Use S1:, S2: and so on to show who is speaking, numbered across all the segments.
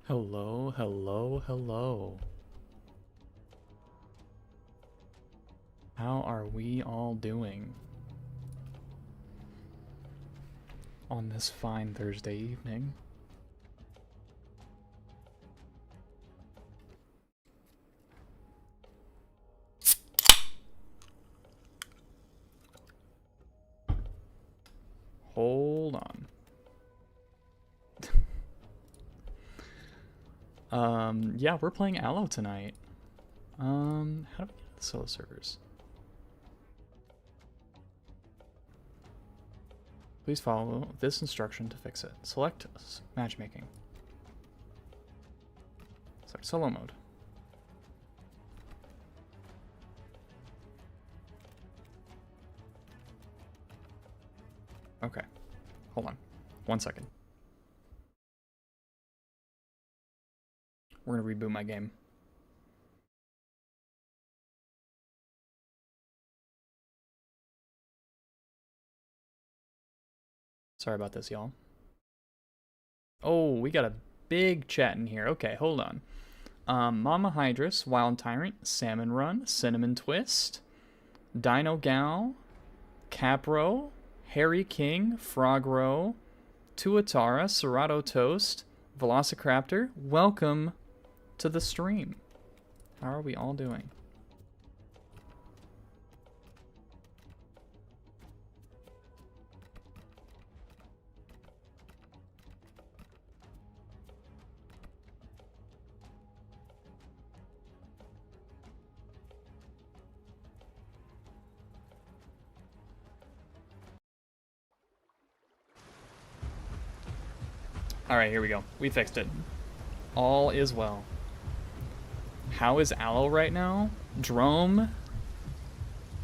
S1: Hello, hello, hello. How are we all doing on this fine Thursday evening? Hold on. Yeah, we're playing Allo tonight. How do we get to the solo servers? Please follow this instruction to fix it. Select matchmaking. Select solo mode. Okay. Hold on. 1 second. We're gonna reboot my game. Sorry about this, y'all. Oh, we got a big chat in here. Okay, hold on. Mama Hydrus, Wild Tyrant, Salmon Run, Cinnamon Twist, Dino Gal, Capro, Harry King, Frogro, Tuatara, Serato Toast, Velociraptor. Welcome to the stream. How are we all doing? Alright, here we go. We fixed it. All is well. How is Allo right now? Drome?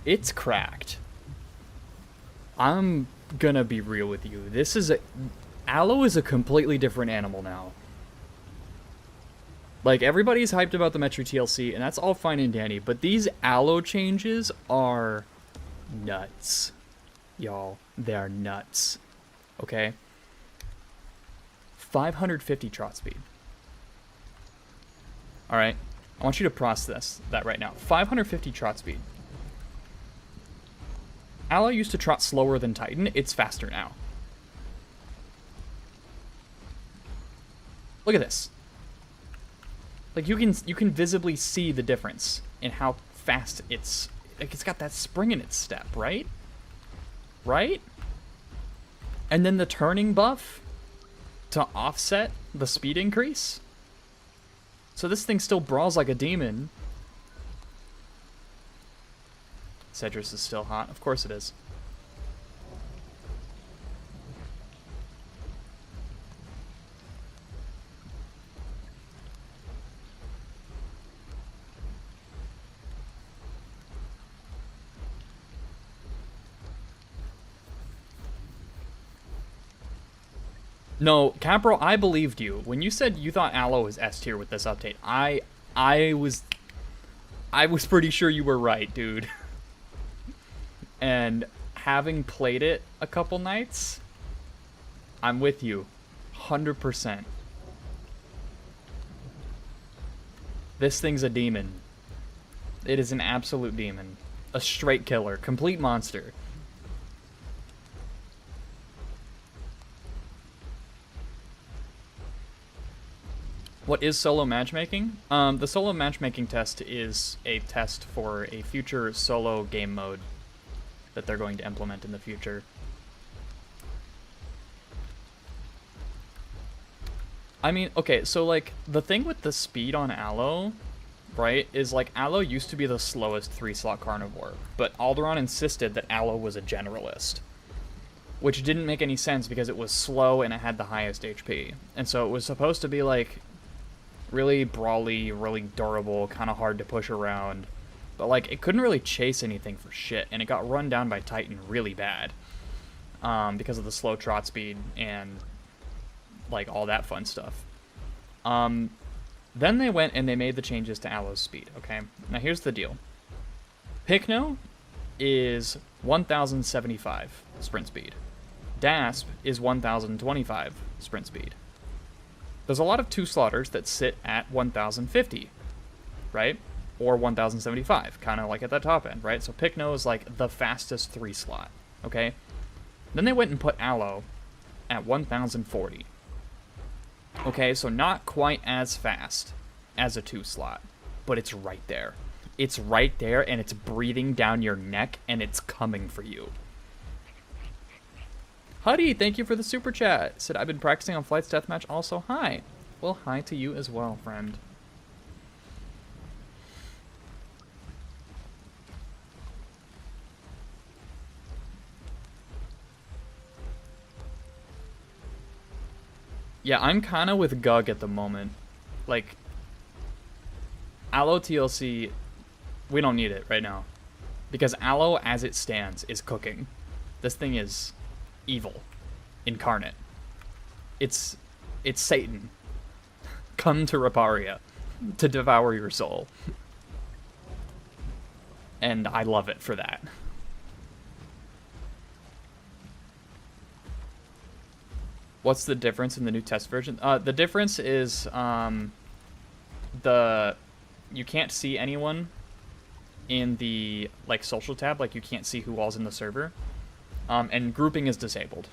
S1: It's cracked. I'm gonna be real with you. Allo is a completely different animal now. Like, everybody's hyped about the Metri TLC, and that's all fine and dandy, but these Allo changes are nuts. Y'all, they are nuts. Okay? 550 trot speed. Alright, I want you to process that right now. 550 trot speed. Allo used to trot slower than Titan. It's faster now. Look at this. Like, you can visibly see the difference in how fast it's... Like, it's got that spring in its step, right? Right? And then the turning buff to offset the speed increase. So this thing still brawls like a demon. Cedrus is still hot. Of course it is. No, Capro, I believed you. When you said you thought Allo was S tier with this update, I was pretty sure you were right, dude. And having played it a couple nights, I'm with you. 100%. This thing's a demon. It is an absolute demon. A straight killer. Complete monster. What is solo matchmaking? The solo matchmaking test is a test for a future solo game mode that they're going to implement in the future. I mean, okay, so like, the thing with the speed on Allo, right, is like, Allo used to be the slowest 3-slot carnivore, but Alderaan insisted that Allo was a generalist, which didn't make any sense because it was slow and it had the highest HP. And so it was supposed to be like, really brawly, really durable, kind of hard to push around. But, like, it couldn't really chase anything for shit, and it got run down by Titan really bad. Because of the slow trot speed and, like, all that fun stuff. Then they went and they made the changes to Allo's speed, okay? Now, here's the deal. Pycno is 1,075 sprint speed. Dasp is 1,025 sprint speed. there's a lot of 2 slotters that sit at 1050, right? Or 1075, kind of like at the top end, right? So Picno is like the fastest 3 slot, okay? Then they went and put Allo at 1040. Okay, so not quite as fast as a 2 slot, but it's right there. It's right there, and it's breathing down your neck, and it's coming for you. Huddy, thank you for the super chat. Said, I've been practicing on Flight's Deathmatch also. Hi. Well, hi to you as well, friend. Yeah, I'm kind of with Gug at the moment. Like, Allo TLC, we don't need it right now. Because Allo, as it stands, is cooking. This thing is evil incarnate. It's Satan come to Riparia to devour your soul, and I love it for that. What's the difference in the new test version? The difference is you can't see anyone in the like social tab, like you can't see who all's in the server. And grouping is disabled.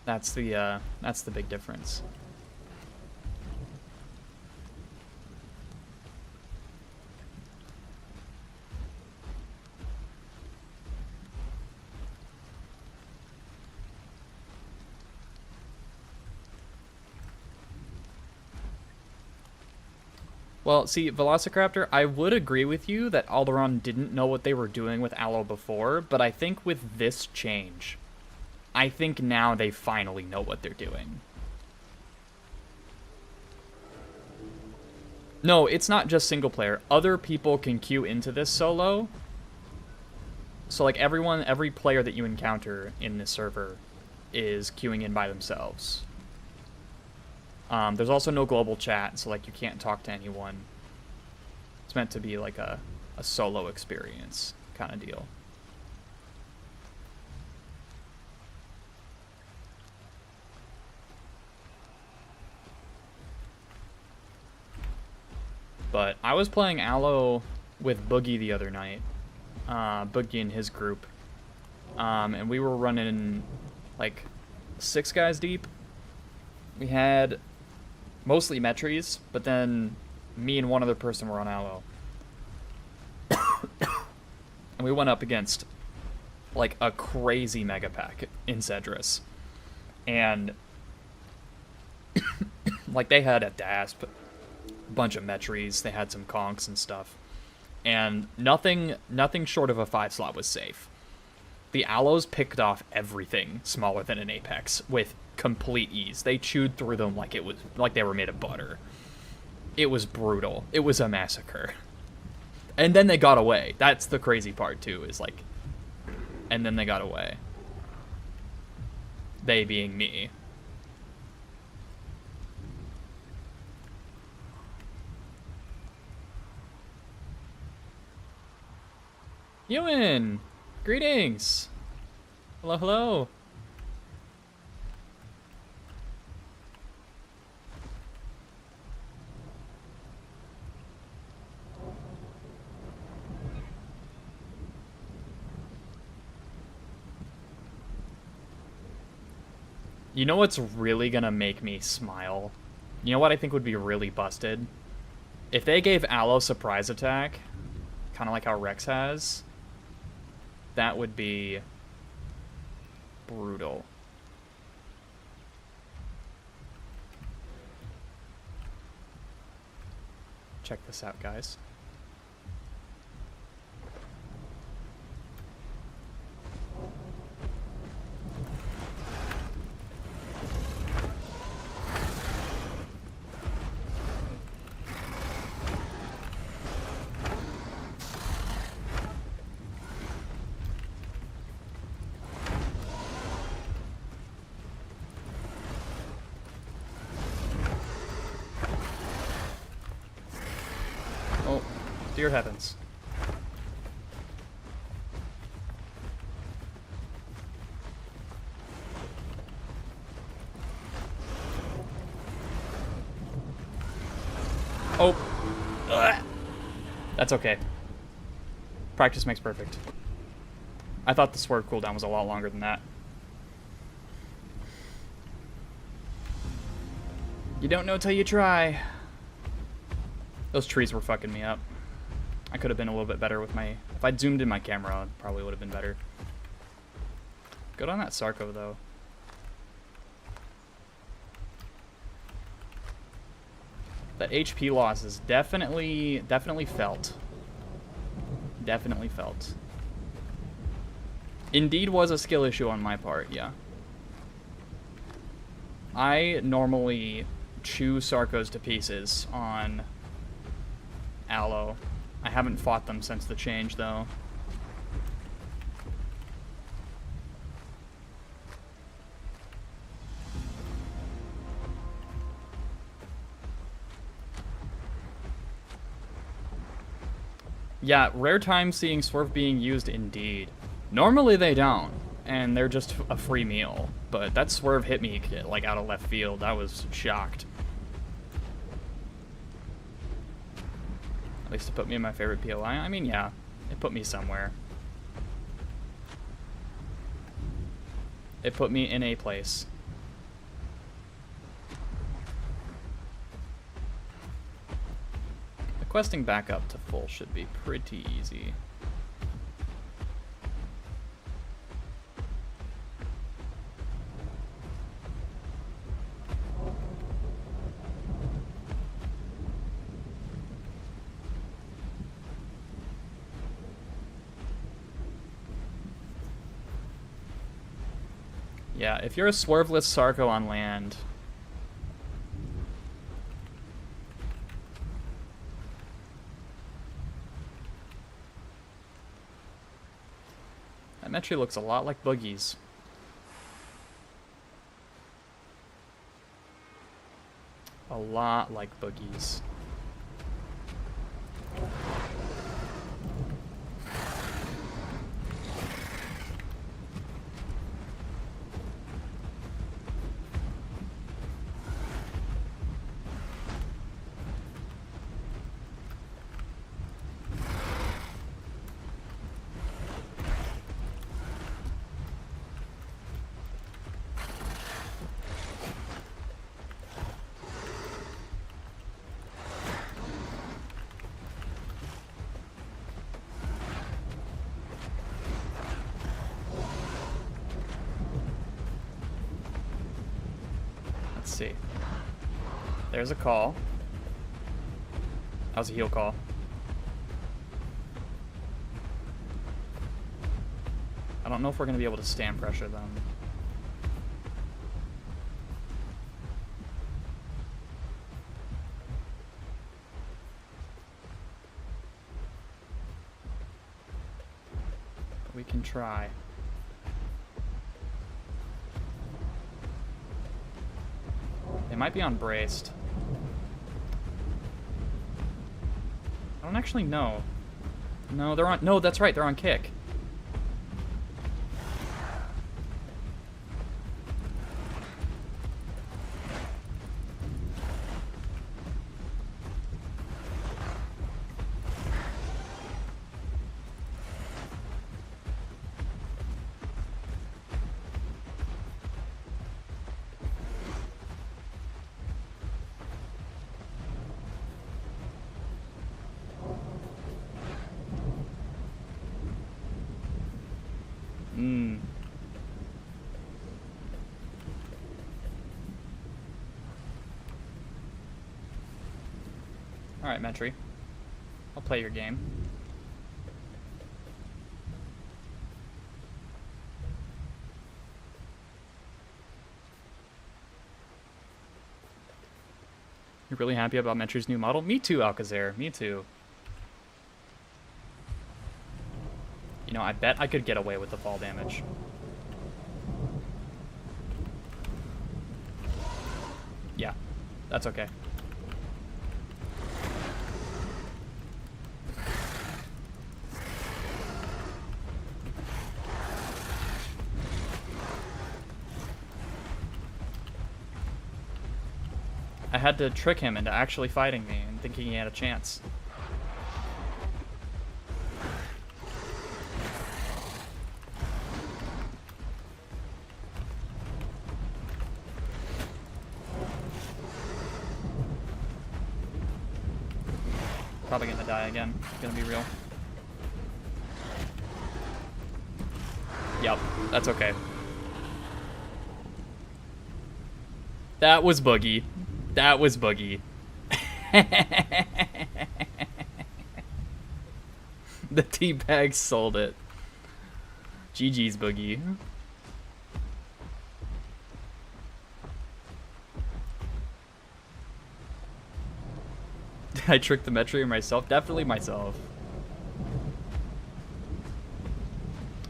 S1: That's the big difference. Well, see, Velociraptor, I would agree with you that Alderaan didn't know what they were doing with Allo before, but I think with this change, I think now they finally know what they're doing. No, it's not just single player. Other people can queue into this solo. So, like, every player that you encounter in this server is queuing in by themselves. There's also no global chat, so like you can't talk to anyone. It's meant to be like a solo experience kind of deal. But I was playing Allo with Boogie the other night. Boogie and his group. And we were running like 6 guys deep. We had mostly Metris, but then me and one other person were on Allo. And we went up against like a crazy mega pack in Cedrus. And like they had a Dasp, a bunch of Metris, they had some conks and stuff. And nothing short of a 5 slot was safe. The Allos picked off everything smaller than an Apex with complete ease. They chewed through them like it was like they were made of butter. It was brutal. It was a massacre. And then they got away. That's the crazy part too, is like, and then they got away. They being me. Ewan! Greetings! Hello, hello! You know what's really gonna make me smile? You know what I think would be really busted? If they gave Allo surprise attack, kind of like how Rex has, that would be brutal. Check this out, guys. Oh, Dear heavens. Oh. Ugh. That's okay. Practice makes perfect. I thought the swerve cooldown was a lot longer than that. You don't know till you try. Those trees were fucking me up. I could have been a little bit better with my... If I'd zoomed in my camera, it probably would have been better. Good on that Sarco, though. That HP loss is definitely felt. Definitely felt. Indeed was a skill issue on my part, yeah. I normally chew Sarcos to pieces on Allo. I haven't fought them since the change, though. Yeah, rare time seeing Swerve being used indeed. Normally they don't, and they're just a free meal. But that Swerve hit me, like, out of left field. I was shocked. At least it put me in my favorite POI. I mean, yeah, it put me somewhere. It put me in a place. The questing back up to full should be pretty easy. Yeah, if you're a swerveless Sarco on land... That Metri looks a lot like Boogie's. A lot like Boogie's. See. There's a call. That was a heal call. I don't know if we're going to be able to stand pressure them. But we can try. They might be on braced. I don't actually know. No, they're on... No, that's right, they're on kick. Alright, Metri. I'll play your game. You're really happy about Metri's new model? Me too, Alcazar. Me too. You know, I bet I could get away with the fall damage. Yeah, that's okay. I had to trick him into actually fighting me and thinking he had a chance. Probably gonna die again. Gonna be real. Yep, that's okay. That was Boogie. That was Boogie. The teabag sold it. GG's Boogie. Did I trick the Metri or myself? Definitely myself.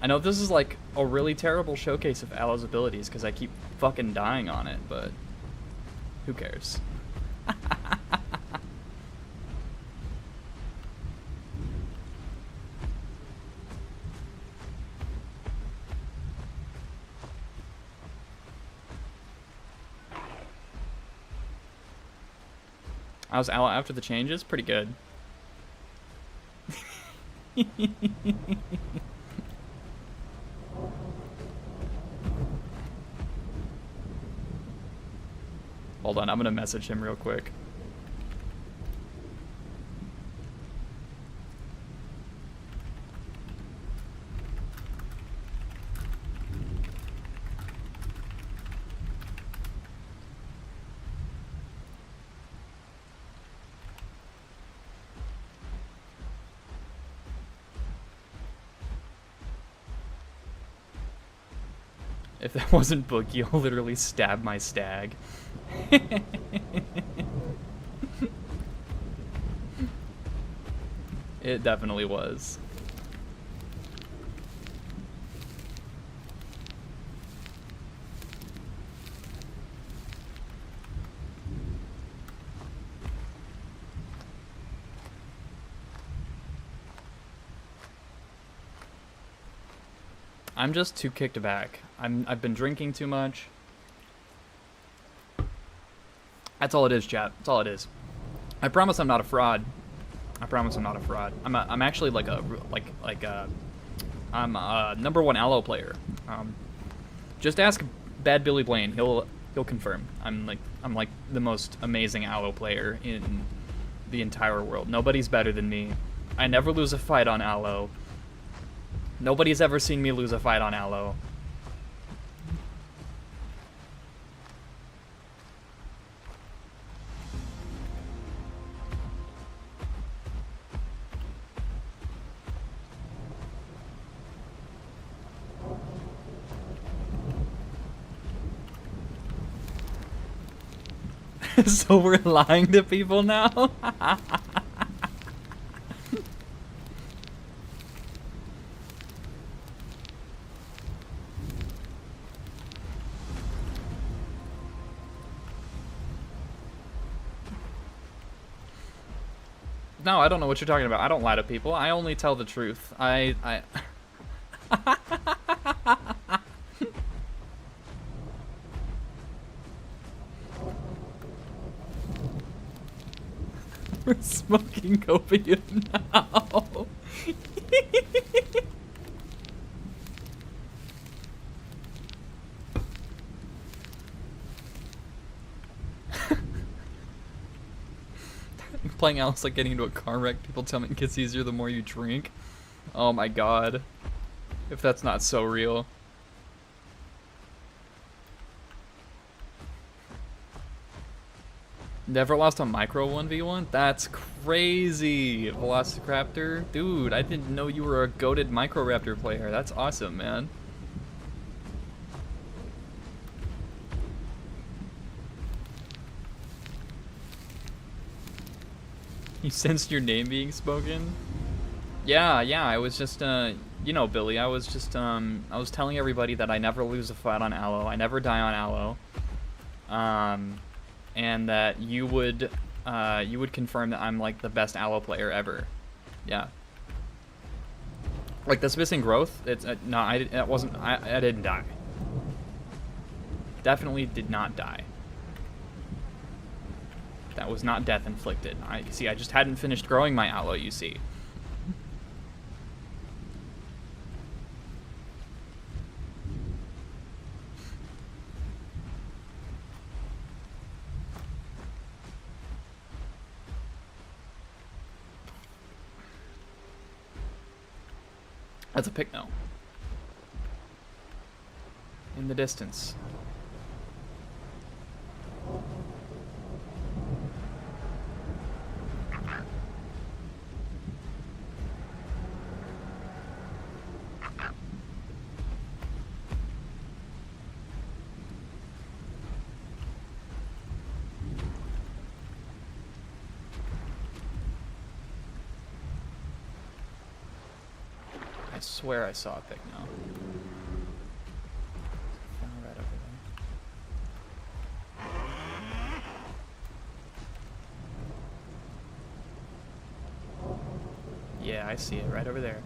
S1: I know this is like a really terrible showcase of Allo's abilities because I keep fucking dying on it, but who cares? How's Allo after the changes? Pretty good. Hold on, I'm gonna message him real quick. If that wasn't Boogie, I'll literally stab my stag. It definitely was. I'm just too kicked back. I've been drinking too much. That's all it is, chat. That's all it is. I promise I'm not a fraud. I promise I'm not a fraud. I'm actually like I'm a #1 Allo player. Just ask Bad Billy Blaine. He'll confirm. I'm like the most amazing Allo player in the entire world. Nobody's better than me. I never lose a fight on Allo. Nobody's ever seen me lose a fight on Allo. So we're lying to people now? No, I don't know what you're talking about. I don't lie to people. I only tell the truth. I We're smoking opium now. Playing Alice like getting into a car wreck. People tell me it gets easier the more you drink. Oh my god. If that's not so real. Never lost a micro 1v1? That's crazy, Velociraptor. Dude, I didn't know you were a goated Microraptor player. That's awesome, man. You sensed your name being spoken? Yeah, I was just, you know, Billy, I was just, I was telling everybody that I never lose a fight on Allo. I never die on Allo. And that you would confirm that I'm like the best Allo player ever. Yeah. Like this missing growth. It's no, I didn't die. Definitely did not die. That was not death inflicted. See, I just hadn't finished growing my aloe, you see. That's a picno. In the distance. I swear I saw a picno. Right over there. Yeah, I see it right over there.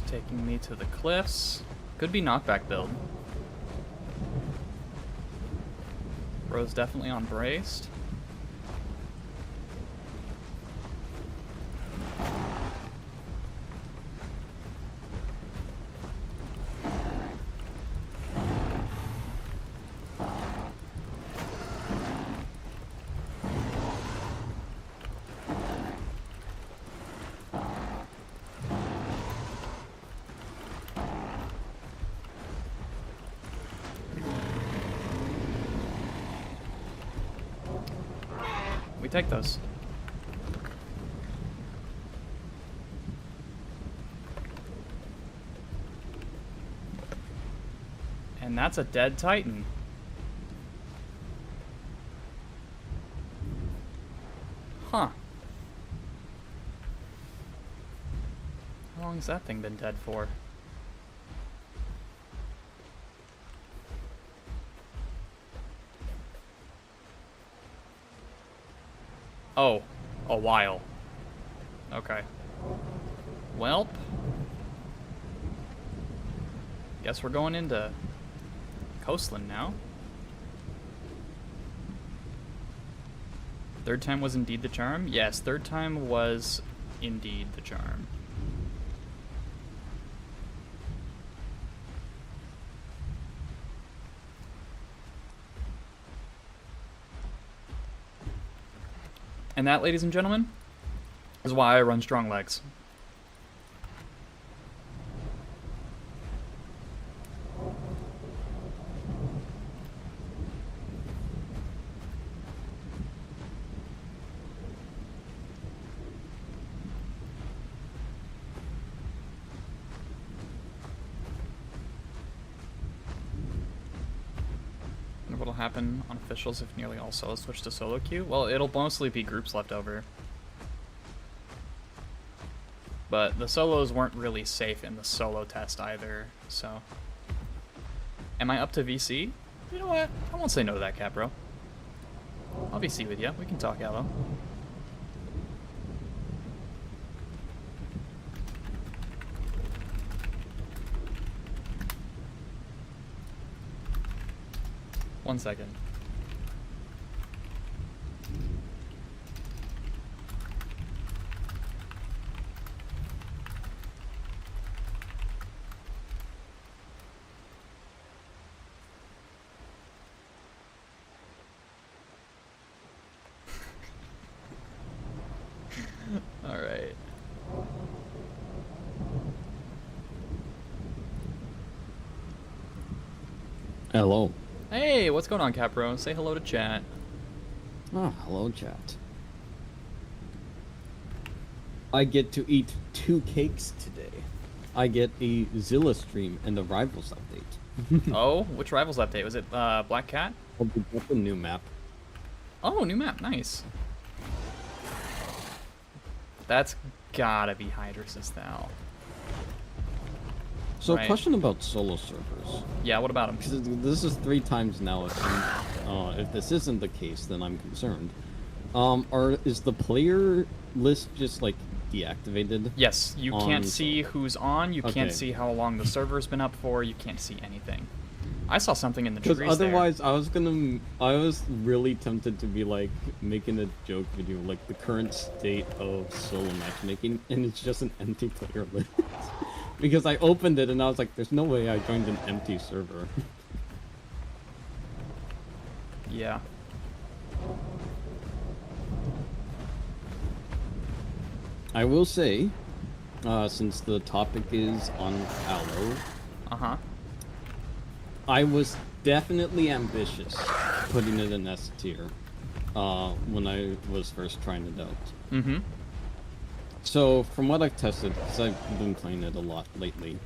S1: Taking me to the cliffs. Could be knockback build. Bro's definitely on braced. We take those. And that's a dead Titan. Huh. How long has that thing been dead for? Oh, a while. Okay. Welp. Guess we're going into Coastland now. Third time was indeed the charm? Yes, third time was indeed the charm. And that, ladies and gentlemen, is why I run strong legs. What'll happen on officials if nearly all solos switch to solo queue? Well, it'll mostly be groups left over. But the solos weren't really safe in the solo test either, so... Am I up to VC? You know what? I won't say no to that, cat bro. I'll VC with you. We can talk Allo. One second.
S2: Hello.
S1: Hey, what's going on, Capro? Say hello to chat.
S2: Ah, hello, chat. I get to eat 2 cakes today. I get a Zilla stream and the Rivals update.
S1: Oh, which Rivals update? Was it Black Cat?
S2: Oh, we got the new map.
S1: Oh, new map. Nice. That's gotta be Hydrus' Thou.
S2: So,
S1: Right.
S2: question about solo servers.
S1: Yeah, what about him?
S2: Because this is 3 times now. If this isn't the case, then I'm concerned. Is the player list just like deactivated?
S1: Yes, you can't
S2: on-
S1: see who's on, you
S2: Okay.
S1: can't see how long the server's been up for, you can't see anything. I saw something in the
S2: Because
S1: trees
S2: otherwise, I was really tempted to be like making a joke video, like the current state of solo matchmaking, and it's just an empty player list. Because I opened it and I was like, there's no way I joined an empty server.
S1: there. Yeah.
S2: I will say, since the topic is on Allo,
S1: Uh-huh.
S2: I was definitely ambitious putting it in S tier when I was first trying it out.
S1: Mm-hmm.
S2: So, from what I've tested, because I've been playing it a lot lately,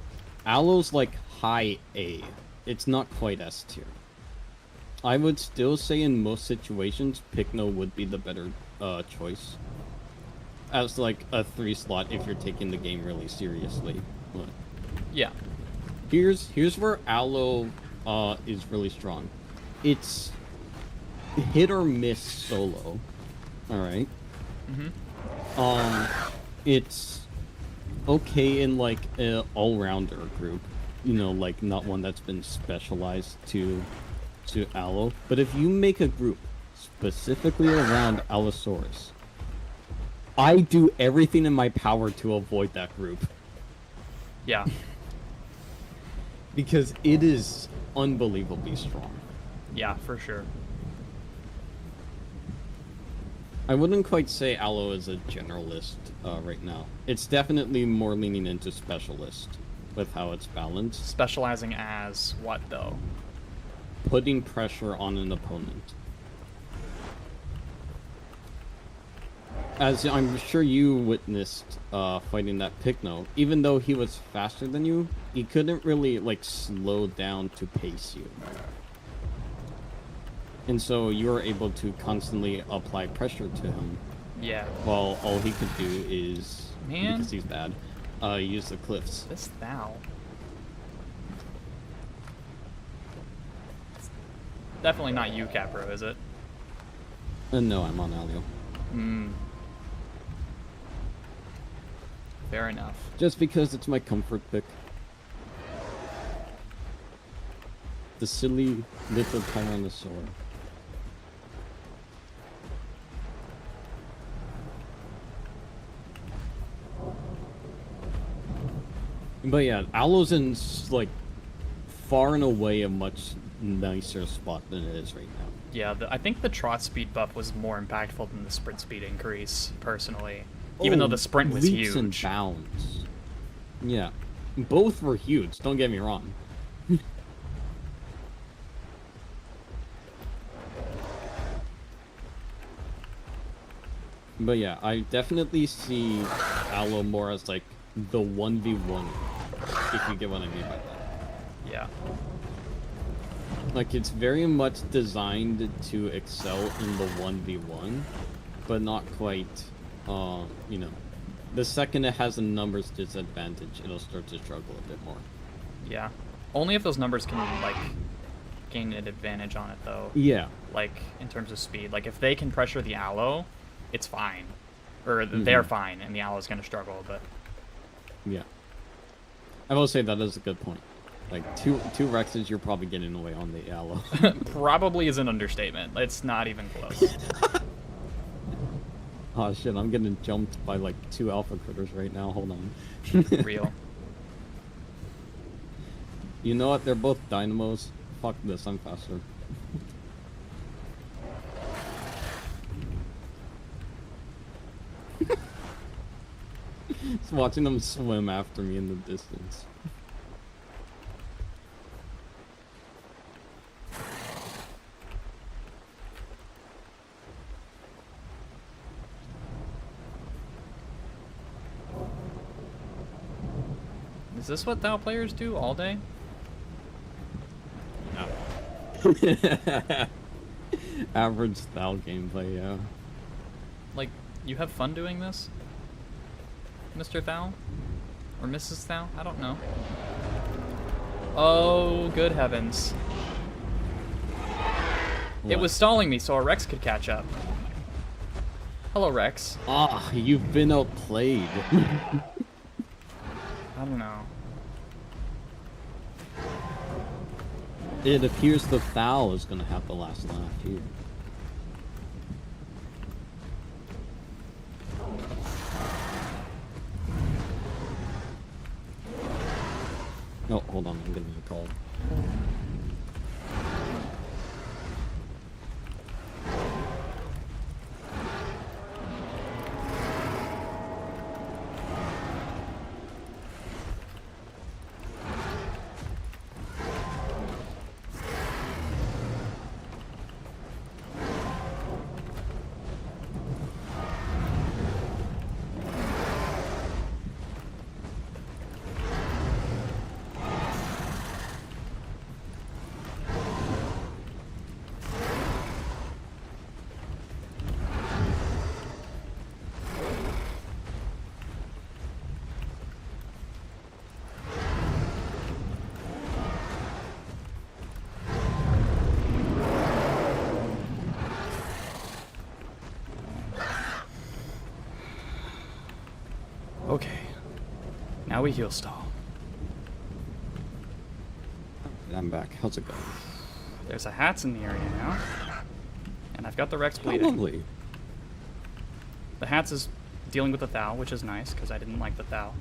S2: Allo's like high A. It's not quite S tier. I would still say in most situations, Picno would be the better choice. As like a 3 slot if you're taking the game really seriously. But
S1: Yeah.
S2: here's where Allo is really strong. It's hit or miss solo. Alright.
S1: Mm-hmm.
S2: It's okay in like an all-rounder group, you know, like not one that's been specialized to Allo. But if you make a group specifically around Allosaurus, I do everything in my power to avoid that group
S1: Yeah.
S2: because it is unbelievably strong.
S1: Yeah, for sure.
S2: I wouldn't quite say Allo is a generalist right now. It's definitely more leaning into specialist with how it's balanced.
S1: Specializing as what, though?
S2: Putting pressure on an opponent. As I'm sure you witnessed fighting that Picno, even though he was faster than you, he couldn't really like slow down to pace you. And so you were able to constantly apply pressure to him,
S1: Yeah.
S2: while all he could do is,
S1: Man.
S2: because he's bad, use the cliffs.
S1: This Thou. Definitely not you, Capro, is it?
S2: No, I'm on Alio.
S1: Hmm. Fair enough.
S2: Just because it's my comfort pick. The silly little Tyrannosaur. But yeah, Allo's in like far and away a much nicer spot than it is right now.
S1: Yeah, I think the trot speed buff was more impactful than the sprint speed increase, personally. Even though the sprint was
S2: leaps and
S1: huge.
S2: bounds. Yeah, both were huge. Don't get me wrong. But yeah, I definitely see Allo more as like the 1v1, if you get what I mean by that.
S1: Yeah.
S2: Like, it's very much designed to excel in the 1v1, but not quite, you know. The second it has a numbers disadvantage, it'll start to struggle a bit more.
S1: Yeah. Only if those numbers can, like, gain an advantage on it, though.
S2: Yeah.
S1: Like, in terms of speed. Like, if they can pressure the Allo, it's fine. Or they're fine, and the Allo's gonna struggle, but...
S2: Yeah. I will say that is a good point. Like, two Rexes, you're probably getting away on the Allo.
S1: Probably is an understatement. It's not even close.
S2: Oh shit, I'm getting jumped by like 2 alpha critters right now, hold on.
S1: Real.
S2: You know what, they're both dynamos. Fuck this, I'm faster. Just watching them swim after me in the distance.
S1: this what Thou players do all day?
S2: No. Average style gameplay, yeah.
S1: Like, you have fun doing this? Mr. Thou? Or Mrs. Thou? I don't know. Oh, good heavens.
S2: What?
S1: It was stalling me so a Rex could catch up. Hello, Rex.
S2: Ah, you've been outplayed.
S1: I don't know.
S2: It appears the foul is gonna have the last laugh here. No, hold on, I'm getting a call.
S1: Okay. Now we heal stall.
S2: I'm back. How's it going?
S1: There's a hats in the area now. And I've got the Rex
S2: Oh,
S1: bleeding.
S2: lovely.
S1: The hats is dealing with the Thou, which is nice, because I didn't like the Thou.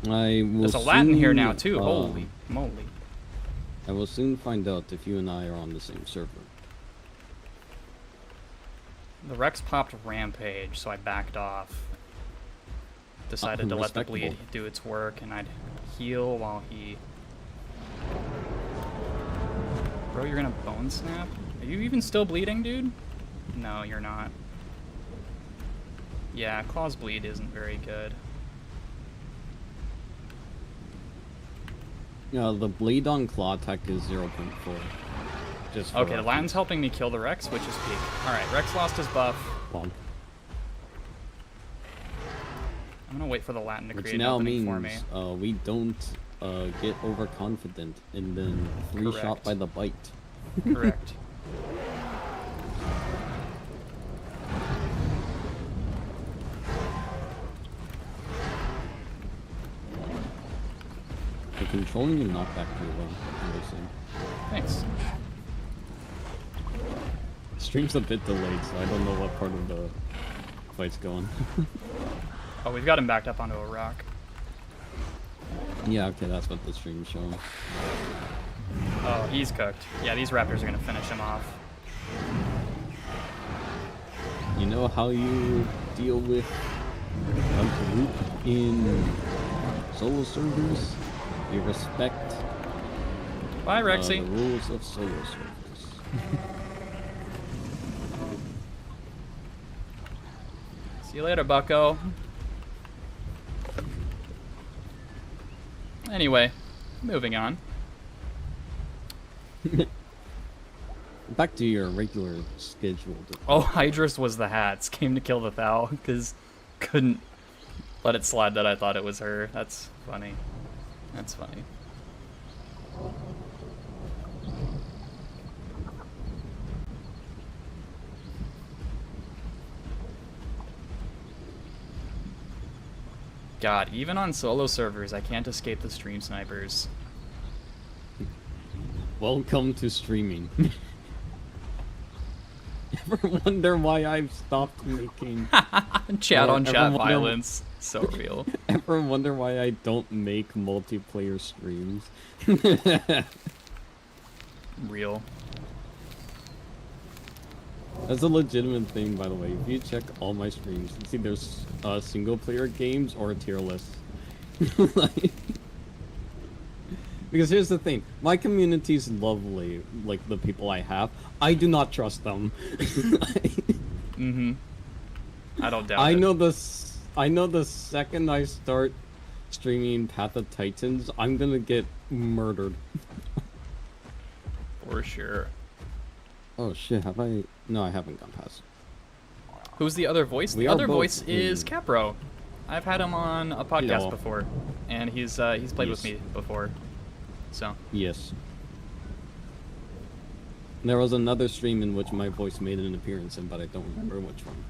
S2: I will
S1: There's a Latin here
S2: soon,
S1: now, too. Holy moly.
S2: I will soon find out if you and I are on the same server.
S1: The Rex popped Rampage, so I backed off. Decided to let the bleed
S2: respectable.
S1: do its work, and I'd heal while he... Bro, you're gonna bone snap? Are you even still bleeding, dude? No, you're not. Yeah, Claw's bleed isn't very good.
S2: Yeah, the bleed on claw attack is 0.4. Just for
S1: Okay, the
S2: reference.
S1: Latin's helping me kill the Rex, which is peak. Alright, Rex lost his buff.
S2: Bonk.
S1: I'm gonna wait for the Latin to
S2: Which
S1: create an
S2: now
S1: opening
S2: means
S1: for me.
S2: we don't get overconfident and then three shot
S1: Correct.
S2: by the bite.
S1: Correct.
S2: The controlling your knockback pretty well, obviously.
S1: Thanks.
S2: Stream's a bit delayed, so I don't know what part of the fight's going.
S1: Oh, we've got him backed up onto a rock.
S2: Yeah, okay, that's what the stream's showing.
S1: Oh, he's cooked. Yeah, these raptors are gonna finish him off.
S2: You know how you deal with a group in solo servers? You respect
S1: Bye, Rexy.
S2: the rules of solo servers.
S1: See you later, bucko. Anyway, moving on.
S2: Back to your regular scheduled.
S1: Oh, Hydrus was the hats. Came to kill the Thou, because couldn't let it slide that I thought it was her. That's funny. That's funny. God, even on solo servers, I can't escape the stream snipers.
S2: Welcome to streaming. Ever wonder why I've stopped making?
S1: Chat on
S2: Ever
S1: chat
S2: wonder-
S1: violence. So real.
S2: Ever wonder why I don't make multiplayer streams?
S1: Real.
S2: That's a legitimate thing, by the way. If you check all my streams, it's either single player games or tier lists. Like, because here's the thing, my community's lovely, like the people I have. I do not trust them.
S1: Mm-hmm. I don't doubt
S2: I
S1: it.
S2: know I know the second I start streaming Path of Titans, I'm gonna get murdered.
S1: For sure.
S2: Oh shit, have I? No, I haven't gone past.
S1: Who's the other voice?
S2: We
S1: The
S2: are
S1: other
S2: both
S1: voice is
S2: in-
S1: Capro. I've had him on a podcast
S2: Hello.
S1: before, and he's played with
S2: Yes.
S1: me before. So
S2: Yes. There was another stream in which my voice made an appearance in, but I don't remember which one.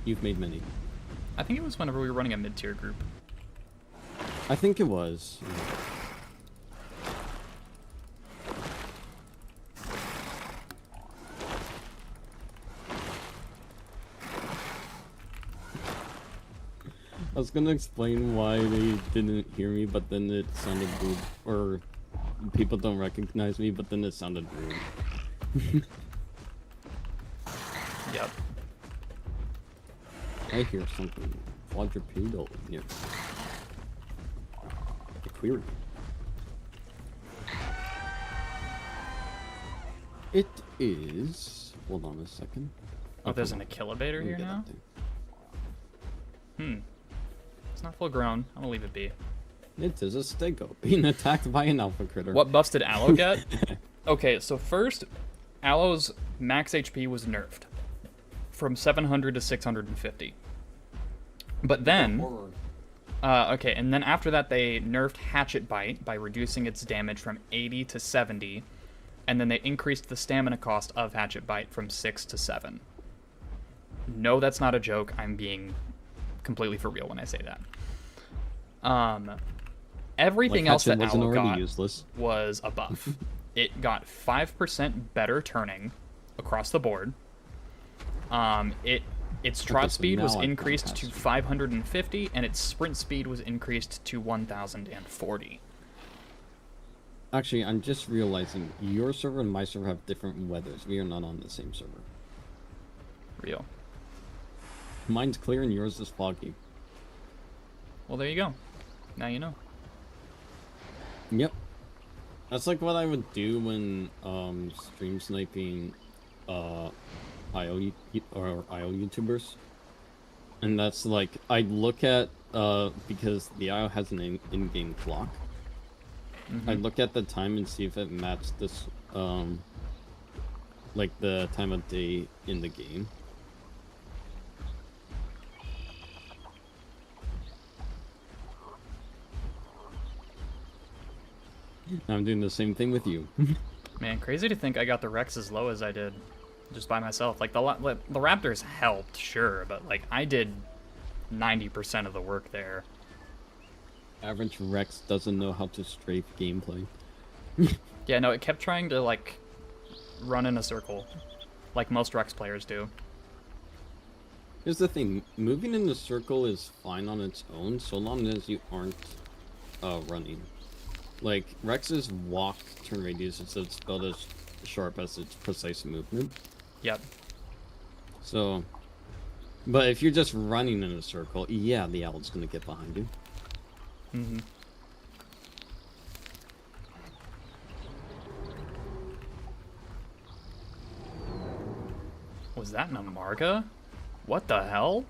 S2: You've made many.
S1: I think it was whenever we were running a mid-tier group.
S2: I think it was. I was gonna explain why they didn't hear me, but then it sounded rude. Or people don't recognize me, but then it sounded rude.
S1: Yep.
S2: I hear something quadrupedal near. A query. It is. Hold on a second.
S1: Oh, there's
S2: come
S1: an
S2: on.
S1: Achillivator
S2: Let me
S1: here
S2: get
S1: now?
S2: up there.
S1: It's not full grown. I'm gonna leave it be.
S2: It is a stego being attacked by an alpha critter.
S1: What buffs did Allo get? Okay, so first, Allo's max HP was nerfed from 700 to 650. But then, okay, and then after that they nerfed Hatchet Bite by reducing its damage from 80 to 70, and then they increased the stamina cost of Hatchet Bite from 6 to 7. No, that's not a joke. I'm being completely for real when I say that. Everything
S2: Like
S1: else that
S2: Hatchet wasn't
S1: Allo
S2: already
S1: got
S2: useless.
S1: was a buff. It got 5% better turning across the board. Its trot
S2: so
S1: speed was
S2: now I've gone
S1: increased
S2: past
S1: to
S2: it.
S1: 550, and its sprint speed was increased to 1040.
S2: Actually, I'm just realizing your server and my server have different weathers. We are not on the same server.
S1: Real.
S2: Mine's clear and yours is foggy.
S1: Well, there you go. Now you know.
S2: Yep. That's like what I would do when stream sniping IO YouTubers. And that's like I'd look at because the IO has an in-game clock. I'd look at the time and see if it matched this like the time of day in the game. I'm doing the same thing with you.
S1: Man, crazy to think I got the Rex as low as I did, just by myself. Like the Raptors helped, sure, but like I did 90% of the work there.
S2: Average Rex doesn't know how to strafe gameplay.
S1: Yeah, no, it kept trying to like run in a circle, like most Rex players do.
S2: Here's the thing, moving in a circle is fine on its own, so long as you aren't running. Like, Rex's walk turn radius is about as sharp as its precise movement.
S1: Yep.
S2: So, but if you're just running in a circle, yeah, the owl's gonna get behind you.
S1: Mm-hmm. Was that an Amarga? What the hell?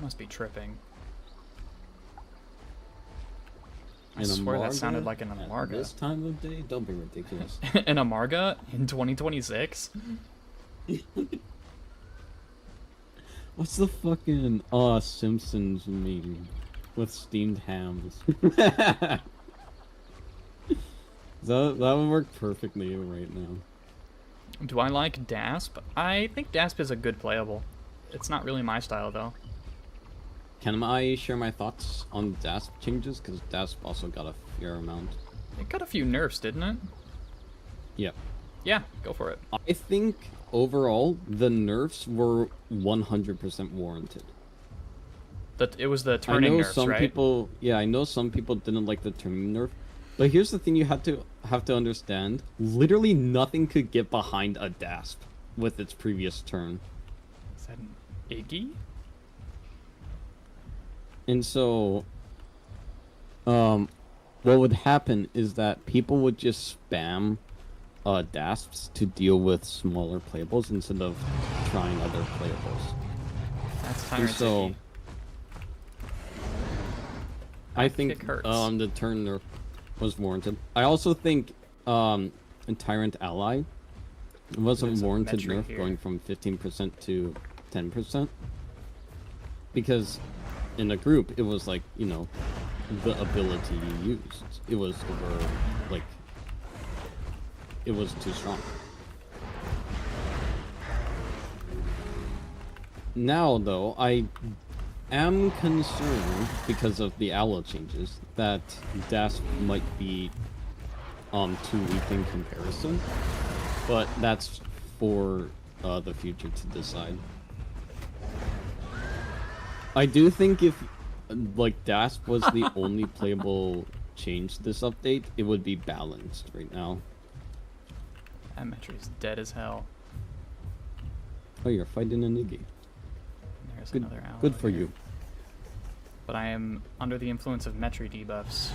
S1: Must be tripping. I swear that sounded like an
S2: At
S1: Amarga.
S2: this time of day? Don't be ridiculous.
S1: An Amarga in 2026?
S2: What's the fucking Simpsons meme with steamed hams? That would work perfectly right now.
S1: Do I like Dasp? I think Dasp is a good playable. It's not really my style though.
S2: Can I share my thoughts on DASP changes? Because DASP also got a fair amount.
S1: It got a few nerfs, didn't it?
S2: Yep.
S1: Yeah, go for it.
S2: I think overall the nerfs were 100% warranted.
S1: It was the turning
S2: I know
S1: nerfs,
S2: some
S1: right?
S2: people, yeah, I know some people didn't like the turning nerf, but here's the thing you have to understand: literally nothing could get behind a DASP with its previous turn.
S1: Is that an Iggy?
S2: And so, what would happen is that people would just spam DASPs to deal with smaller playables instead of trying other playables.
S1: That's Tyrant
S2: so-
S1: Iggy.
S2: I
S1: That
S2: think
S1: kick hurts.
S2: the turn nerf was warranted. I also think Tyrant Ally wasn't
S1: There's a
S2: warranted
S1: Metri
S2: nerf
S1: here.
S2: going from 15% to 10%. Because in a group, it was like, you know, the ability you used. It was over, like, it was too strong. Now, though, I am concerned because of the Allo changes that Dasp might be too weak in comparison, but that's for the future to decide. I do think if like Dasp was the only playable change this update, it would be balanced right now.
S1: That Metri's dead as hell.
S2: Oh, you're fighting an Iggy.
S1: There's
S2: Good,
S1: another Allo
S2: good for
S1: here.
S2: you.
S1: But I am under the influence of Metri debuffs.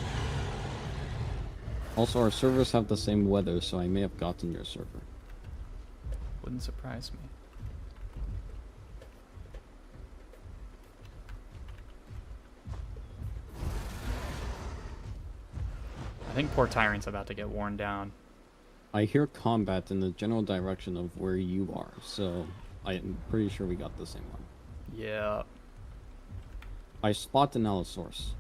S2: Also, our servers have the same weather, so I may have gotten your server.
S1: Wouldn't surprise me. I think poor Tyrant's about to get worn down.
S2: I hear combat in the general direction of where you are, so I'm pretty sure we got the same one.
S1: Yeah.
S2: I spot an Allosaurus.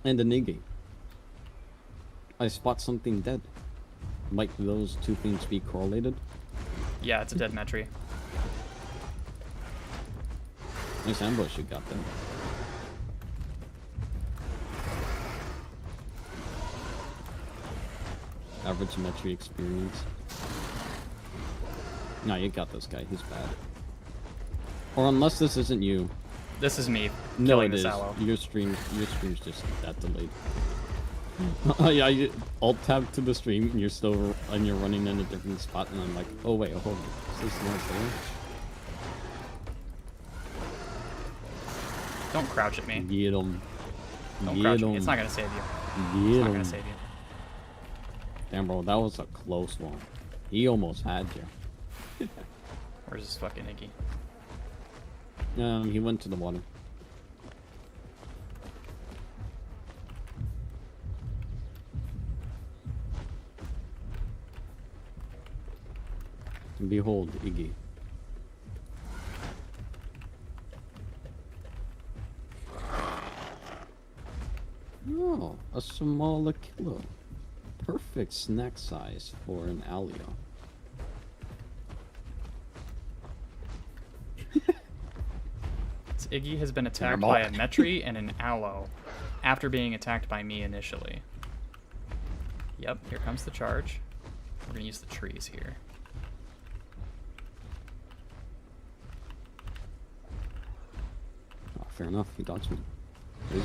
S2: And an Iggy. I spot something dead. Might those two things be correlated?
S1: Yeah, it's a dead Metri.
S2: Nice ambush you got there. Average Metri experience. No, you got this guy. He's bad. Or unless this isn't you.
S1: This is me
S2: No,
S1: killing
S2: it
S1: this
S2: is.
S1: Allo.
S2: Your stream's just that delayed. Yeah, you alt tab to the stream and you're running in a different spot and I'm like, oh wait, hold on. Is this not there?
S1: Don't crouch at me.
S2: Get him.
S1: Don't
S2: Get
S1: crouch at
S2: him.
S1: me. It's not gonna save you.
S2: Get
S1: It's not
S2: him.
S1: gonna save you.
S2: Damn, bro, that was a close one. He almost had you.
S1: Where's this fucking Iggy?
S2: He went to the water. And behold, Iggy. Oh, a smaller kilo. Perfect snack size for an Alio.
S1: This Iggy has been attacked by a Metri and an Allo after being attacked by me initially. Yep, here comes the charge. We're gonna use the trees here.
S2: Oh, fair enough, he dodged me. Please.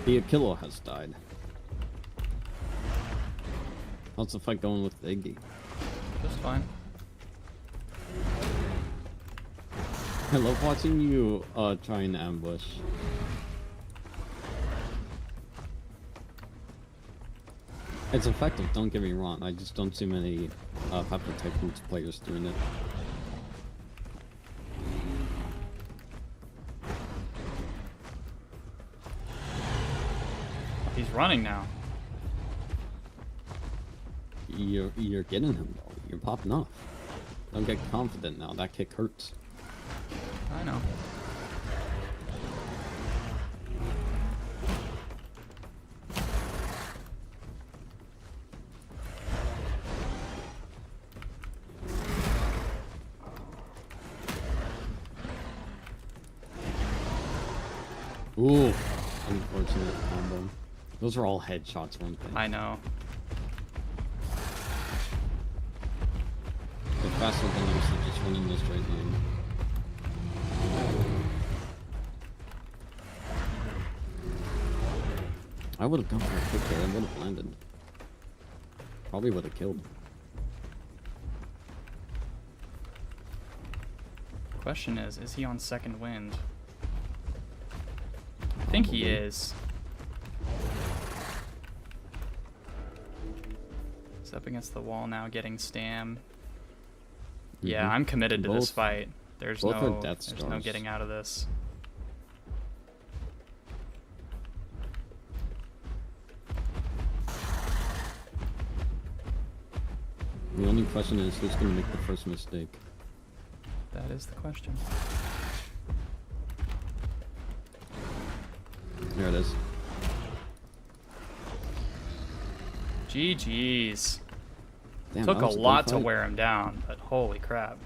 S2: The Achillo has died. How's the fight going with Iggy?
S1: Just fine.
S2: I love watching you try and ambush. It's effective, don't get me wrong. I just don't see many Pepper Tycoons players doing it.
S1: He's running now.
S2: You're getting him though. You're popping off. Don't get confident now. That kick hurts.
S1: I know.
S2: Ooh, unfortunate combo. Those are all headshots, weren't they?
S1: I know.
S2: They're faster than you, so just running this straight line. I would have gone for a quick there. I would have landed. Probably would have killed.
S1: Question is he on second wind? I think he is. He's up against the wall now, getting stam. Yeah, I'm committed to this fight. There's no getting out of this.
S2: The only question is who's going to make the first mistake.
S1: That is the question.
S2: There it is.
S1: GG's.
S2: Damn,
S1: Took
S2: that
S1: a
S2: was good
S1: lot to
S2: fight.
S1: wear him down, but holy crap.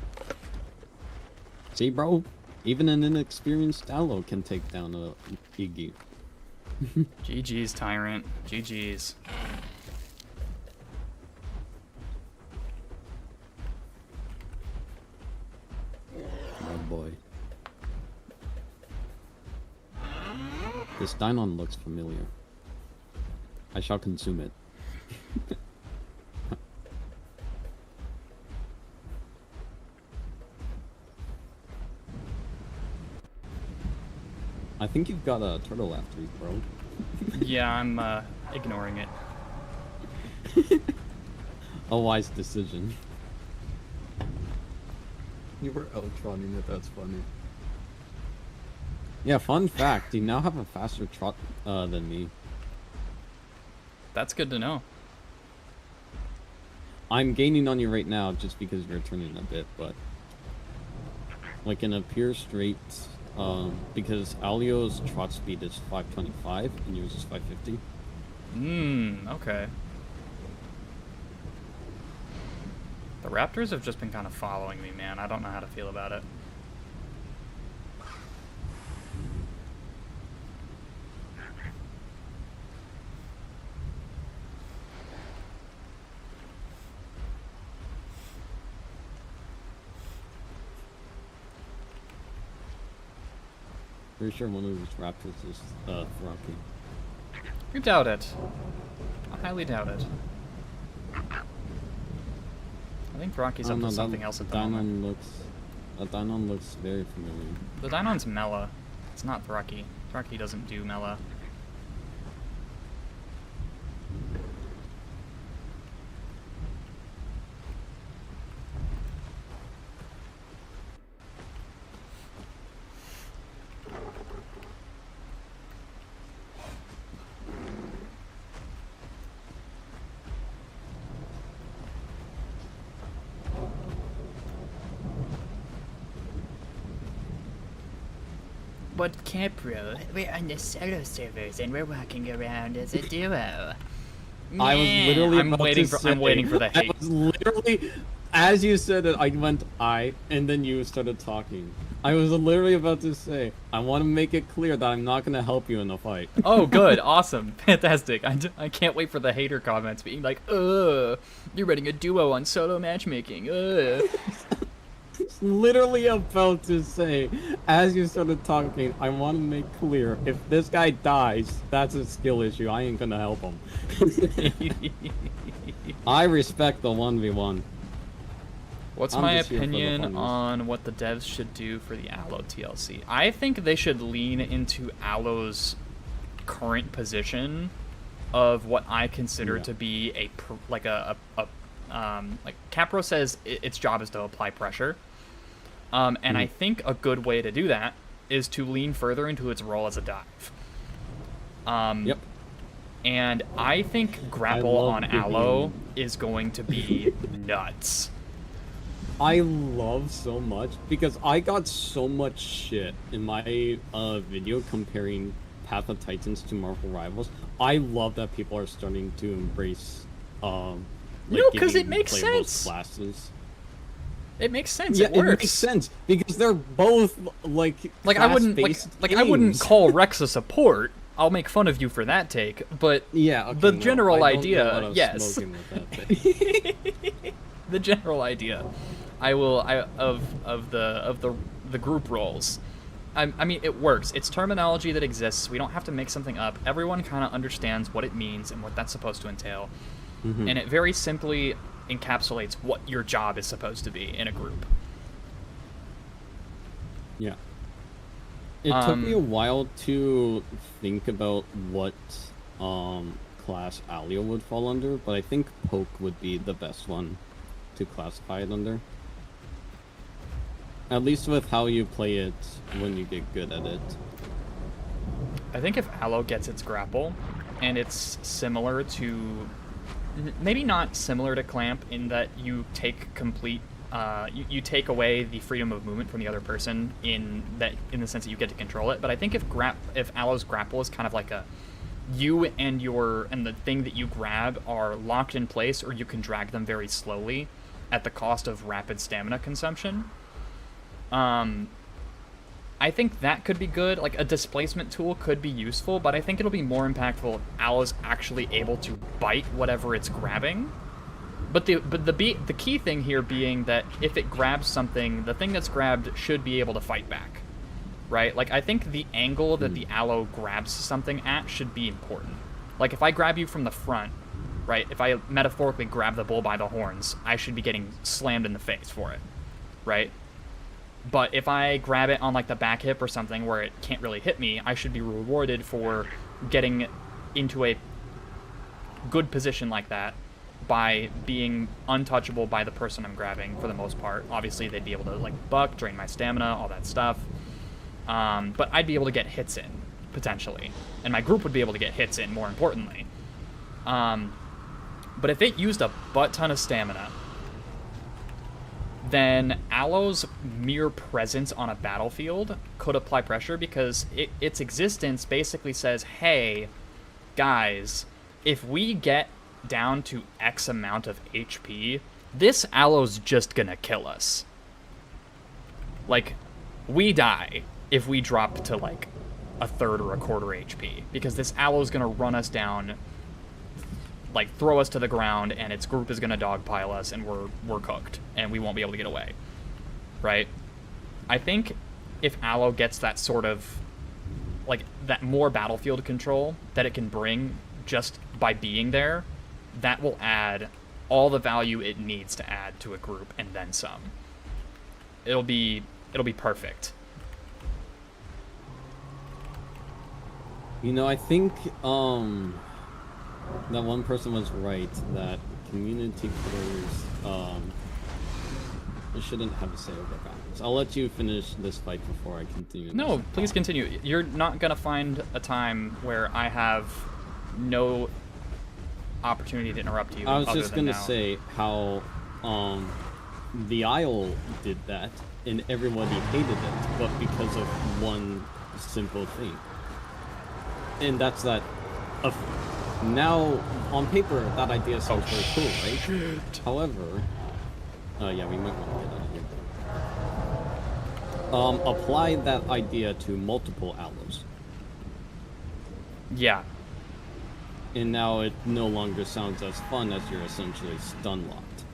S2: See, bro? Even an inexperienced Allo can take down a Iggy.
S1: GG's, Tyrant. GG's.
S2: Oh boy. This Dynon looks familiar. I shall consume it. I think you've got a turtle after you, bro.
S1: Yeah, I'm ignoring it.
S2: A wise decision.
S3: You were outrunning it, that's funny.
S2: Yeah, fun fact, you now have a faster trot than me.
S1: That's good to know.
S2: I'm gaining on you right now just because you're turning a bit, but like in a pure straight, because Alio's trot speed is 525 and yours is 550.
S1: Okay. The Raptors have just been kind of following me, man. I don't know how to feel about it.
S2: Pretty sure one of these Raptors is Rocky.
S1: You doubt it. I highly doubt it. I think Rocky's up to something else at the moment.
S2: Dynon looks very familiar.
S1: The Dynon's Mela. It's not Throcky. Throcky doesn't do Mela.
S4: But Capro, we're on the solo servers and we're walking around as a duo.
S2: I was literally
S1: I'm waiting for the hate.
S2: I was literally, as you said it, I went and then you started talking. I was literally about to say, I want to make it clear that I'm not going to help you in the fight.
S1: Oh, good, awesome, fantastic. I can't wait for the hater comments being like, you're running a duo on solo matchmaking,
S2: Literally about to say, as you started talking, I want to make clear, if this guy dies, that's a skill issue. I ain't gonna help him. I respect the 1v1.
S1: What's my opinion on what the devs should do for the Allo TLC? I think they should lean into Allo's current position of what I consider to be like Capro says its job is to apply pressure. And I think a good way to do that is to lean further into its role as a dive.
S2: Yep.
S1: And I think grapple on Allo is going to be nuts.
S2: I love so much because I got so much shit in my video comparing Path of Titans to Marvel Rivals. I love that people are starting to embrace
S1: no, because it makes sense.
S2: Classes.
S1: It makes sense.
S2: Yeah,
S1: it works.
S2: It makes sense because they're both like
S1: I wouldn't call Rex a support. I'll make fun of you for that take, but
S2: yeah, okay,
S1: the general idea,
S2: yes.
S1: The general idea, of the group roles. I mean, it works. It's terminology that exists. We don't have to make something up. Everyone kind of understands what it means and what that's supposed to entail, and it very simply encapsulates what your job is supposed to be in a group.
S2: Yeah. It took me a while to think about what class Alio would fall under, but I think Poke would be the best one to classify it under. At least with how you play it when you get good at it.
S1: I think if Allo gets its grapple, and it's similar to, maybe not similar to Clamp in that you take complete, you take away the freedom of movement from the other person in the sense that you get to control it. But I think if Allo's grapple is kind of like a, you and the thing that you grab are locked in place, or you can drag them very slowly at the cost of rapid stamina consumption. I think that could be good. Like, a displacement tool could be useful, but I think it'll be more impactful if Allo's actually able to bite whatever it's grabbing. But the key thing here being that if it grabs something, the thing that's grabbed should be able to fight back, right? Like, I think the angle that the Allo grabs something at should be important. Like, if I grab you from the front, right, if I metaphorically grab the bull by the horns, I should be getting slammed in the face for it, right? But if I grab it on, like, the back hip or something where it can't really hit me, I should be rewarded for getting into a good position like that by being untouchable by the person I'm grabbing for the most part. Obviously, they'd be able to, like, buck, drain my stamina, all that stuff. But I'd be able to get hits in, potentially. And my group would be able to get hits in, more importantly. But if it used a butt ton of stamina, then Allo's mere presence on a battlefield could apply pressure, because its existence basically says, hey, guys, if we get down to X amount of HP, this Allo's just gonna kill us. Like, we die if we drop to, like, a third or a quarter HP, because this Allo's gonna run us down, like, throw us to the ground, and its group is gonna dogpile us, and we're cooked, and we won't be able to get away, right? I think if Allo gets that sort of, like, that more battlefield control that it can bring just by being there, that will add all the value it needs to add to a group, and then some. It'll be perfect.
S2: You know, I think that one person was right, that community players shouldn't have a say over balance. I'll let you finish this fight before I continue.
S1: No, please continue. You're not gonna find a time where I have no opportunity to interrupt you.
S2: I was just gonna say how the Isle did that, and everybody hated it, but because of one simple thing. And that's that. Now, on paper, that idea sounds very cool, right?
S1: Shit.
S2: However, yeah, we might want to get out of here. Apply that idea to multiple Allos.
S1: Yeah.
S2: And now it no longer sounds as fun, as you're essentially stun locked.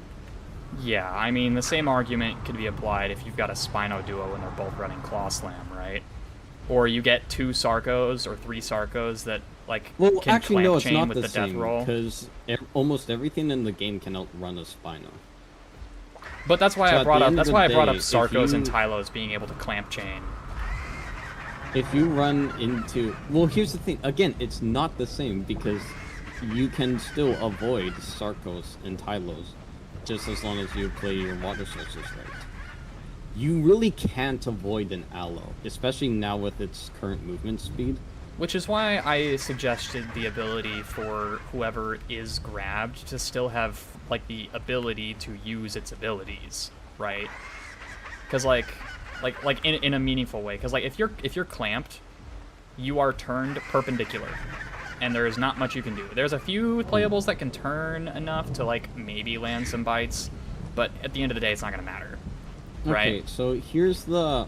S1: Yeah, I mean, the same argument could be applied if you've got a Spino duo and they're both running Claw Slam, right? Or you get 2 Sarcos or 3 Sarcos that, like,
S2: well,
S1: can
S2: actually,
S1: clamp
S2: no, it's
S1: chain
S2: not
S1: with
S2: the
S1: the
S2: same,
S1: death roll.
S2: because almost everything in the game can outrun a Spino.
S1: But that's why
S2: So
S1: I brought up.
S2: at the
S1: That's
S2: end
S1: why I
S2: of the
S1: brought up
S2: day,
S1: Sarcos and
S2: if you-
S1: Tylos being able to clamp chain.
S2: If you run into... Well, here's the thing. Again, it's not the same, because you can still avoid Sarcos and Tylos just as long as you play your water sources right. You really can't avoid an Allo, especially now with its current movement speed.
S1: Which is why I suggested the ability for whoever is grabbed to still have, like, the ability to use its abilities, right? Because, like in a meaningful way. Because, like, if you're clamped, you are turned perpendicular, and there is not much you can do. There's a few playables that can turn enough to, like, maybe land some bites, but at the end of the day, it's not gonna matter, right?
S2: Okay, so here's the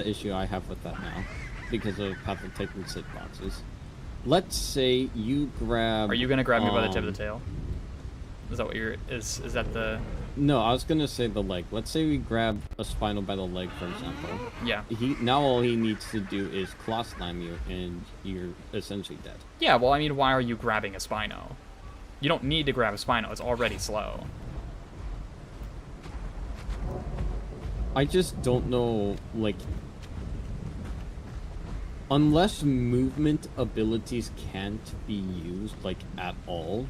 S2: issue I have with that now, because of how the type and sit boxes. Let's say you grab...
S1: Are you gonna grab me by the tip of the tail? Is that what you're... Is that the...
S2: No, I was gonna say the leg. Let's say we grab a Spino by the leg, for example.
S1: Yeah.
S2: Now all he needs to do is claw slam you, and you're essentially dead.
S1: Yeah, well, I mean, why are you grabbing a Spino? You don't need to grab a Spino. It's already slow.
S2: I just don't know, like, unless movement abilities can't be used, like, at all,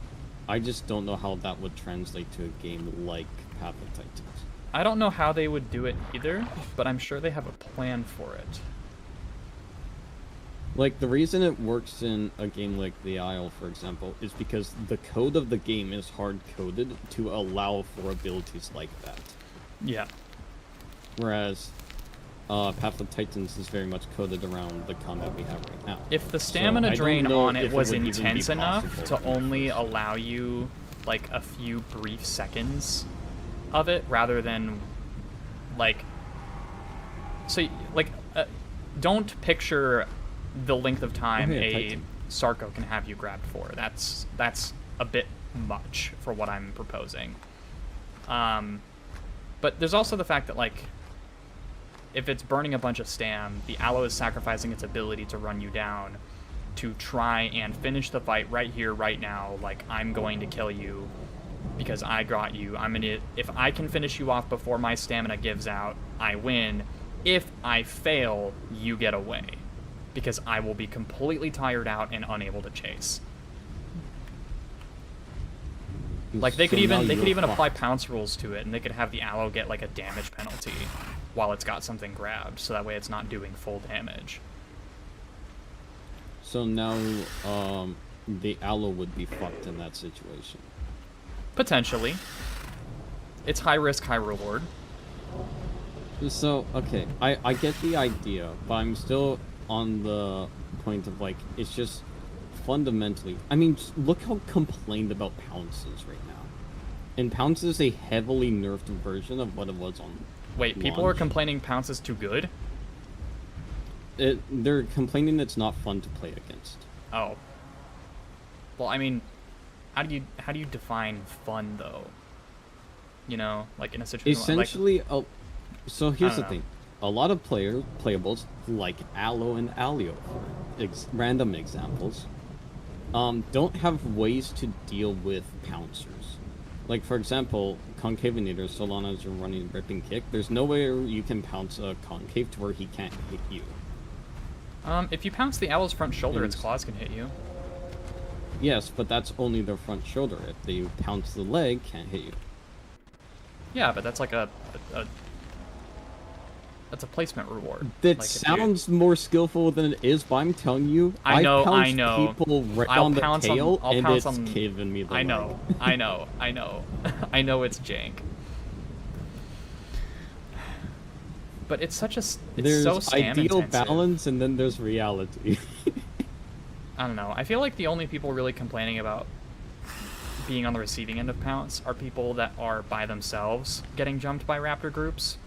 S2: I just don't know how that would translate to a game like Path of Titans.
S1: I don't know how they would do it either, but I'm sure they have a plan for it.
S2: Like, the reason it works in a game like The Isle, for example, is because the code of the game is hard-coded to allow for abilities like that.
S1: Yeah.
S2: Whereas, Path of Titans is very much coded around the combat we have right now.
S1: If the
S2: So,
S1: stamina
S2: I don't
S1: drain
S2: know
S1: on it
S2: if
S1: was
S2: would even be
S1: intense enough
S2: possible
S1: to
S2: to
S1: only
S2: enforce it.
S1: allow you, like, a few brief seconds of it, rather than, like... So, like, don't picture the length of time
S2: Okay,
S1: a
S2: Titan.
S1: Sarco can have you grabbed for. That's a bit much for what I'm proposing. But there's also the fact that, like, if it's burning a bunch of stam, the Allo is sacrificing its ability to run you down to try and finish the fight right here, right now. Like, I'm going to kill you because I got you. If I can finish you off before my stamina gives out, I win. If I fail, you get away, because I will be completely tired out and unable to chase. Like, they could
S2: So now
S1: even
S2: you're
S1: apply
S2: fucked.
S1: pounce rules to it, and they could have the Allo get, like, a damage penalty while it's got something grabbed, so that way it's not doing full damage.
S2: So now, the Allo would be fucked in that situation.
S1: Potentially. It's high risk, high reward.
S2: So, okay, I get the idea, but I'm still on the point of, like, it's just fundamentally... I mean, just look how complained about Pounce is right now. And Pounce is a heavily nerfed version of what it was on
S1: Wait, people are
S2: launch.
S1: complaining Pounce is too good?
S2: They're complaining it's not fun to play against.
S1: Oh. Well, I mean, how do you define fun, though? You know, like, in a situation
S2: Essentially, so here's
S1: I
S2: the
S1: don't
S2: thing. A lot of playables, like Allo and Alio, random examples, don't have ways to deal with pouncers. Like, for example, Concavenator, so long as you're running Ripping Kick, there's nowhere you can pounce a Concave to where he can't hit you.
S1: if you pounce the Allo's front shoulder, its
S2: And-
S1: claws can hit you.
S2: Yes, but that's only their front shoulder. If they pounce the leg, can't hit you.
S1: Yeah, but that's like that's a placement reward.
S2: That
S1: Like, if you-
S2: sounds more skillful than it is, but I'm telling you,
S1: I know,
S2: I've pounced
S1: I know.
S2: people right
S1: I'll
S2: on the
S1: pounce
S2: tail,
S1: I'll
S2: and
S1: pounce
S2: it's
S1: on-
S2: giving me the
S1: I
S2: leg.
S1: know, I know, I know. I know it's jank. But it's such a it's
S2: There's
S1: so stam
S2: ideal
S1: intensive.
S2: balance, and then there's reality.
S1: I don't know. I feel like the only people really complaining about being on the receiving end of pounce are people that are by themselves getting jumped by raptor groups.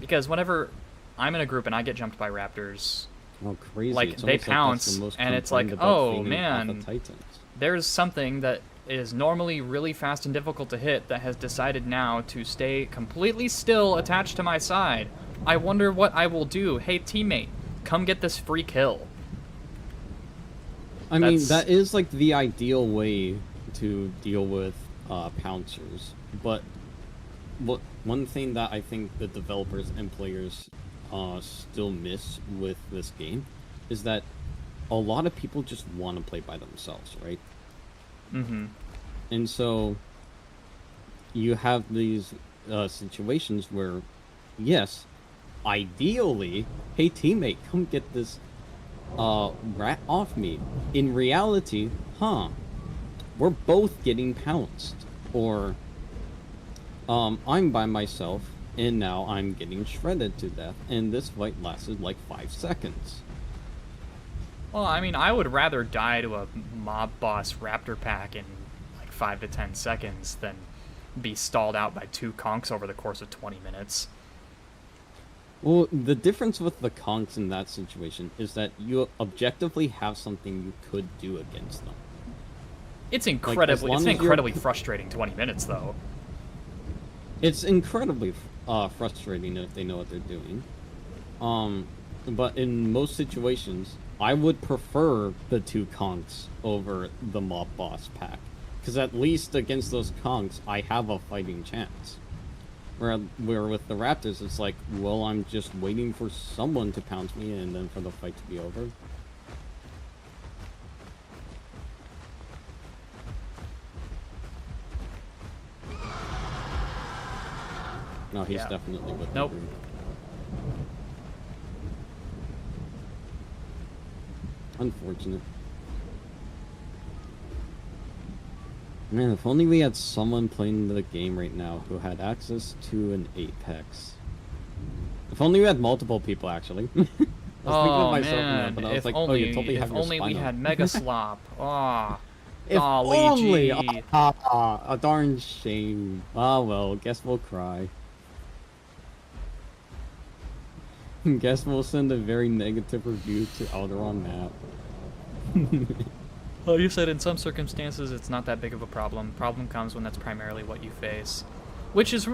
S1: Because whenever I'm in a group and I get jumped by raptors,
S2: Oh, crazy.
S1: Like,
S2: It's
S1: they
S2: almost that's
S1: pounce,
S2: the most
S1: and it's like,
S2: complained about
S1: oh,
S2: thing in Path of
S1: man.
S2: Titans.
S1: there's something that is normally really fast and difficult to hit that has decided now to stay completely still attached to my side. I wonder what I will do. Hey, teammate, come get this free kill.
S2: I mean,
S1: That's-
S2: that is like the ideal way to deal with pouncers. But one thing that I think the developers and players still miss with this game is that a lot of people just want to play by themselves, right?
S1: Mm-hmm.
S2: And so you have these situations where, yes, ideally, hey teammate, come get this rat off me. In reality, we're both getting pounced. Or I'm by myself and now I'm getting shredded to death, and this fight lasted like 5 seconds.
S1: Well, I mean, I would rather die to a mob boss raptor pack in like 5 to 10 seconds than be stalled out by 2 conks over the course of 20 minutes.
S2: Well, the difference with the conks in that situation is that you objectively have something you could do against them.
S1: It's
S2: long
S1: incredibly
S2: as you're-
S1: frustrating 20 minutes though.
S2: It's incredibly frustrating if they know what they're doing. But in most situations, I would prefer the 2 conks over the mob boss pack. Because at least against those conks, I have a fighting chance. Where with the Raptors, it's like, well, I'm just waiting for someone to pounce me and then for the fight to be over. No, he's
S1: Yeah.
S2: definitely with
S1: Nope.
S2: me. Unfortunate. Man, if only we had someone playing the game right now who had access to an Apex. If only we had multiple people, actually. I was thinking
S1: Oh
S2: of myself in
S1: man,
S2: that, but I was
S1: if
S2: like,
S1: only,
S2: oh, you totally
S1: if
S2: have your
S1: only we
S2: spine
S1: had
S2: up.
S1: Mega Slop. Oh,
S2: If
S1: golly
S2: only!
S1: gee.
S2: A darn shame. Ah, well, guess we'll cry. Guess we'll send a very negative review to Alderon map.
S1: Well, you said in some circumstances it's not that big of a problem. Problem comes when that's primarily what you face. Which is...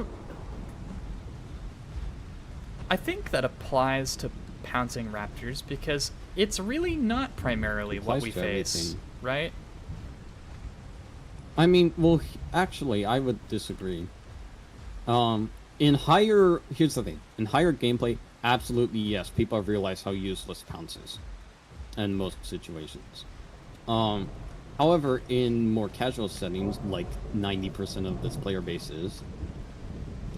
S1: I think that applies to pouncing raptors because it's really not primarily what
S2: Applies
S1: we
S2: to
S1: face,
S2: everything.
S1: right?
S2: I mean, well, actually, I would disagree. Here's the thing. In higher gameplay, absolutely yes, people have realized how useless pounce is. In most situations. However, in more casual settings, like 90% of this player base is,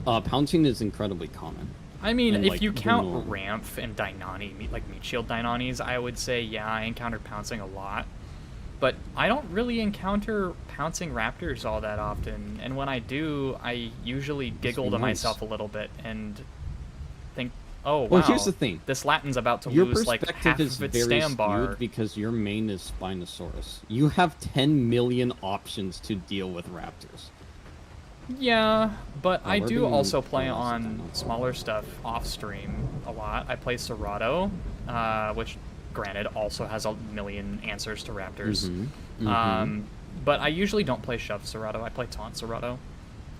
S2: pouncing is incredibly common.
S1: I mean,
S2: And,
S1: if
S2: like,
S1: you
S2: the
S1: count
S2: norm.
S1: Ramph and Deinani, like Meat Shield Deinanis, I would say, yeah, I encountered pouncing a lot. But I don't really encounter pouncing raptors all that often, and when I do, I usually giggle to
S2: nice.
S1: myself a little bit and think, oh, wow,
S2: Well, here's the thing.
S1: this Latin's about to
S2: Your
S1: lose like
S2: perspective
S1: half
S2: is
S1: of its
S2: very
S1: stam
S2: skewed
S1: bar.
S2: because your main is Spinosaurus. You have 10 million options to deal with raptors.
S1: Yeah, but I
S2: we're
S1: do
S2: being
S1: also play
S2: curious
S1: on
S2: again.
S1: smaller stuff off stream a lot. I play Serato, which granted also has a million answers to raptors. But I usually don't play shove Serato. I play taunt Serato,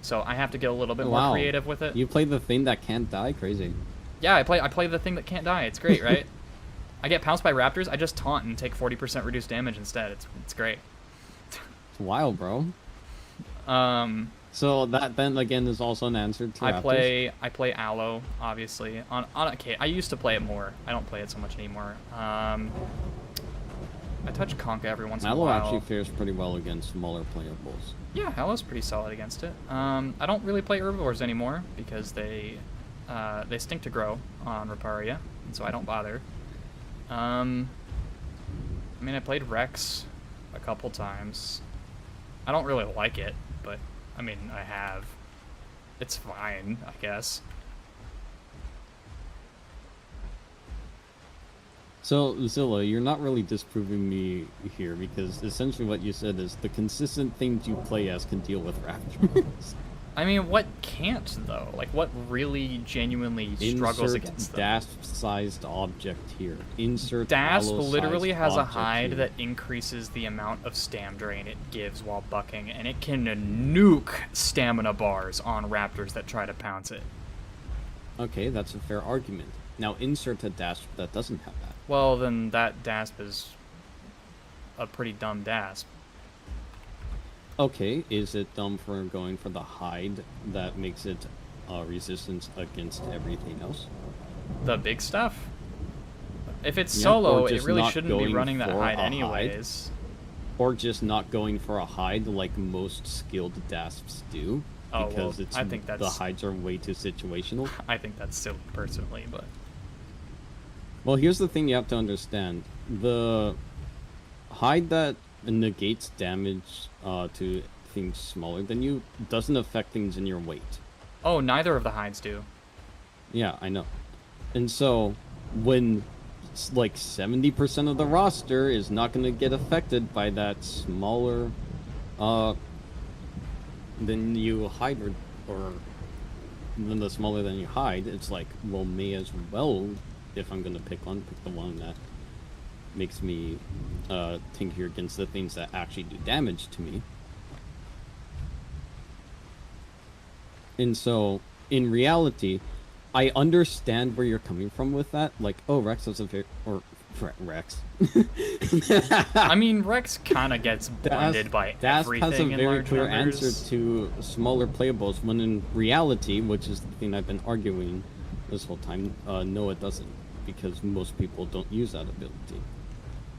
S1: so I have to get a little bit more
S2: Wow.
S1: creative with it.
S2: You play the thing that can't die? Crazy.
S1: Yeah, I play the thing that can't die. It's great, right? I get pounced by raptors. I just taunt and take 40% reduced damage instead. It's great.
S2: It's wild, bro. So that then again is also an answer to raptors.
S1: I play Allo, obviously. On okay, I used to play it more. I don't play it so much anymore. I touch Conka every once in a
S2: Allo
S1: while.
S2: actually fares pretty well against smaller playables.
S1: Yeah, Allo's pretty solid against it. I don't really play herbivores anymore because they stink to grow on Riparia, and so I don't bother. I mean, I played Rex a couple times. I don't really like it, but I mean, I have. It's fine, I guess.
S2: So, Zilla, you're not really disproving me here because essentially what you said is the consistent things you play as can deal with raptors.
S1: I mean, what can't, though? Like, what really genuinely struggles
S2: Insert
S1: against them?
S2: Dasp-sized object here. Insert
S1: Dasp
S2: Allo-sized
S1: literally has a
S2: object
S1: hide
S2: here.
S1: that increases the amount of stam drain it gives while bucking, and it can nuke stamina bars on raptors that try to pounce it.
S2: Okay, that's a fair argument. Now insert a Dasp that doesn't have that.
S1: Well, then that Dasp is a pretty dumb Dasp.
S2: Okay, is it dumb for going for the hide that makes it resistance against everything else?
S1: The big stuff? If it's
S2: Yeah,
S1: solo,
S2: or
S1: it
S2: just
S1: really
S2: not
S1: shouldn't be
S2: going
S1: running that
S2: for
S1: hide
S2: a hide?
S1: anyways.
S2: Or just not going for a hide like most skilled Dasps do?
S1: Oh,
S2: because
S1: well,
S2: it's
S1: I think
S2: the
S1: that's...
S2: hides are way too situational.
S1: I think that's silly, personally, but...
S2: Well, here's the thing you have to understand. The hide that negates damage to things smaller than you doesn't affect things in your weight.
S1: Oh, neither of the hides do.
S2: Yeah, I know. And so, when like 70% of the roster is not going to get affected by that smaller than you hide or then the smaller than you hide, it's like, well, may as well, if I'm going to pick one, pick the one that makes me tinker against the things that actually do damage to me. And so, in reality, I understand where you're coming from with that. Like, oh, Rex has a very, or Rex.
S1: I mean, Rex kind of gets blended by
S2: Das
S1: everything
S2: has a
S1: in
S2: very
S1: large
S2: clear
S1: numbers.
S2: answer to smaller playables, when in reality, which is the thing I've been arguing this whole time, no it doesn't, because most people don't use that ability.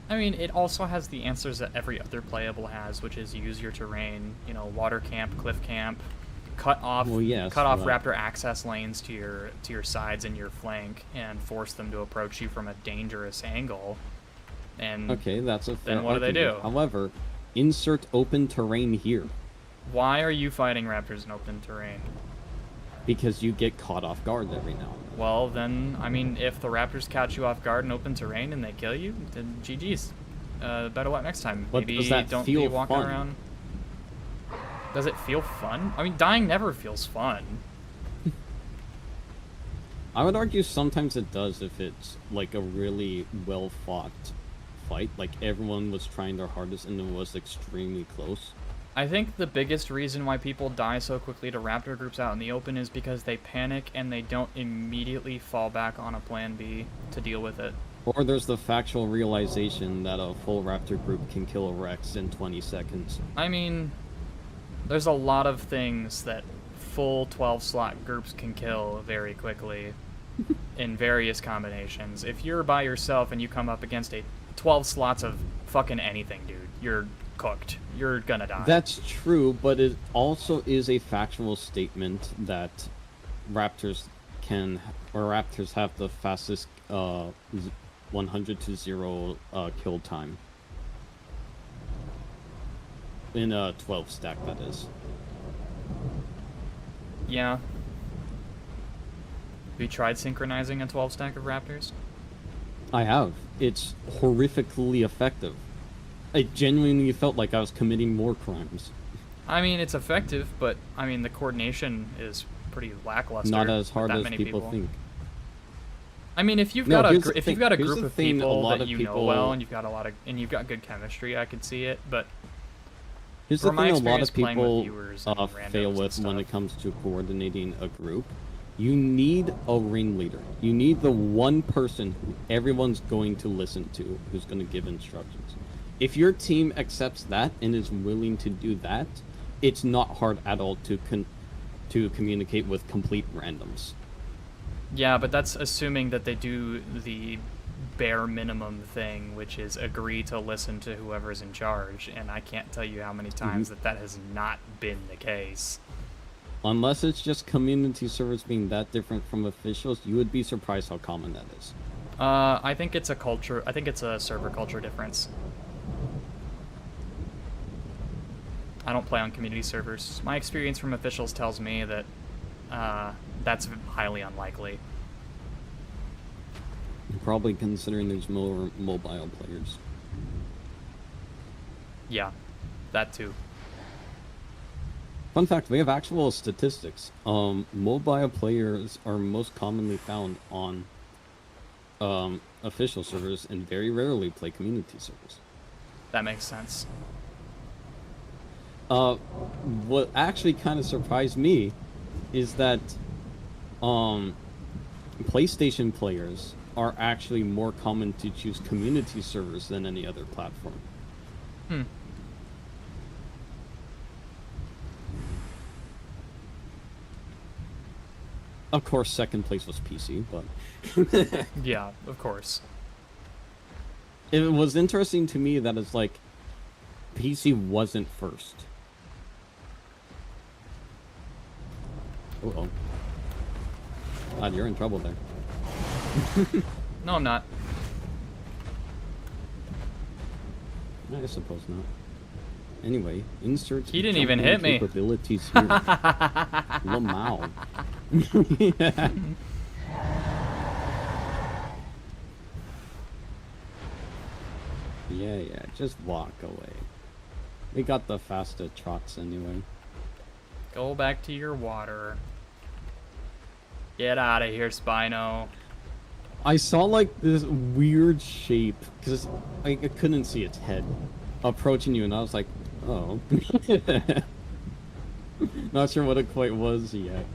S1: I mean, it also has the answers that every other playable has, which is use your terrain, you know, water camp, cliff camp, cut off
S2: Well, yes, but-
S1: raptor access lanes to your sides and your flank, and force them to approach you from a dangerous angle. And
S2: Okay, that's a fair
S1: then what do they
S2: argument.
S1: do?
S2: However, insert open terrain here,
S1: why are you fighting raptors in open terrain?
S2: because you get caught off guard every now and then.
S1: Well, then, I mean, if the raptors catch you off guard in open terrain and they kill you, then GG's. Better luck next time.
S2: But
S1: Maybe
S2: does that
S1: don't
S2: feel
S1: be walking
S2: fun?
S1: around. Does it feel fun? I mean, dying never feels fun.
S2: I would argue sometimes it does if it's like a really well fought fight, like everyone was trying their hardest and it was extremely close.
S1: I think the biggest reason why people die so quickly to raptor groups out in the open is because they panic and they don't immediately fall back on a plan B to deal with it.
S2: Or there's the factual realization that a full raptor group can kill a Rex in 20 seconds.
S1: I mean, there's a lot of things that full 12-slot groups can kill very quickly in various combinations. If you're by yourself and you come up against a 12 slots of fucking anything, dude, you're cooked. You're gonna die.
S2: That's true, but it also is a factual statement that raptors have the fastest 100 to 0 kill time. In a 12 stack, that is.
S1: Yeah. Have you tried synchronizing a 12 stack of raptors?
S2: I have. It's horrifically effective. I genuinely felt like I was committing more crimes.
S1: I mean, it's effective, but I mean, the coordination is pretty lackluster.
S2: Not as
S1: with
S2: hard
S1: that
S2: as
S1: many
S2: people think.
S1: I mean, if you've
S2: No,
S1: got a
S2: here's the
S1: if you've
S2: thing-
S1: got a
S2: here's
S1: group
S2: the
S1: of
S2: thing, a
S1: people
S2: lot
S1: that
S2: of
S1: you know
S2: people-
S1: well and you've got good chemistry, I could see it. But
S2: Here's the
S1: From my
S2: thing a lot
S1: experience
S2: of
S1: playing with
S2: people
S1: viewers and randos
S2: fail
S1: and
S2: with when
S1: stuff.
S2: it comes to coordinating a group. You need a ringleader. You need the one person who everyone's going to listen to, who's going to give instructions. If your team accepts that and is willing to do that, it's not hard at all to communicate with complete randoms.
S1: yeah, but that's assuming that they do the bare minimum thing, which is agree to listen to whoever's in charge. And I can't tell you how many times that has not been the case.
S2: Unless it's just community servers being that different from officials, you would be surprised how common that is.
S1: I think it's a culture. I think it's a server culture difference. I don't play on community servers. My experience from officials tells me that that's highly unlikely.
S2: Probably considering there's more mobile players.
S1: Yeah, that too.
S2: Fun fact, we have actual statistics. Mobile players are most commonly found on official servers and very rarely play community servers.
S1: That makes sense.
S2: What actually kind of surprised me is that PlayStation players are actually more common to choose community servers than any other platform.
S1: Hmm.
S2: Of course, second place was PC, but
S1: Yeah, of course.
S2: it was interesting to me that it's like PC wasn't first. Uh-oh. God, you're in trouble there.
S1: No, I'm not.
S2: I suppose not. Anyway, insert
S1: He didn't even
S2: jumping
S1: hit me.
S2: capabilities here. Lamau. Yeah, just walk away. We got the faster trots anyway.
S1: Go back to your water. Get out of here, Spino.
S2: I saw like this weird shape, because I couldn't see its head, approaching you, and I was like, oh. Not sure what it quite was yet.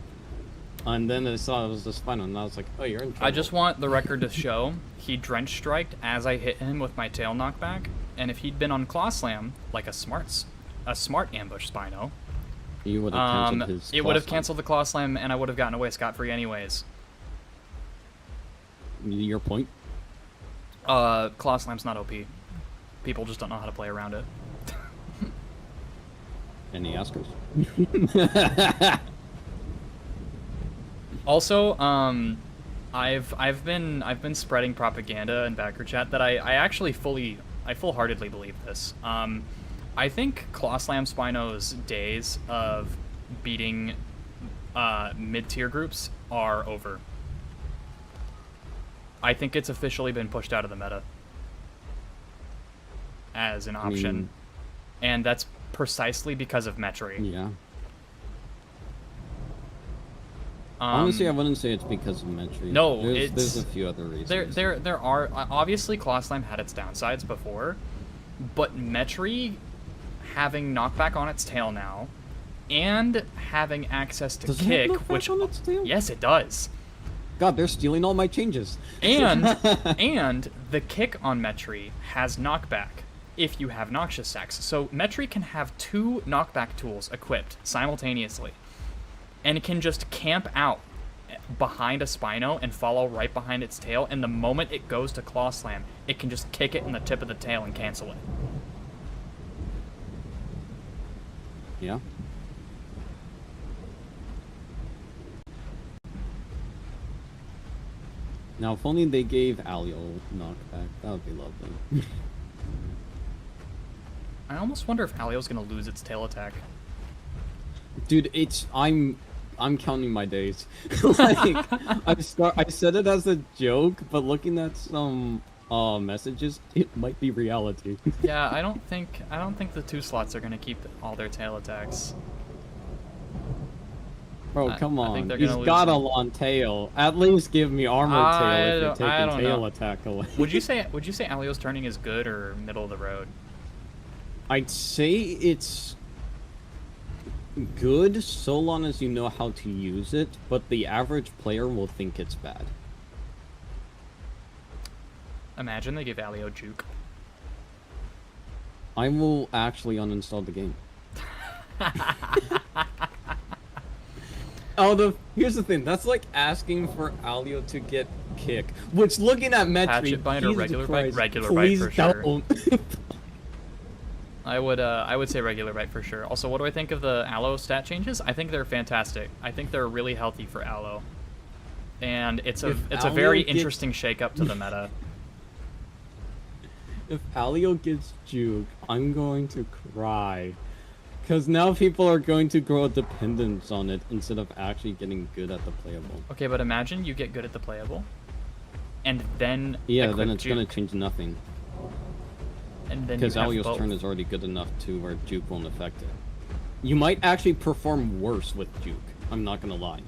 S2: And then I saw it was the Spino, and I was like, oh, you're in trouble.
S1: I just want the record to show he drench striked as I hit him with my tail knockback, and if he'd been on Claw Slam, like a smart ambush Spino,
S2: You would have canceled his
S1: it would have
S2: Claw Slam.
S1: canceled the Claw Slam, and I would have gotten away scot-free anyways.
S2: Your point?
S1: Claw Slam's not OP. People just don't know how to play around it.
S2: Any askers?
S1: Also, I've been spreading propaganda in backer chat that I actually full-heartedly believe this. I think Claw Slam Spino's days of beating mid-tier groups are over. I think it's officially been pushed out of the meta as an option, and that's precisely because of Metri.
S2: Yeah. Honestly, I wouldn't say it's because of Metri.
S1: No,
S2: there's a few other reasons.
S1: There are obviously Claw Slam had its downsides before, but Metri having knockback on its tail now, and having access to
S2: Does it
S1: kick,
S2: have knockback
S1: which
S2: on its tail?
S1: yes, it does.
S2: God, they're stealing all my changes.
S1: And and the kick on Metri has knockback if you have Noxious Sacks. So Metri can have 2 knockback tools equipped simultaneously, and it can just camp out behind a Spino and follow right behind its tail, and the moment it goes to Claw Slam, it can just kick it in the tip of the tail and cancel it.
S2: Yeah. Now, if only they gave Alio knockback, that would be lovely.
S1: I almost wonder if Alio's gonna lose its tail attack.
S2: Dude, I'm counting my days. Like, I said it as a joke, but looking at some messages, it might be reality.
S1: Yeah, I don't think the 2 slots are gonna keep all their tail attacks.
S2: Bro, come
S1: I think
S2: on.
S1: they're
S2: He's
S1: gonna lose
S2: got a
S1: them.
S2: long tail. At least give me armored tail if you're
S1: I
S2: taking
S1: don't
S2: tail
S1: know.
S2: attack away.
S1: Would you say Alio's turning is good or middle of the road?
S2: I'd say it's good so long as you know how to use it, but the average player will think it's bad.
S1: Imagine they give Alio juke.
S2: I will actually uninstall the game. Here's the thing. That's like asking for Alio to get kick. Which, looking at Metri,
S1: Hatchet bite or
S2: Jesus
S1: regular bite?
S2: Christ,
S1: Regular bite
S2: please
S1: for sure.
S2: don't.
S1: I would say regular bite for sure. Also, what do I think of the Allo stat changes? I think they're fantastic. I think they're really healthy for Allo, and it's a
S2: Alio
S1: very
S2: gets-
S1: interesting shakeup to the meta.
S2: If Alio gets juke, I'm going to cry. Because now people are going to grow a dependence on it instead of actually getting good at the playable.
S1: Okay, but imagine you get good at the playable, and then
S2: Yeah,
S1: equip
S2: then it's going
S1: juke,
S2: to change nothing.
S1: and then
S2: Because
S1: you have
S2: Alio's
S1: both.
S2: turn is already good enough to where juke won't affect it. You might actually perform worse with juke. I'm not going to lie.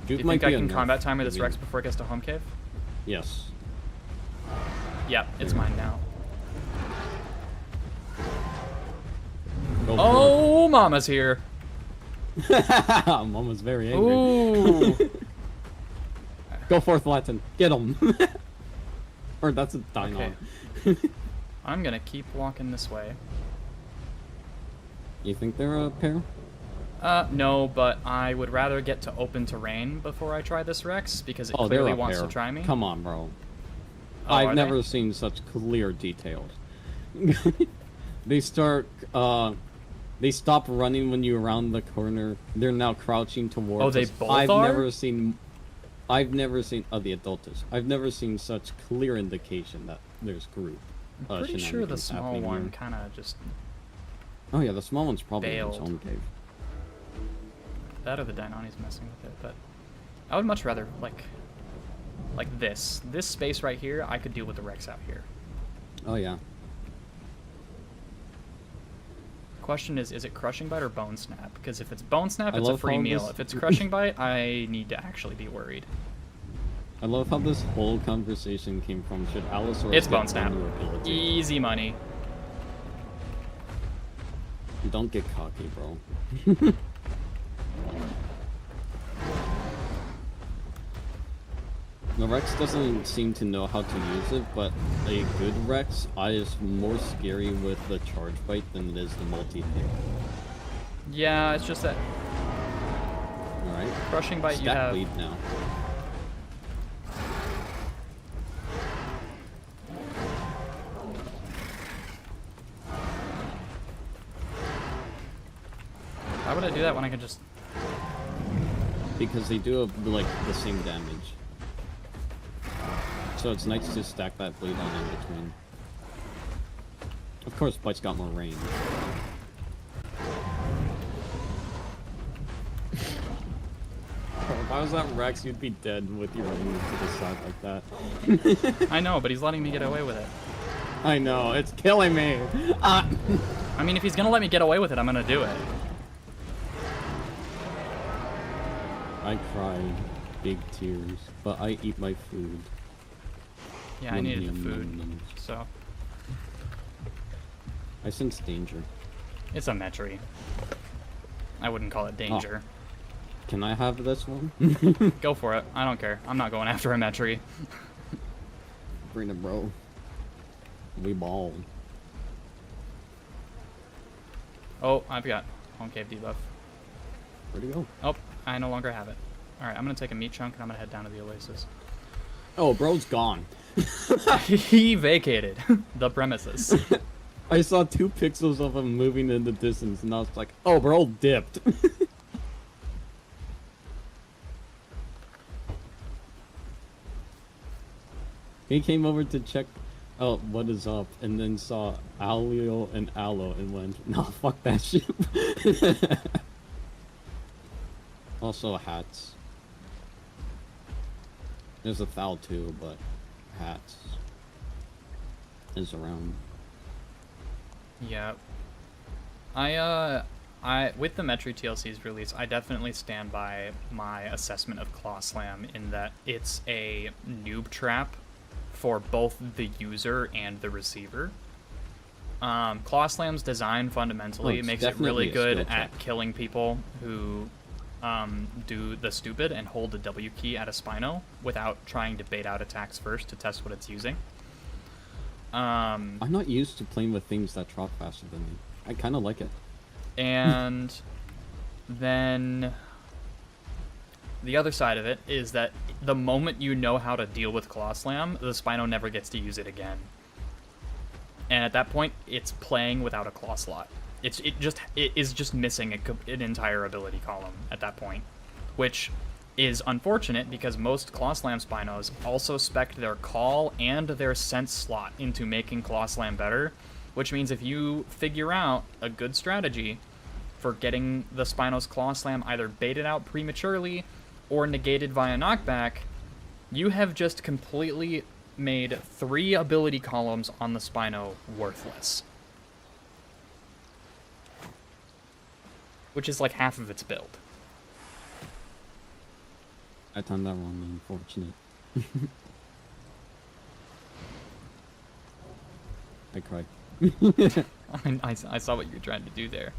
S1: Do
S2: Juke
S1: you
S2: might
S1: think I
S2: be
S1: can
S2: enough
S1: combat timer
S2: to
S1: this
S2: be-
S1: Rex before it gets to home cave?
S2: Yes.
S1: Yep, it's mine now.
S2: Go
S1: Oh, Mama's here.
S2: for it. Mama's very angry.
S1: Ooh.
S2: Go forth, Latin. Get him. Or that's a Dynon.
S1: Okay. I'm gonna keep walking this way.
S2: You think they're a pair?
S1: No, but I would rather get to open terrain before I try this Rex, because it
S2: Oh, they're
S1: clearly
S2: a
S1: wants
S2: pair.
S1: to try me.
S2: Come on, bro.
S1: Oh, are
S2: I've
S1: they?
S2: never seen such clear details. They start, they stop running when you round the corner. They're now crouching towards
S1: Oh, they
S2: us.
S1: both
S2: I've
S1: are?
S2: never seen, the adulters. I've never seen such clear indication that there's group.
S1: I'm pretty sure the
S2: shenanigans
S1: small
S2: happening
S1: one
S2: here.
S1: kind of just
S2: Oh yeah, the small one's probably in its
S1: bailed.
S2: own cave.
S1: that or the Deinoni's messing with it, but I would much rather like this space right here. I could deal with the Rex out here.
S2: Oh yeah.
S1: Question is it Crushing Bite or Bone Snap? Because if it's Bone Snap,
S2: I
S1: it's a
S2: love
S1: free
S2: how
S1: meal.
S2: this-
S1: If it's Crushing Bite, I need to actually be worried.
S2: I love how this whole conversation came from. Should Allosaurus
S1: It's
S2: get
S1: Bone Snap.
S2: vulnerability?
S1: Easy money.
S2: Don't get cocky, bro. The Rex doesn't seem to know how to use it, but a good Rex is more scary with the charge bite than it is the multi-hit.
S1: Yeah, it's just that
S2: Alright.
S1: crushing bite you
S2: Stack
S1: have.
S2: bleed now.
S1: Why would I do that when I can just...
S2: Because they do have, like, the same damage. So it's nice to stack that bleed on in between. Of course, Bite's got more range. If I was that Rex, you'd be dead with your move to the side like that.
S1: I know, but he's letting me get away with it.
S2: I know, it's killing me! Ah!
S1: I mean, if he's gonna let me get away with it, I'm gonna do it.
S2: I cry big tears, but I eat my food.
S1: Yeah, I needed the food, so...
S2: I sense danger.
S1: It's a Metri. I wouldn't call it danger.
S2: Can I have this one?
S1: Go for it. I don't care. I'm not going after a Metri.
S2: Bring it, bro. We ball.
S1: Oh, I've got concave debuff.
S2: Where'd he go?
S1: Oh, I no longer have it. Alright, I'm gonna take a meat chunk and I'm gonna head down to the Oasis.
S2: Oh, bro's gone.
S1: He vacated the premises.
S2: I saw 2 pixels of him moving in the distance, and I was like, oh, bro dipped. He came over to check out what is up, and then saw Alio and Allo, and went, nah, fuck that shit. Also, hats. There's a foul too, but hats is around.
S1: Yeah. With the Metri TLC's release, I definitely stand by my assessment of Claw Slam in that it's a noob trap for both the user and the receiver. Claw Slam's design fundamentally makes it really good at killing people who do the stupid and hold the W key at a Spino without trying to bait out attacks first to test what it's using.
S2: I'm not used to playing with things that drop faster than me. I kind of like it.
S1: And then the other side of it is that the moment you know how to deal with Claw Slam, the Spino never gets to use it again. And at that point, it's playing without a claw slot. It is just missing an entire ability column at that point, which is unfortunate because most Claw Slam Spinos also spec their call and their sense slot into making Claw Slam better, which means if you figure out a good strategy for getting the Spino's Claw Slam either baited out prematurely or negated via knockback, you have just completely made 3 ability columns on the Spino worthless. Which is like half of its build.
S2: I timed that wrong, unfortunate. I cried.
S1: I saw what you were trying to do there.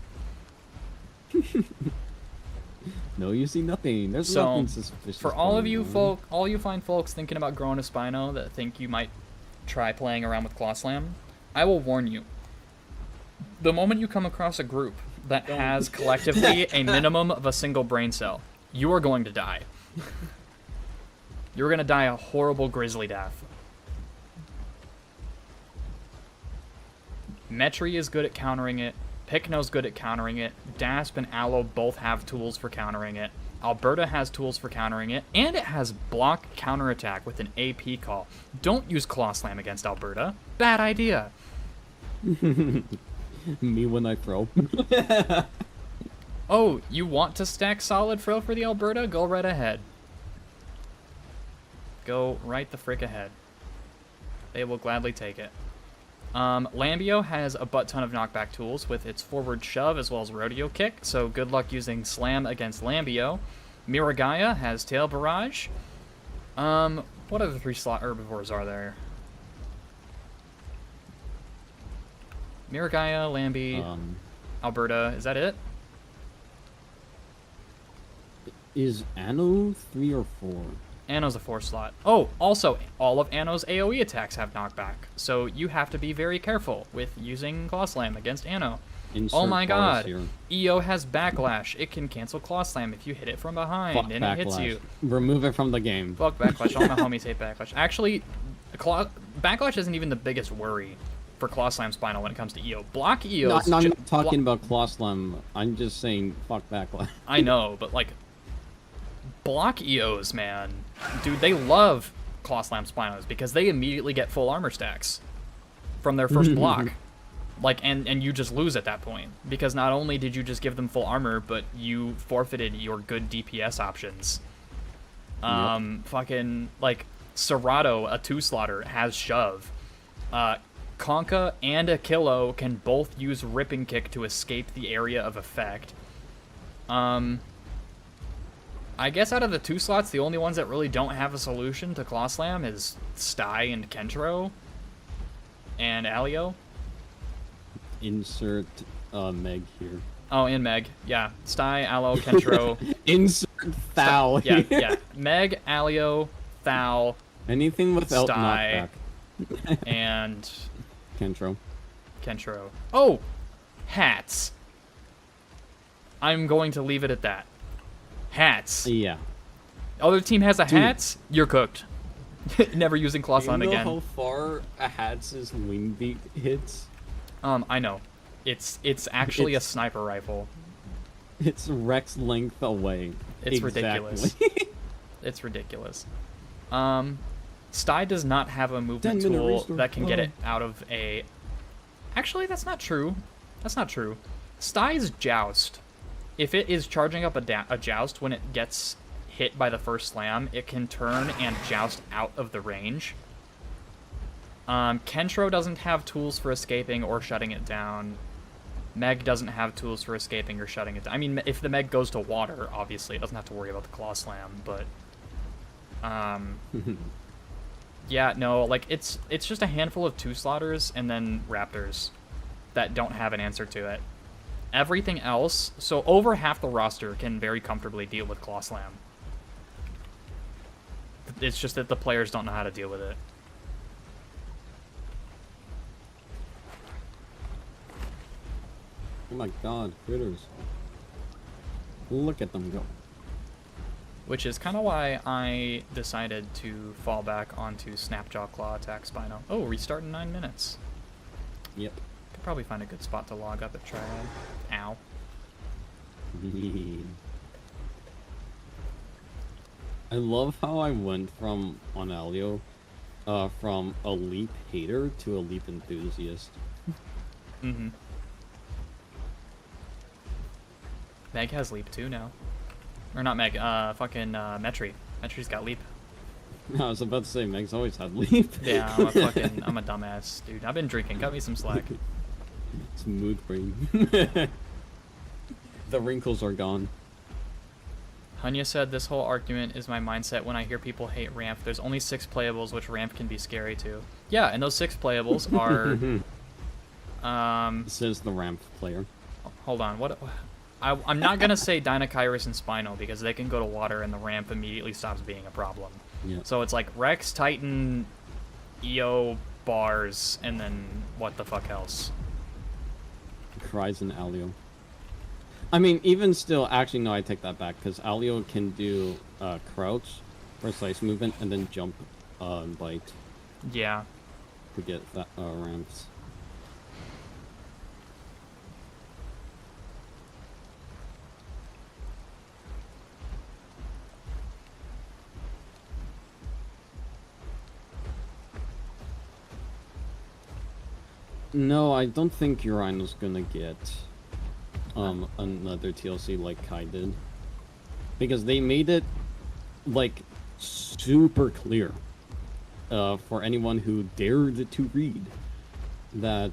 S2: No, you see nothing. There's
S1: So,
S2: nothing suspicious.
S1: for all of
S2: going
S1: you
S2: on.
S1: all you fine folks thinking about growing a Spino that think you might try playing around with Claw Slam, I will warn you. The moment you come across a group that has collectively a minimum of a single brain cell, you are going to die. You're going to die a horrible grisly death. Metri is good at countering it. Picno's good at countering it. Dasp and Allo both have tools for countering it. Alberta has tools for countering it. And it has block counterattack with an AP call. Don't use Claw Slam against Alberta. Bad idea.
S2: Me when I throw.
S1: Oh, you want to stack solid Frill for the Alberta? Go right ahead. Go right the frick ahead. They will gladly take it. Lambio has a butt ton of knockback tools with its forward shove as well as rodeo kick, so good luck using slam against Lambio. Miragaya has tail barrage. What other 3-slot herbivores are there? Miragaya, Lambi, Alberta, is that it?
S2: Is Anno 3 or 4?
S1: Anno's a 4-slot. Oh, also, all of Anno's AoE attacks have knockback, so you have to be very careful with using Claw Slam against Anno.
S2: Insert
S1: Oh my
S2: bars
S1: god,
S2: here.
S1: EO has Backlash. It can cancel Claw Slam if you hit it from behind,
S2: Fuck
S1: and it hits
S2: Backlash.
S1: you.
S2: Remove it from the game.
S1: Fuck Backlash. All my homies hate Backlash. Actually, Backlash isn't even the biggest worry for Claw Slam Spinal when it comes to EO. Block EO.
S2: No, I'm not talking about Claw Slam. I'm just saying fuck Backlash.
S1: I know, but like, block EOs, man. Dude, they love Claw Slam Spinos because they immediately get full armor stacks from their first block. Like, and you just lose at that point. Because not only did you just give them full armor, but you forfeited your good DPS options. Fucking, like, Serato, a 2-slotter, has Shove. Conka and Akilo can both use Ripping Kick to escape the area of effect. I guess out of the 2 slots, the only ones that really don't have a solution to Claw Slam is Sty and Kentro. And Alio.
S2: Insert Meg here.
S1: Oh, and Meg. Yeah. Sty, Allo, Kentro.
S2: Insert Thal.
S1: Yeah. Meg, Alio, Thal,
S2: Anything without
S1: Sty.
S2: knockback.
S1: and
S2: Kentro.
S1: Oh! Hats. I'm going to leave it at that. Hats.
S2: Yeah.
S1: Other team has a
S2: Dude.
S1: hats, you're cooked. Never using Claw Slam
S2: Do you know
S1: again.
S2: how far a Hatz's wing beat hits?
S1: I know. It's actually a sniper rifle.
S2: It's Rex length away.
S1: It's
S2: Exactly.
S1: ridiculous. It's ridiculous. Sty does not have a movement
S2: 10-minute
S1: tool
S2: restore.
S1: that can get it out of a... Actually, that's not true. Sty's Joust. If it is charging up a Joust when it gets hit by the first slam, it can turn and Joust out of the range. Kentro doesn't have tools for escaping or shutting it down. Meg doesn't have tools for escaping or shutting it down. I mean, if the Meg goes to water, obviously, it doesn't have to worry about the Claw Slam, but... yeah, no, like, it's just a handful of 2-slotters and then Raptors that don't have an answer to it. Everything else, so over half the roster can very comfortably deal with Claw Slam. It's just that the players don't know how to deal with it.
S2: Oh my god, critters. Look at them go.
S1: Which is kind of why I decided to fall back onto Snapjaw Claw Attack Spino. Oh, restart in 9 minutes.
S2: Yep.
S1: Could probably find a good spot to log up at Triad. Ow.
S2: I love how I went from, on Alio, from a Leap hater to a Leap enthusiast.
S1: Mm-hmm. Meg has Leap too now. Or not Meg, fucking Metri. Metri's got Leap.
S2: I was about to say, Meg's always had Leap.
S1: Yeah, I'm a dumbass, dude. I've been drinking. Cut me some slack.
S2: Smooth brain. The wrinkles are gone.
S1: Hunya said, this whole argument is my mindset when I hear people hate ramp. There's only 6 playables, which ramp can be scary too. Yeah, and those 6 playables are...
S2: Says the ramp player.
S1: Hold on, what... I'm not going to say Deinokairos and Spinal, because they can go to water and the ramp immediately stops being a problem.
S2: Yeah.
S1: So it's like Rex, Titan, EO, Bars, and then what the fuck else?
S2: Cries and Alio. I mean, even still, actually, no, I take that back, because Alio can do crouch, precise movement, and then jump and bite
S1: Yeah.
S2: to get that ramps. No, I don't think Urino's gonna get another TLC like Kai did. Because they made it, like, super clear for anyone who dared to read that,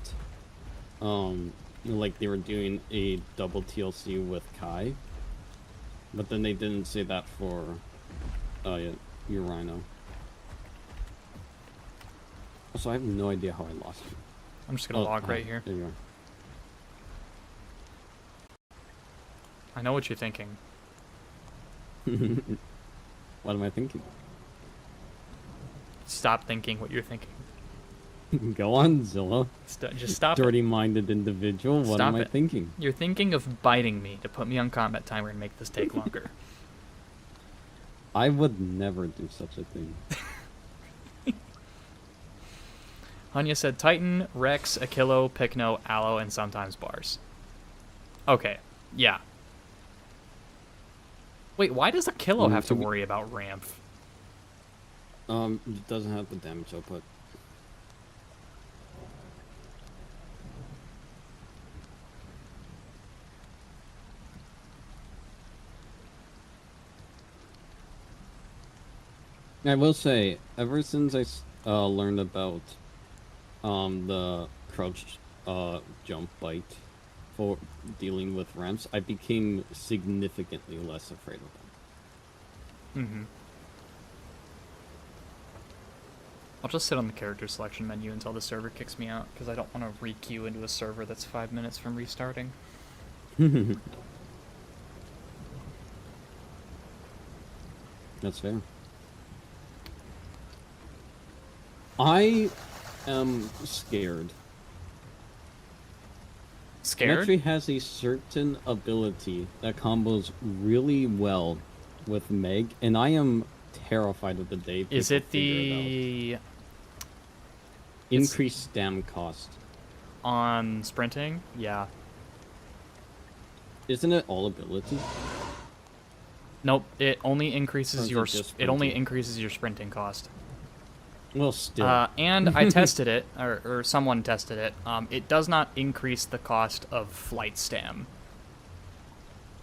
S2: like, they were doing a double TLC with Kai. But then they didn't say that for Urino. Also, I have no idea how I lost you.
S1: I'm just going to log right here.
S2: There you
S1: I know what you're thinking.
S2: are. What am I thinking?
S1: stop thinking what you're thinking.
S2: Go on, Zilla.
S1: Just stop it.
S2: Dirty-minded individual. What
S1: Stop
S2: am I
S1: it.
S2: thinking?
S1: You're thinking of biting me to put me on combat timer and make this take longer.
S2: I would never do such a thing.
S1: Hanya said Titan, Rex, Achillo, Pycno, Allo, and sometimes bars. Okay, yeah. Wait, why does Achillo have to worry about ramp?
S2: It doesn't have the damage output. I will say, ever since I learned about the crouch jump bite for dealing with ramps, I became significantly less afraid of them.
S1: Mm-hmm. I'll just sit on the character selection menu until the server kicks me out, because I don't want to re-queue into a server that's 5 minutes from restarting.
S2: That's fair. I am scared.
S1: Scared?
S2: Metri has a certain ability that combos really well with Meg, and I am terrified of the day people
S1: Is it
S2: figure it out.
S1: the...
S2: Increased stam cost.
S1: on sprinting? Yeah.
S2: Isn't it all ability?
S1: Nope, it only
S2: Or
S1: increases
S2: is
S1: your...
S2: it just
S1: It only
S2: sprinting?
S1: increases your sprinting cost.
S2: Well, still.
S1: And I tested it, or someone tested it. It does not increase the cost of flight stam,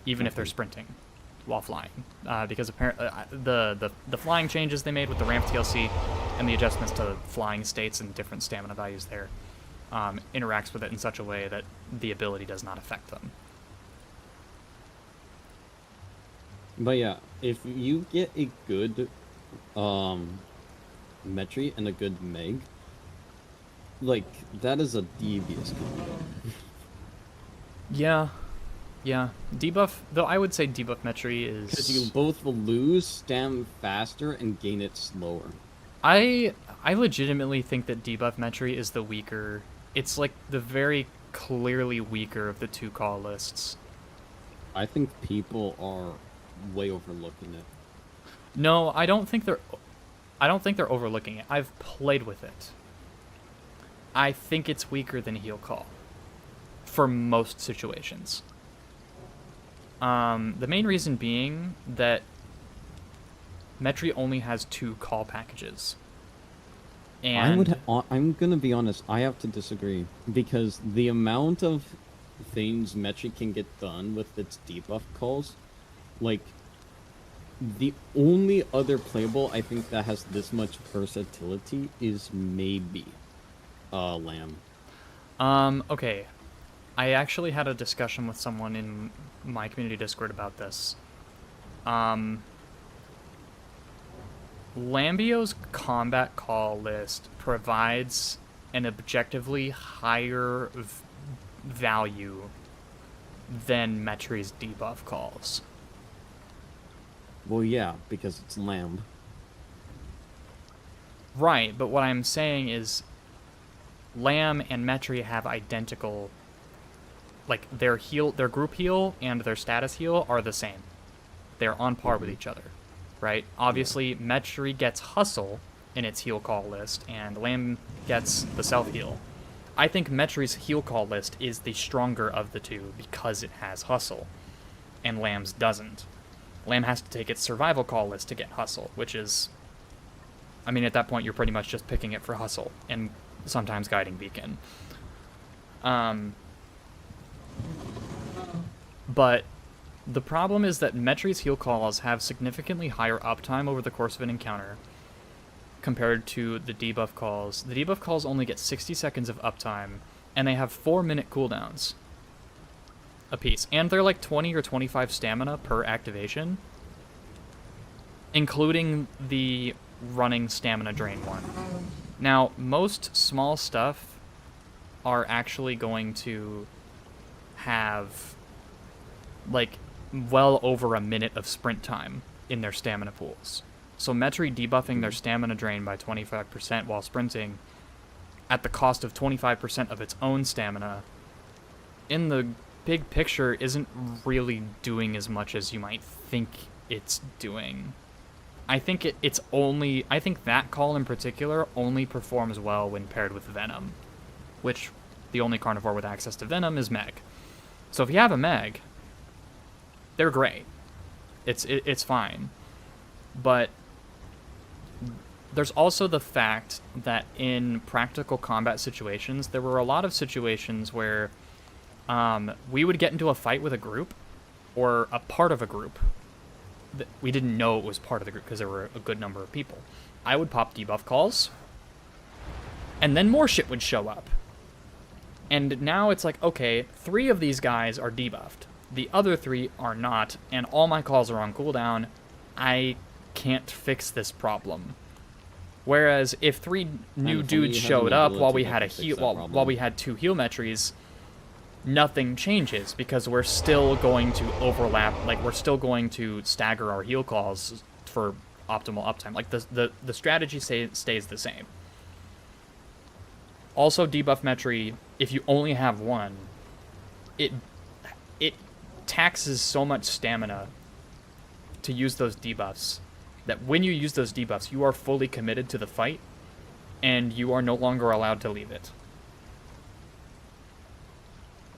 S1: even if they're sprinting while flying, because apparently the flying changes they made with the ramp TLC and the adjustments to flying states and different stamina values there interacts with it in such a way that the ability does not affect them.
S2: But yeah, if you get a good Metri and a good Meg, like, that is a devious combo.
S1: Yeah. Debuff, though I would say debuff Metri
S2: Because
S1: is...
S2: you both lose stam faster and gain it slower.
S1: I legitimately think that debuff Metri is the weaker... It's like the very clearly weaker of the two call lists.
S2: I think people are way overlooking it.
S1: No, I don't think they're overlooking it. I've played with it. I think it's weaker than heal call for most situations. The main reason being that Metri only has 2 call packages. And
S2: I'm gonna be honest, I have to disagree. Because the amount of things Metri can get done with its debuff calls, like, the only other playable I think that has this much versatility is maybe Lamb.
S1: Okay. I actually had a discussion with someone in my community Discord about this. Lambio's combat call list provides an objectively higher value than Metri's debuff calls.
S2: Well, yeah, because it's Lamb.
S1: Right, but what I'm saying is Lamb and Metri have identical, like, their group heal and their status heal are the same. They're on par with each other, right? Obviously, Metri gets Hustle in its heal call list, and Lamb gets the self-heal. I think Metri's heal call list is the stronger of the two because it has Hustle, and Lamb's doesn't. Lamb has to take its survival call list to get Hustle, which is... I mean, at that point, you're pretty much just picking it for Hustle, and sometimes Guiding Beacon. But the problem is that Metri's heal calls have significantly higher uptime over the course of an encounter compared to the debuff calls. The debuff calls only get 60 seconds of uptime, and they have 4-minute cooldowns apiece. And they're like 20 or 25 stamina per activation, including the running stamina drain one. Now, most small stuff are actually going to have like well over a minute of sprint time in their stamina pools. So Metri debuffing their stamina drain by 25% while sprinting at the cost of 25% of its own stamina, in the big picture, isn't really doing as much as you might think it's doing. I think I think that call in particular only performs well when paired with Venom, which the only carnivore with access to Venom is Meg. So if you have a Meg, they're great. It's fine. But there's also the fact that in practical combat situations, there were a lot of situations where we would get into a fight with a group or a part of a group that we didn't know it was part of the group because there were a good number of people. I would pop debuff calls, and then more shit would show up. And now it's like, okay, 3 of these guys are debuffed. The other 3 are not, and all my calls are on cooldown. I can't fix this problem. Whereas if 3 new dudes showed up while we had while we had 2 heal metries, nothing changes because we're still going to overlap, like we're still going to stagger our heal calls for optimal uptime. Like the strategy stays the same. Also, debuff Metri, if you only have 1, it taxes so much stamina to use those debuffs that when you use those debuffs, you are fully committed to the fight, and you are no longer allowed to leave it.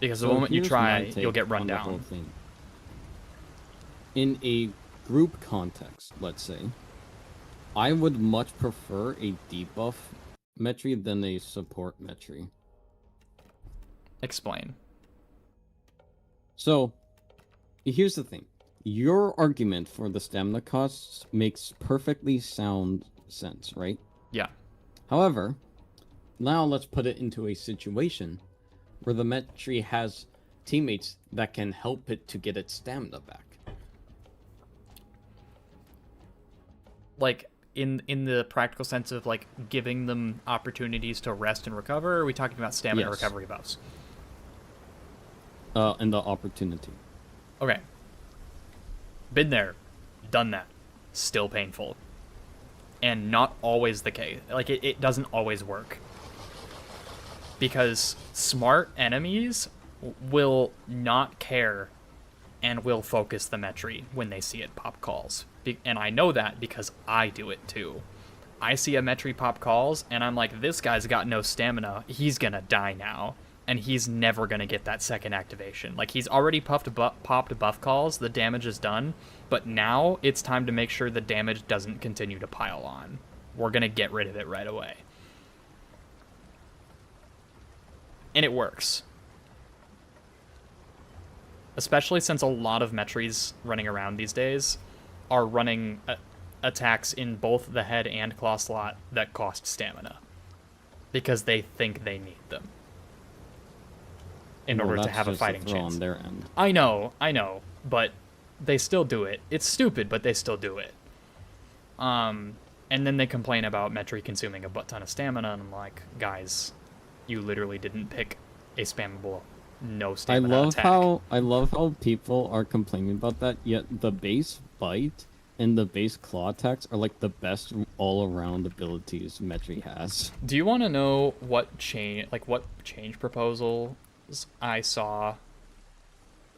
S1: Because the moment you try, you'll get run down.
S2: In a group context, let's say, I would much prefer a debuff Metri than a support Metri.
S1: Explain.
S2: So, here's the thing. Your argument for the stamina costs makes perfectly sound sense, right?
S1: Yeah.
S2: However, now let's put it into a situation where the Metri has teammates that can help it to get its stamina back.
S1: Like, in the practical sense of, like, giving them opportunities to rest and recover, or are we talking about stamina recovery buffs?
S2: And the opportunity.
S1: Okay. Been there. Done that. Still painful. And not always the case. Like, it doesn't always work. Because smart enemies will not care and will focus the Metri when they see it pop calls. And I know that because I do it too. I see a Metri pop calls, and I'm like, this guy's got no stamina. He's gonna die now. And he's never gonna get that second activation. Like, he's already popped buff calls, the damage is done, but now it's time to make sure the damage doesn't continue to pile on. We're gonna get rid of it right away. And it works. Especially since a lot of Metris running around these days are running attacks in both the head and claw slot that cost stamina. Because they think they need them. In order to have a fighting chance.
S2: On their end.
S1: I know, but they still do it. It's stupid, but they still do it. And then they complain about Metri consuming a butt ton of stamina, and I'm like, guys, you literally didn't pick a spammable no stamina attack.
S2: I love how people are complaining about that, yet the base bite and the base claw attacks are like the best all-around abilities Metri has.
S1: Do you want to know what change proposals I saw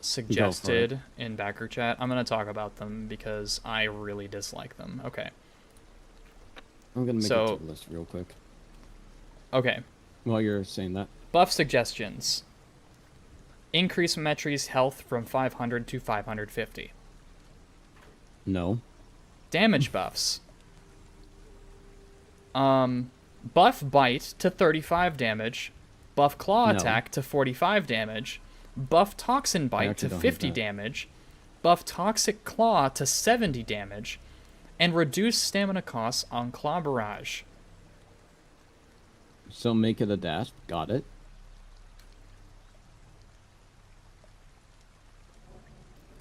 S1: suggested in backer chat? I'm going to talk about them because I really dislike them. Okay.
S2: I'm going to make a tier list real quick.
S1: Okay.
S2: While you're saying that.
S1: Buff suggestions. Increase Metri's health from 500 to 550.
S2: No.
S1: Damage buffs. Buff bite to 35 damage. Buff claw attack to 45 damage. Buff toxin bite to 50 damage. Buff toxic claw to 70 damage. And reduce stamina costs on claw barrage.
S2: So make it a dash. Got it.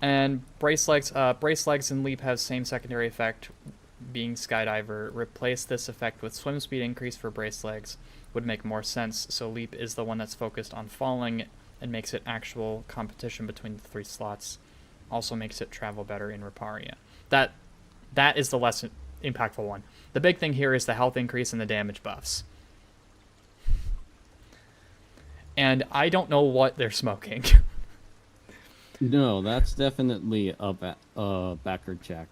S1: And brace legs and leap have same secondary effect, being skydiver. Replace this effect with swim speed increase for brace legs would make more sense. So leap is the one that's focused on falling and makes it actual competition between the 3 slots. Also makes it travel better in Riparia. That is the lesson. impactful one. The big thing here is the health increase and the damage buffs. And I don't know what they're smoking.
S2: No, that's definitely a backer check.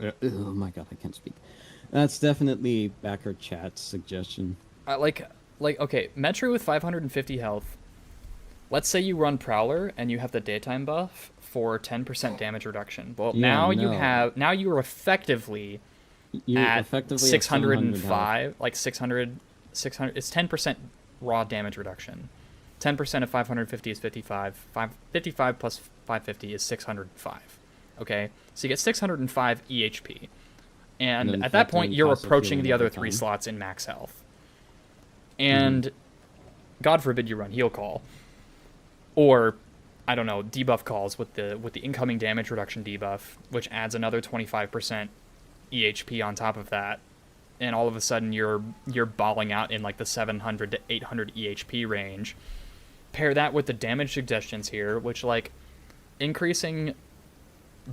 S2: Oh my god, I can't speak. That's definitely backer chat's suggestion.
S1: Like, okay, Metri with 550 health. Let's say you run Prowler and you have the daytime buff for 10% damage reduction. Well,
S2: Yeah,
S1: now you are effectively
S2: You're
S1: at
S2: effectively
S1: 605, like 600, it's 10% raw damage reduction. 10% of 550 is 55. 55 plus 550 is 605. Okay, so you get 605 EHP. And at that point, you're approaching the other 3 slots in max health. And God forbid you run heal call. Or, I don't know, debuff calls with the incoming damage reduction debuff, which adds another 25% EHP on top of that. And all of a sudden you're balling out in like the 700 to 800 EHP range. Pair that with the damage suggestions here, which like increasing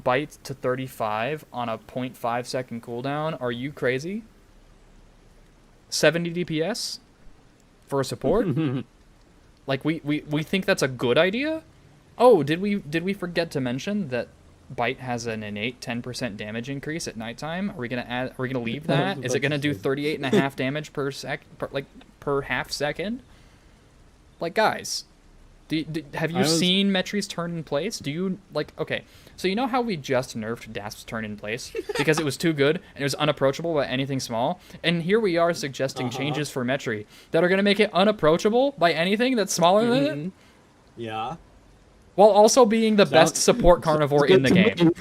S1: bite to 35 on a 0.5 second cooldown. Are you crazy? 70 DPS for a support? Like we think that's a good idea? Oh, did we forget to mention that bite has an innate 10% damage increase at nighttime? Are we gonna leave that? Is it gonna do 38.5 damage per half second? Like, guys, have you seen Metri's turn in place? Do you, like, okay, so you know how we just nerfed Dasp's turn in place because it was too good and it was unapproachable by anything small? And here we are suggesting changes for Metri that are going to make it unapproachable by anything that's smaller than it?
S3: Yeah.
S1: While also being the best support carnivore in the game.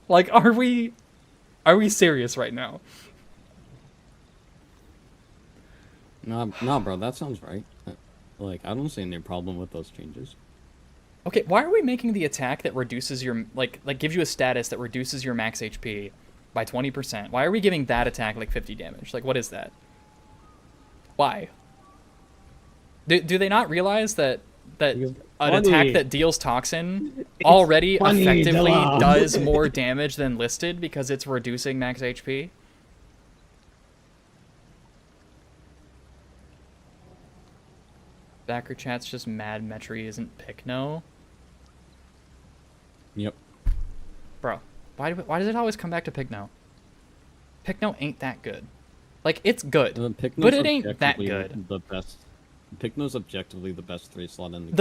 S1: Like, are we serious right now?
S2: No, bro, that sounds right. Like, I don't see any problem with those changes.
S1: Okay, why are we making the attack that reduces your, like gives you a status that reduces your max HP by 20%? Why are we giving that attack like 50 damage? Like, what is that? Why? Do they not realize that an attack that deals toxin already effectively does more damage than listed because it's reducing max HP? Backer chat's just mad Metri isn't Pycno.
S2: Yep.
S1: Bro, why does it always come back to Pycno? Pycno ain't that good. Like, it's good, but it ain't that good.
S2: The best. Pycno's objectively the best 3-slot in the game.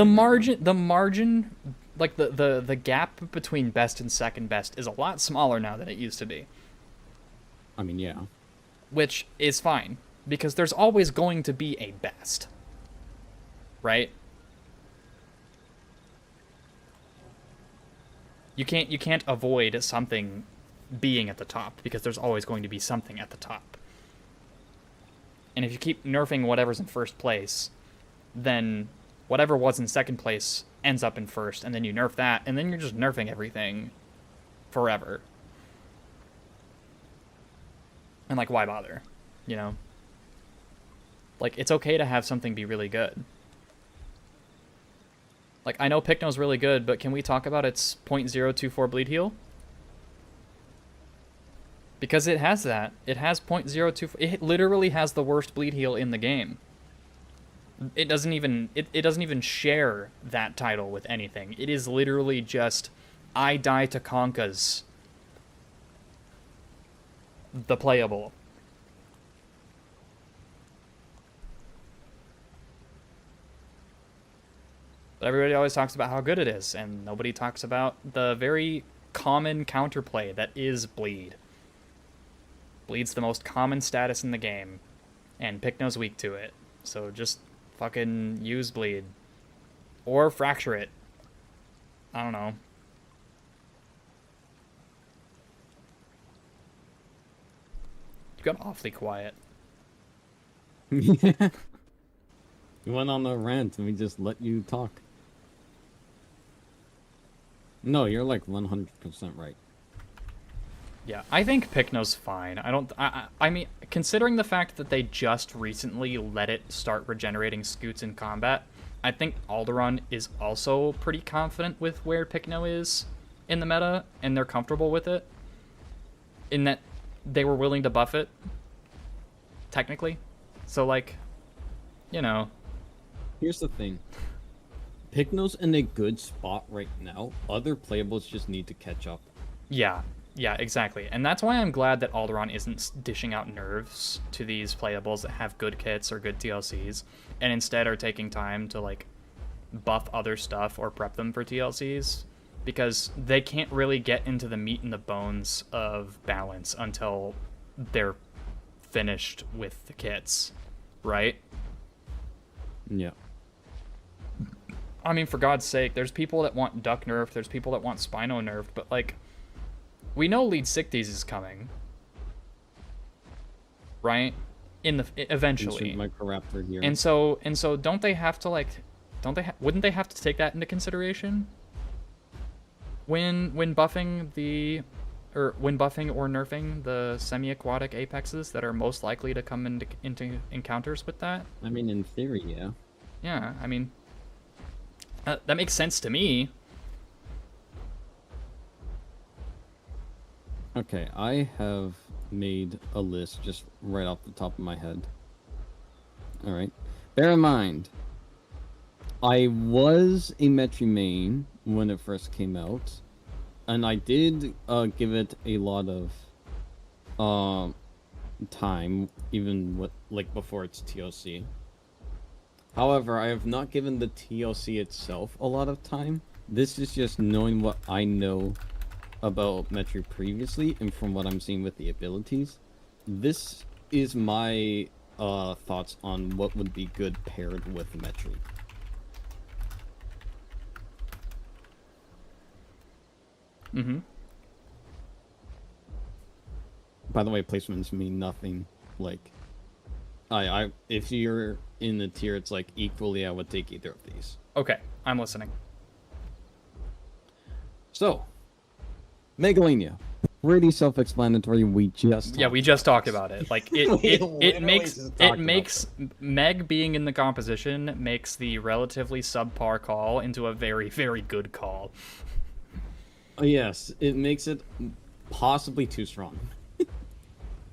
S1: The margin, like the gap between best and second best is a lot smaller now than it used to be.
S2: I mean, yeah.
S1: Which is fine, because there's always going to be a best. Right? You can't avoid something being at the top, because there's always going to be something at the top. And if you keep nerfing whatever's in first place, then whatever was in second place ends up in first, and then you nerf that, and then you're just nerfing everything forever. And like, why bother? You know? Like, it's okay to have something be really good. Like, I know Pycno's really good, but can we talk about its 0.024 bleed heal? Because it has that. It has 0.024. It literally has the worst bleed heal in the game. It doesn't even share that title with anything. It is literally just, I die to Conkas. The playable. But everybody always talks about how good it is, and nobody talks about the very common counterplay that is Bleed. Bleed's the most common status in the game, and Pycno's weak to it. So just fucking use Bleed. Or Fracture it. I don't know. You got awfully quiet.
S2: You went on a rant and we just let you talk. No, you're like 100% right.
S1: Yeah, I think Pycno's fine. I mean, considering the fact that they just recently let it start regenerating scoots in combat, I think Alderaan is also pretty confident with where Pycno is in the meta, and they're comfortable with it. In that, they were willing to buff it, technically. So, like, you know.
S2: Here's the thing. Pycno's in a good spot right now. Other playables just need to catch up.
S1: Yeah, exactly. And that's why I'm glad that Alderaan isn't dishing out nerfs to these playables that have good kits or good TLCs, and instead are taking time to, like, buff other stuff or prep them for TLCs, because they can't really get into the meat and the bones of balance until they're finished with the kits, right?
S2: Yeah.
S1: I mean, for God's sake, there's people that want Duck nerfed, there's people that want Spino nerfed, but, like, we know Lead Sicties is coming, right? Eventually.
S2: Microraptor here.
S1: And so don't they have to, like, wouldn't they have to take that into consideration when buffing or nerfing the semi-aquatic apexes that are most likely to come into encounters with that?
S2: I mean, in theory, yeah.
S1: Yeah, I mean, that makes sense to me.
S2: Okay, I have made a list just right off the top of my head. Alright. Bear in mind, I was a Metri main when it first came out, and I did give it a lot of time, even before its TLC. However, I have not given the TLC itself a lot of time. This is just knowing what I know about Metri previously, and from what I'm seeing with the abilities. This is my thoughts on what would be good paired with Metri.
S1: Mm-hmm.
S2: By the way, placements mean nothing. Like, if you're in the tier, it's like equally, I would take either of these.
S1: Okay, I'm listening.
S2: So, Megalania. Pretty self-explanatory. We just
S1: talked about it. Like it makes Meg being in the composition makes the relatively subpar call into a very, very good call.
S2: Yes, it makes it possibly too strong.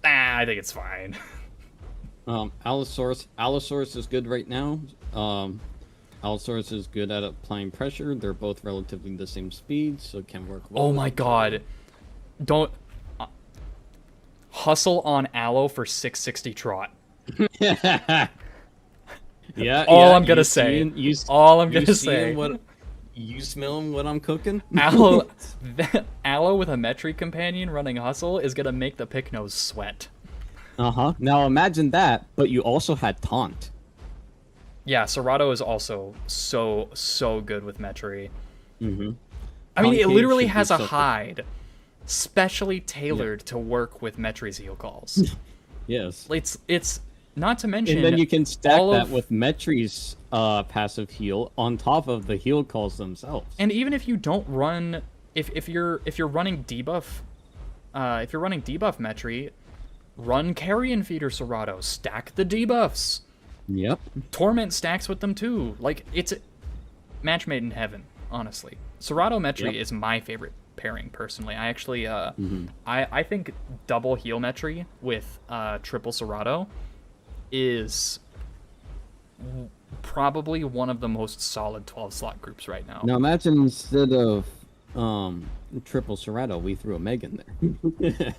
S1: I think it's fine.
S2: Allosaurus is good right now. Allosaurus is good at applying pressure. They're both relatively the same speed, so it can work well.
S1: Oh my god. Don't hustle on Allo for 660 trot. All I'm gonna say.
S2: You smelling what I'm cooking?
S1: Allo with a Metri companion running hustle is gonna make the Pycnos sweat.
S2: Now imagine that, but you also had taunt.
S1: Yeah, Serato is also so good with Metri.
S2: Mm-hmm.
S1: I mean, it literally has a hide specially tailored to work with Metri's heal calls.
S2: Yes.
S1: It's not to mention.
S2: And then you can stack that with Metri's passive heal on top of the heal calls themselves.
S1: And even if you don't run, if you're running debuff, Metri, run Carrion Feeder Serato, stack the debuffs.
S2: Yep.
S1: Torment stacks with them too. Like, it's a match made in heaven, honestly. Serato Metri is my favorite pairing, personally. I actually I think double heal Metri with triple Serato is probably one of the most solid 12-slot groups right now.
S2: Now imagine instead of triple Serato, we threw a Meg in there.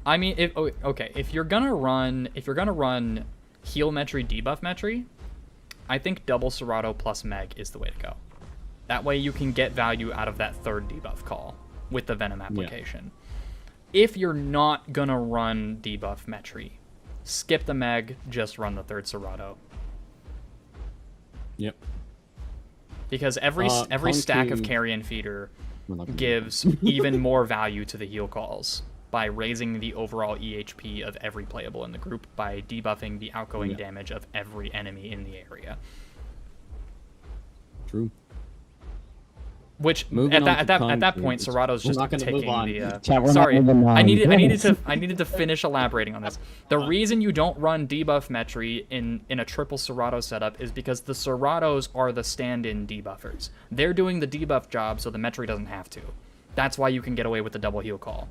S1: I mean, if you're gonna run heal Metri, debuff Metri, I think double Serato plus Meg is the way to go. That way you can get value out of that third debuff call with the Venom application. Yeah. If you're not gonna run debuff Metri, skip the Meg, just run the third Serato.
S2: Yep.
S1: Because every stack of Carrion Feeder gives even more value to the heal calls by raising the overall EHP of every playable in the group by debuffing the outgoing damage of every enemy in the area.
S2: True.
S1: Which at that point, Serato's just taking the.
S2: Sorry,
S1: I needed to finish elaborating on this. The reason you don't run debuff Metri in a triple Serato setup is because the Seratos are the stand-in debuffers. They're doing the debuff job, so the Metri doesn't have to. That's why you can get away with the double heal call.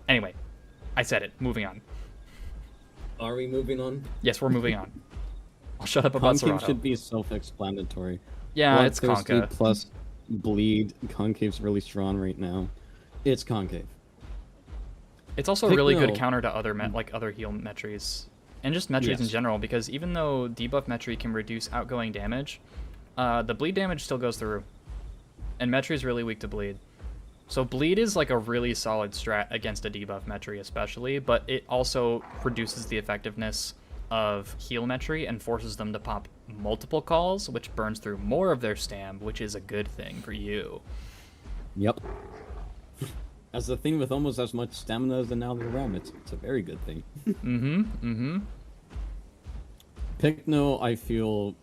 S1: Anyway, I said it. Moving on.
S2: Are we moving on?
S1: Yes, we're moving on. I'll shut up about
S2: Concave
S1: Serato.
S2: should be self-explanatory.
S1: Yeah, it's
S2: Bloodthirsty
S1: Conca.
S2: plus bleed. Concave's really strong right now. It's concave.
S1: It's also a really good
S2: Pykno.
S1: counter to other heal Metries. And just Metries in
S2: Yes.
S1: general, because even though debuff Metri can reduce outgoing damage, the bleed damage still goes through. And Metri is really weak to bleed. So bleed is like a really solid strat against a debuff Metri especially, but it also reduces the effectiveness of heal Metri and forces them to pop multiple calls, which burns through more of their stam, which is a good thing for you.
S2: Yep. As the thing with almost as much stamina as an Alder Ram, it's a very good thing. Pykno, I feel,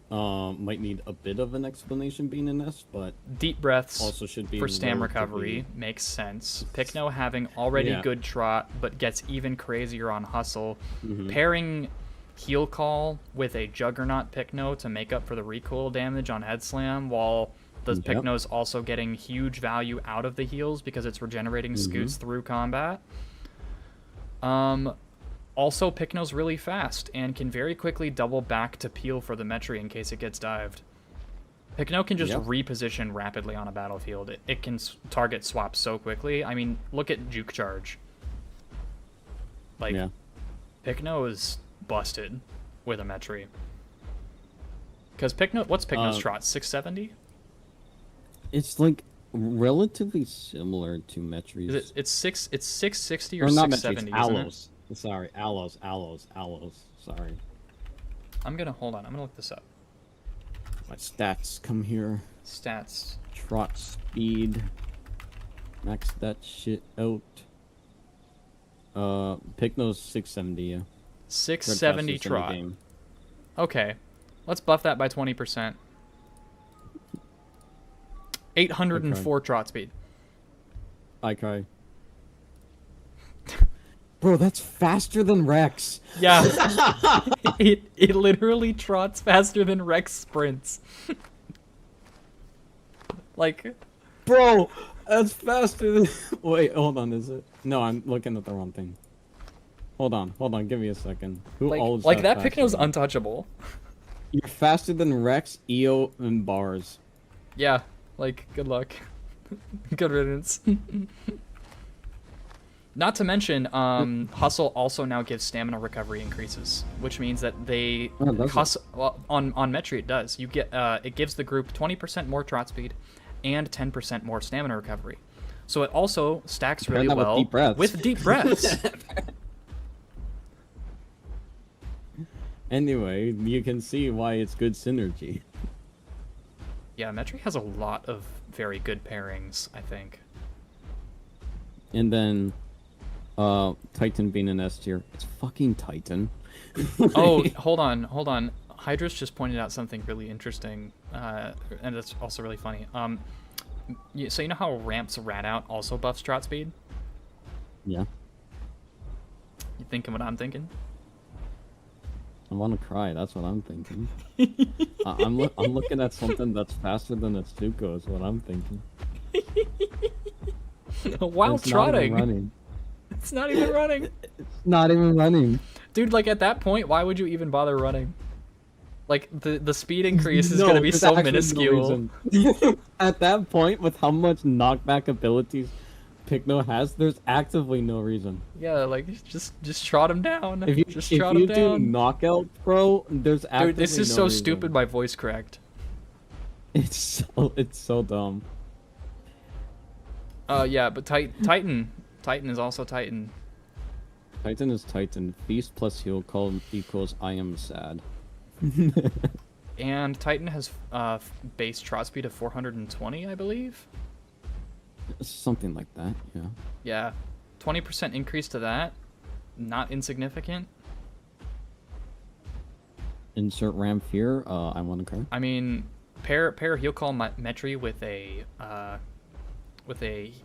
S2: might need a bit of an explanation being in this, but
S1: Deep breaths
S2: also should be
S1: for stam
S2: relatively-
S1: recovery makes sense. Pykno having already
S2: Yeah.
S1: good trot, but gets even crazier on hustle.
S2: Mhm.
S1: Pairing heal call with a Juggernaut Pykno to make up for the recoil damage on head slam, while the
S2: Yep.
S1: Pykno's also getting huge value out of the heals because it's regenerating scoots through combat. Also, Pykno's really fast and can very quickly double back to peel for the Metri in case it gets dived. Pykno can just
S2: Yep.
S1: reposition rapidly on a battlefield. It can target swap so quickly. I mean, look at Juke Charge. Like,
S2: Yeah.
S1: Pykno is busted with a Metri. Because what's Pykno's trot? 670?
S2: It's like relatively similar to Metri's.
S1: It's 660 or
S2: Or not Metri's,
S1: 670, isn't it?
S2: Allos. Sorry, Allos. Sorry.
S1: I'm gonna look this up.
S2: My stats come here.
S1: Stats.
S2: Trot speed. Max that shit out. Pykno's 670, yeah.
S1: 670
S2: Third fastest in the
S1: trot.
S2: game.
S1: Okay. Let's buff that by 20%. 804 trot speed.
S2: Okay. Bro, that's faster than Rex.
S1: Yeah. it literally trots faster than Rex sprints. Like,
S2: Bro, that's faster than... Wait, hold on, is it? No, I'm looking at the wrong thing. Hold on, give me a second. Who all is
S1: like that
S2: faster
S1: Pykno's
S2: than-
S1: untouchable.
S2: You're faster than Rex, EO, and Bars.
S1: Yeah, like, good luck. Good riddance. Not to mention, Hustle also now gives stamina recovery increases, which means that they
S2: Oh, does it?
S1: on Metri it does. You get it gives the group 20% more trot speed and 10% more stamina recovery. So it also stacks
S2: Pair
S1: really
S2: that with
S1: well
S2: deep breaths.
S1: with deep breaths.
S2: Anyway, you can see why it's good synergy.
S1: Yeah, Metri has a lot of very good pairings, I think.
S2: And then, Titan being an S tier. It's fucking Titan.
S1: Oh, hold on. Hydra's just pointed out something really interesting, and it's also really funny. So you know how Ramp's Rat Out also buffs trot speed?
S2: Yeah.
S1: You thinking what I'm thinking?
S2: I want to cry, that's what I'm thinking. I'm looking at something that's faster than Atsuko is what I'm thinking.
S1: While
S2: It's not even
S1: trotting.
S2: running.
S1: It's not even running.
S2: Not even running.
S1: Dude, like at that point, why would you even bother running? Like the speed increase is
S2: No,
S1: gonna be
S2: there's
S1: so
S2: actually no
S1: minuscule.
S2: reason. At that point, with how much knockback abilities Pykno has, there's actively no reason.
S1: Yeah, like just trot him down.
S2: If you,
S1: just
S2: if
S1: trot
S2: you
S1: him
S2: do
S1: down.
S2: knockout pro, there's actively
S1: Dude, this is
S2: no
S1: so
S2: reason.
S1: stupid. My voice cracked.
S2: It's so dumb.
S1: Yeah, but Titan is also Titan.
S2: Titan is Titan. Feast plus heal call equals I am sad.
S1: And Titan has base trot speed of 420, I believe.
S2: Something like that, yeah.
S1: Yeah, 20% increase to that, not insignificant.
S2: Insert Ram Fear, I want to cry.
S1: I mean, pair heal call Metri with a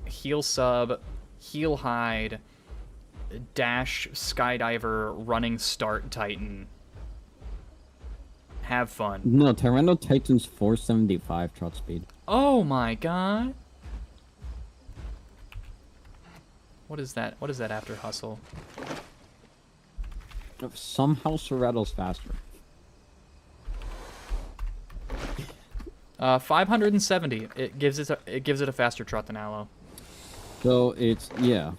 S1: heal sub, heal hide, dash skydiver running start Titan. Have fun.
S2: No, Tyranno Titan's 475 trot speed.
S1: Oh my god. What is that? What is that after hustle?
S2: Somehow Serrato's faster.
S1: 570. It gives it a faster trot than Allo.
S2: So it's yeah.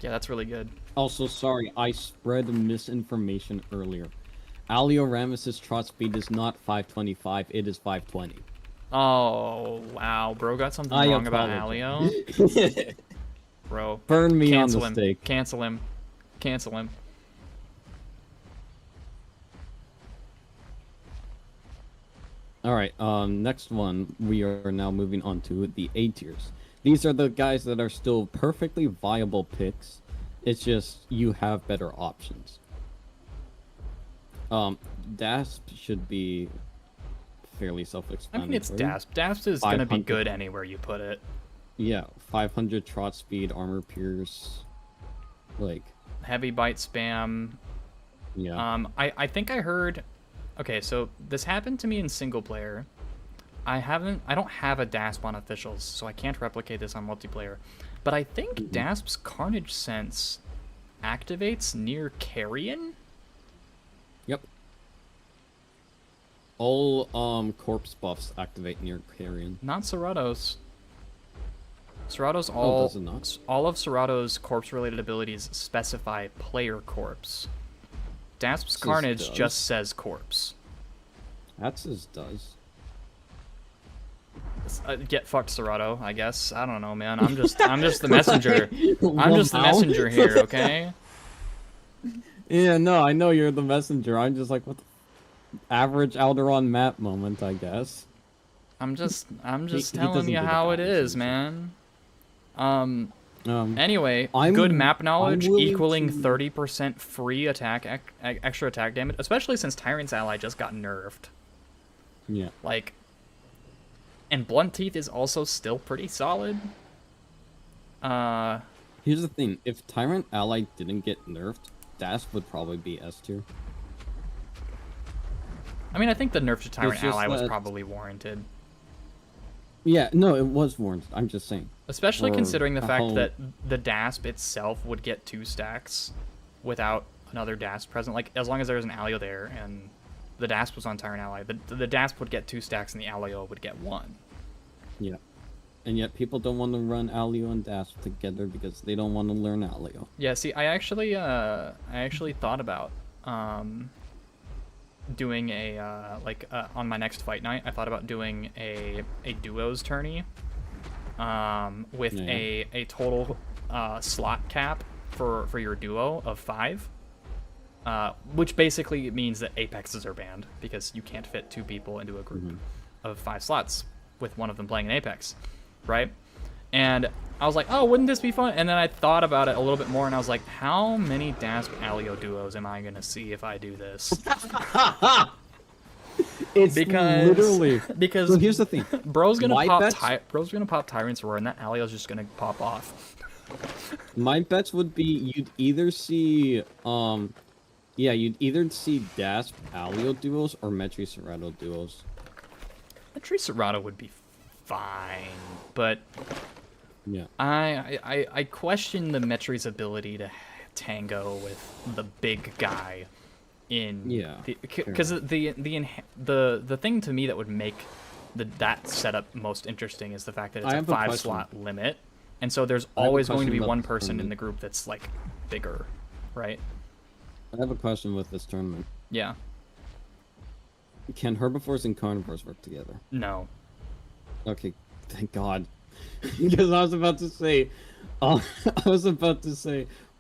S1: Yeah, that's really good.
S2: Also, sorry, I spread misinformation earlier. Alioramus's trot speed is not 525, it is 520.
S1: Oh wow, bro, got something
S2: I
S1: wrong about
S2: apologize.
S1: Alio. Bro,
S2: Burn me
S1: cancel
S2: on
S1: him.
S2: the stake.
S1: Cancel him. Cancel him.
S2: Alright, next one, we are now moving on to the A tiers. These are the guys that are still perfectly viable picks. It's just you have better options. Dasp should be fairly
S1: I
S2: self-explanatory.
S1: mean, it's Dasp. Dasp is gonna be
S2: 500.
S1: good anywhere you put it.
S2: Yeah, 500 trot speed, armor pierce, like,
S1: Heavy bite spam.
S2: yeah.
S1: I think I heard. Okay, so this happened to me in single player. I don't have a Dasp on officials, so I can't replicate this on multiplayer. But I think Dasp's Carnage Sense activates near Carrion.
S2: Yep. All corpse buffs activate near Carrion.
S1: Not Serrato's. Serrato's
S2: Oh, does it not?
S1: all of Serrato's corpse-related abilities specify player corpse. Dasp's
S2: Says
S1: Carnage
S2: does.
S1: just says corpse.
S2: That's his does.
S1: Get fucked, Serrato. I guess. I don't know, man. I'm just the messenger. I'm
S2: Well,
S1: just the
S2: now?
S1: messenger here, okay?
S2: Yeah, no, I know you're the messenger. I'm just like, what the average Alderon map moment, I guess.
S1: I'm just
S2: he
S1: telling
S2: doesn't
S1: you
S2: do the
S1: how it
S2: balance,
S1: is,
S2: so-
S1: man.
S2: Um,
S1: Anyway,
S2: I'm-
S1: good map knowledge
S2: I'm willing
S1: equaling
S2: to-
S1: 30% free attack, extra attack damage, especially since Tyrant's ally just got nerfed.
S2: yeah.
S1: Like, and Blunt Teeth is also still pretty solid.
S2: Here's the thing, if Tyrant Ally didn't get nerfed, Dasp would probably be S tier.
S1: I mean, I think the nerf to Tyrant
S2: just
S1: ally was
S2: that-
S1: probably warranted.
S2: Yeah, no, it was warranted. I'm just saying.
S1: Especially
S2: Or
S1: considering the
S2: a
S1: fact
S2: whole-
S1: that the Dasp itself would get 2 stacks without another Dasp present. Like, as long as there was an Alio there and the Dasp was on Tyrant Ally, the Dasp would get 2 stacks and the Alio would get 1.
S2: Yeah. And yet people don't want to run Alio and Dasp together because they don't want to learn Alio.
S1: Yeah, see, I actually thought about doing a on my next fight night. I thought about doing a duos tourney with
S2: Yeah.
S1: a total slot cap for your duo of 5, which basically means that Apexes are banned because you can't fit 2 people into a group of 5 slots with one of them playing an Apex, right? And I was like, oh, wouldn't this be fun? And then I thought about it a little bit more, and I was like, how many Dasp Alio duos am I gonna see if I do this?
S2: It's
S1: Because
S2: literally...
S1: because
S2: So here's the thing.
S1: bro's gonna
S2: My
S1: pop
S2: bets-
S1: bro's gonna pop Tyrant's Roar, and that Alio's just gonna pop off.
S2: My bets would be you'd either see, yeah, you'd either see Dasp Alio duos or Metri Serrato duos.
S1: Metri Serrato would be fine, but
S2: Yeah.
S1: I question the Metri's ability to tango with the big guy in
S2: Yeah,
S1: because the thing to me that would make that setup most interesting is the fact that it's
S2: I
S1: a
S2: have a
S1: 5
S2: question.
S1: slot limit, and so there's
S2: I have a
S1: always going to be
S2: question about
S1: one
S2: this
S1: person in
S2: tournament.
S1: the group that's like bigger, right?
S2: I have a question with this tournament.
S1: Yeah.
S2: Can herbivores and carnivores work together?
S1: No.
S2: Okay, thank God. Because I was about to say,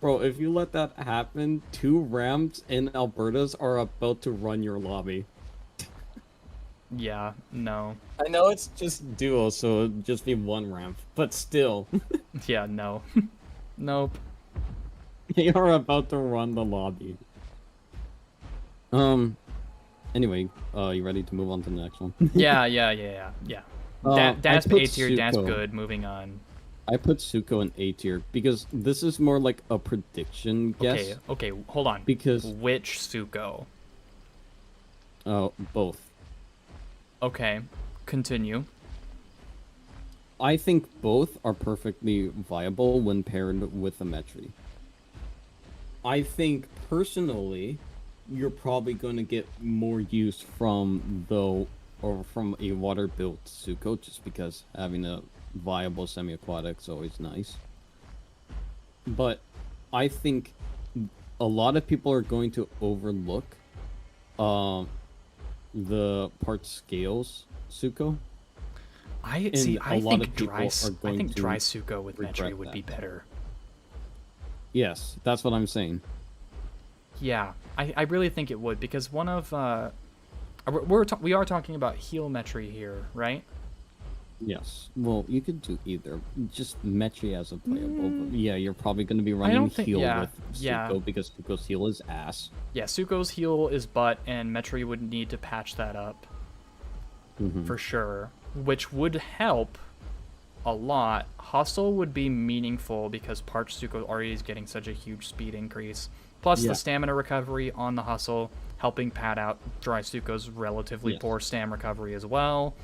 S2: bro, if you let that happen, 2 Rams in Albertas are about to run your lobby.
S1: Yeah. No.
S2: I know it's just duo, so it'd just be 1 Ram, but still,
S1: Yeah. No. Nope.
S2: they are about to run the lobby. Anyway, you ready to move on to the next one?
S1: Yeah.
S2: I
S1: Dasp
S2: put
S1: A tier, Dasp
S2: Suko.
S1: good. Moving on.
S2: I put Suko in A tier because this is more like a prediction guess.
S1: Okay. Okay. Hold on.
S2: Because
S1: Which Suko?
S2: both.
S1: Okay. Continue.
S2: I think both are perfectly viable when paired with a Metri. I think personally, you're probably going to get more use from from a water-built Suko, just because having a viable semi-aquatic is always nice. But I think a lot of people are going to overlook the part scales Suko.
S1: I think dry Suko with Metri would be better.
S2: Yes, that's what I'm saying.
S1: Yeah, I really think it would, because one of we are talking about heal Metri here, right?
S2: Yes. Well, you could do either. Just Metri as a playable. But yeah, you're probably going to be running heal with Suko because Suko's heal is ass.
S1: Yeah, Suko's heal is butt, and Metri would need to patch that up for sure, which would help a lot. Hustle would be meaningful because Parch Suko already is getting such a huge speed increase. Plus the stamina recovery on the Hustle, helping pad out Dry Suko's relatively poor stam recovery as well.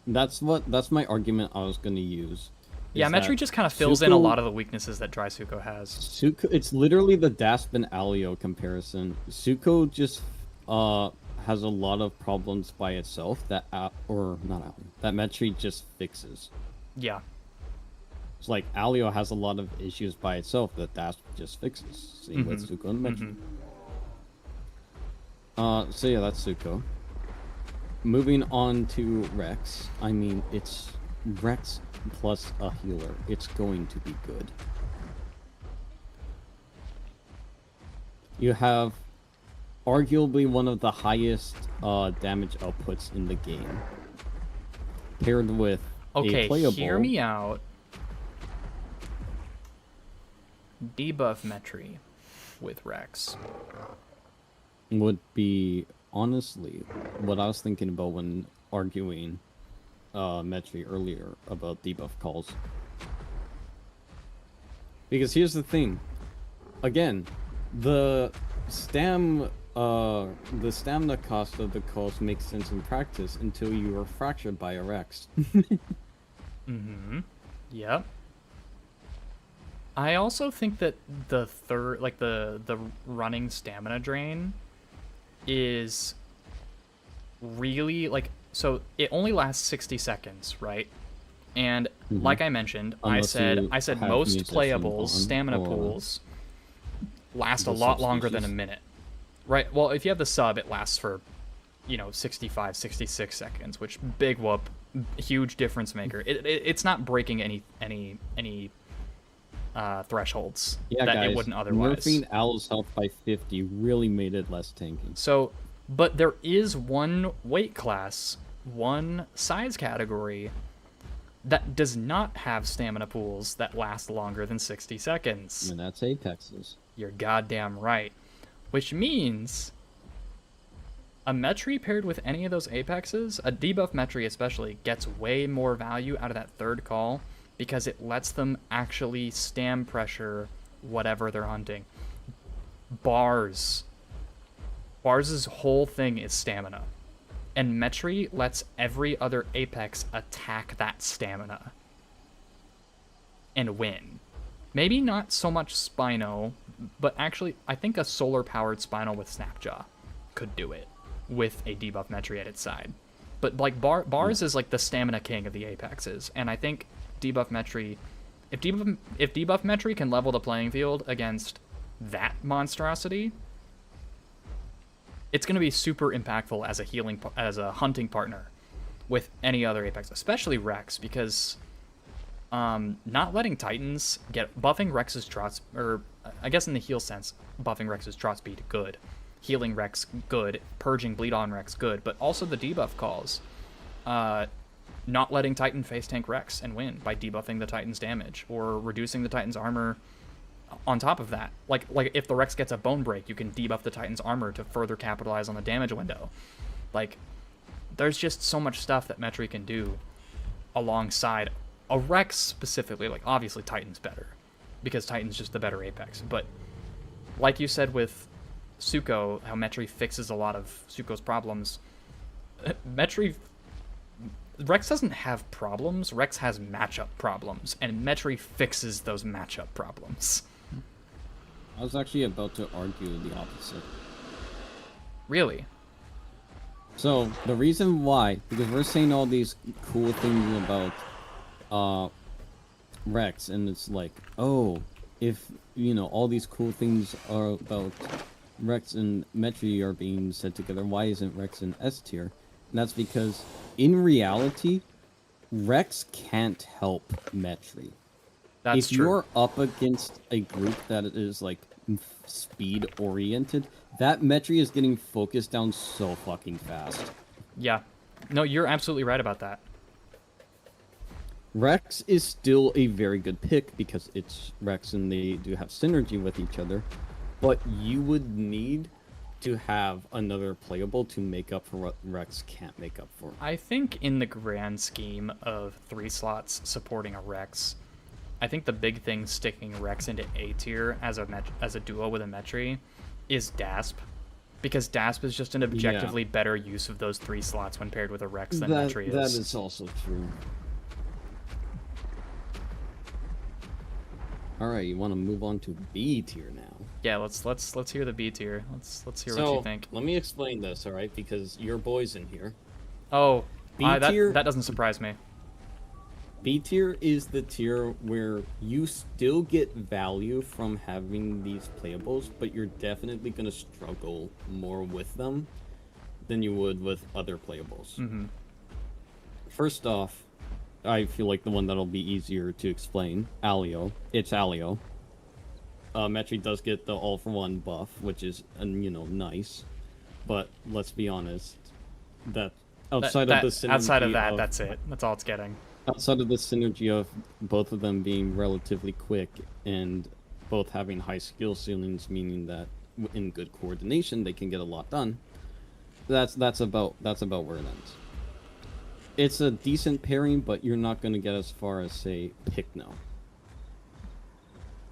S2: That's my argument I was going to use.
S1: Yeah, Metri just kind of fills in a lot of the weaknesses that Dry Suko has.
S2: Suko, it's literally the Dasp and Alio comparison. Suko just has a lot of problems by itself that Metri just fixes.
S1: Yeah.
S2: It's like Alio has a lot of issues by itself that Dasp just fixes. Same with Suko and Metri. So yeah, that's Suko. Moving on to Rex. I mean, it's Rex plus a healer. It's going to be good. You have arguably one of the highest damage outputs in the game. Paired with a playable...
S1: hear me out. Debuff Metri with Rex
S2: would be... honestly, what I was thinking about when arguing Metri earlier about debuff calls. Because here's the thing. Again, the stamina cost of the calls makes sense in practice until you are fractured by a Rex.
S1: Yep. I also think that the running stamina drain is really so it only lasts 60 seconds, right? And like I mentioned, I said most playables stamina pools last a lot longer than a minute, right? Well, if you have the sub, it lasts for 65 66 seconds, which big whoop, huge difference maker. It's not breaking any thresholds that it wouldn't otherwise.
S2: Nerfing Owl's health by 50 really made it less tanky.
S1: So, but there is one weight class, one size category that does not have stamina pools that last longer than 60 seconds.
S2: And that's Apexes.
S1: You're goddamn right. Which means a Metri paired with any of those Apexes, a debuff Metri especially, gets way more value out of that third call, because it lets them actually stam pressure whatever they're hunting. Bars's whole thing is stamina. And Metri lets every other Apex attack that stamina and win. Maybe not so much Spino, but actually I think a solar-powered Spino with Snapjaw could do it with a debuff Metri at its side. But Bars is like the stamina king of the Apexes, and I think debuff Metri, if debuff Metri can level the playing field against that monstrosity, it's going to be super impactful as a hunting partner with any other Apex, especially Rex, because not letting Titans buffing Rex's trot, or I guess in the heal sense, buffing Rex's trot speed, good. Healing Rex, good. Purging bleed on Rex, good. But also the debuff calls. Not letting Titan face tank Rex and win by debuffing the Titan's damage or reducing the Titan's armor on top of that. Like if the Rex gets a bone break, you can debuff the Titan's armor to further capitalize on the damage window. Like, there's just so much stuff that Metri can do alongside a Rex specifically. Like, obviously Titan's better because Titan's just the better Apex. But like you said with Suko, how Metri fixes a lot of Suko's problems, Metri Rex doesn't have problems. Rex has matchup problems, and Metri fixes those matchup problems.
S2: I was actually about to argue the opposite.
S1: Really?
S2: So the reason why, because we're saying all these cool things about Rex, and it's like, oh, if all these cool things are about Rex and Metri are being said together, why isn't Rex in S tier? And that's because in reality, Rex can't help Metri.
S1: That's
S2: If
S1: true.
S2: you're up against a group that is like speed oriented, that Metri is getting focused down so fucking fast.
S1: Yeah. No, you're absolutely right about that.
S2: Rex is still a very good pick because it's Rex and they do have synergy with each other, but you would need to have another playable to make up for what Rex can't make up for.
S1: I think in the grand scheme of 3 slots supporting a Rex, I think the big thing sticking Rex into A tier as a duo with a Metri is Dasp. Because Dasp is just an objectively better use of those 3 slots when paired with a Rex than Metri is.
S2: That is also true. Alright, you want to move on to B tier now.
S1: Yeah, let's hear the B tier. Let's hear what
S2: So,
S1: you think.
S2: let me explain this, alright? Because your boy's in here.
S1: Oh,
S2: B tier.
S1: that doesn't surprise me.
S2: B tier is the tier where you still get value from having these playables, but you're definitely going to struggle more with them than you would with other playables.
S1: Mm-hmm.
S2: First off, I feel like the one that'll be easier to explain, Alio. It's Alio. Metri does get the all-for-one buff, which is, nice. But let's be honest, that outside of the synergy
S1: that's it. That's all it's getting.
S2: Outside of the synergy of both of them being relatively quick and both having high skill ceilings, meaning that in good coordination they can get a lot done. That's about where it ends. It's a decent pairing, but you're not going to get as far as say Pycno.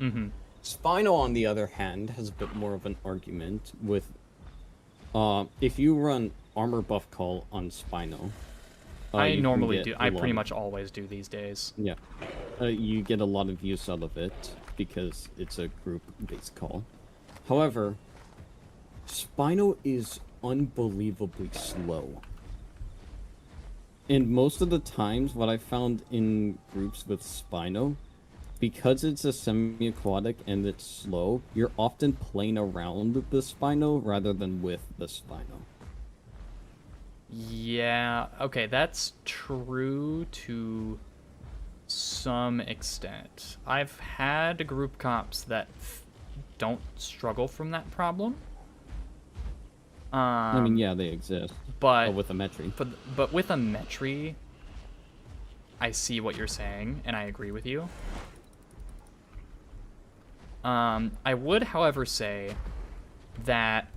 S1: Mm-hmm.
S2: Spino, on the other hand, has a bit more of an argument with if you run armor buff call on Spino.
S1: I normally do. I pretty much always do these days.
S2: Yeah. You get a lot of use out of it because it's a group-based call. However, Spino is unbelievably slow. And most of the times, what I found in groups with Spino, because it's a semi-aquatic and it's slow, you're often playing around the Spino rather than with the Spino.
S1: Yeah, okay, that's true to some extent. I've had group comps that don't struggle from that problem.
S2: I mean, yeah, they exist.
S1: But
S2: with a Metri.
S1: But with a Metri, I see what you're saying, and I agree with you. I would, however, say that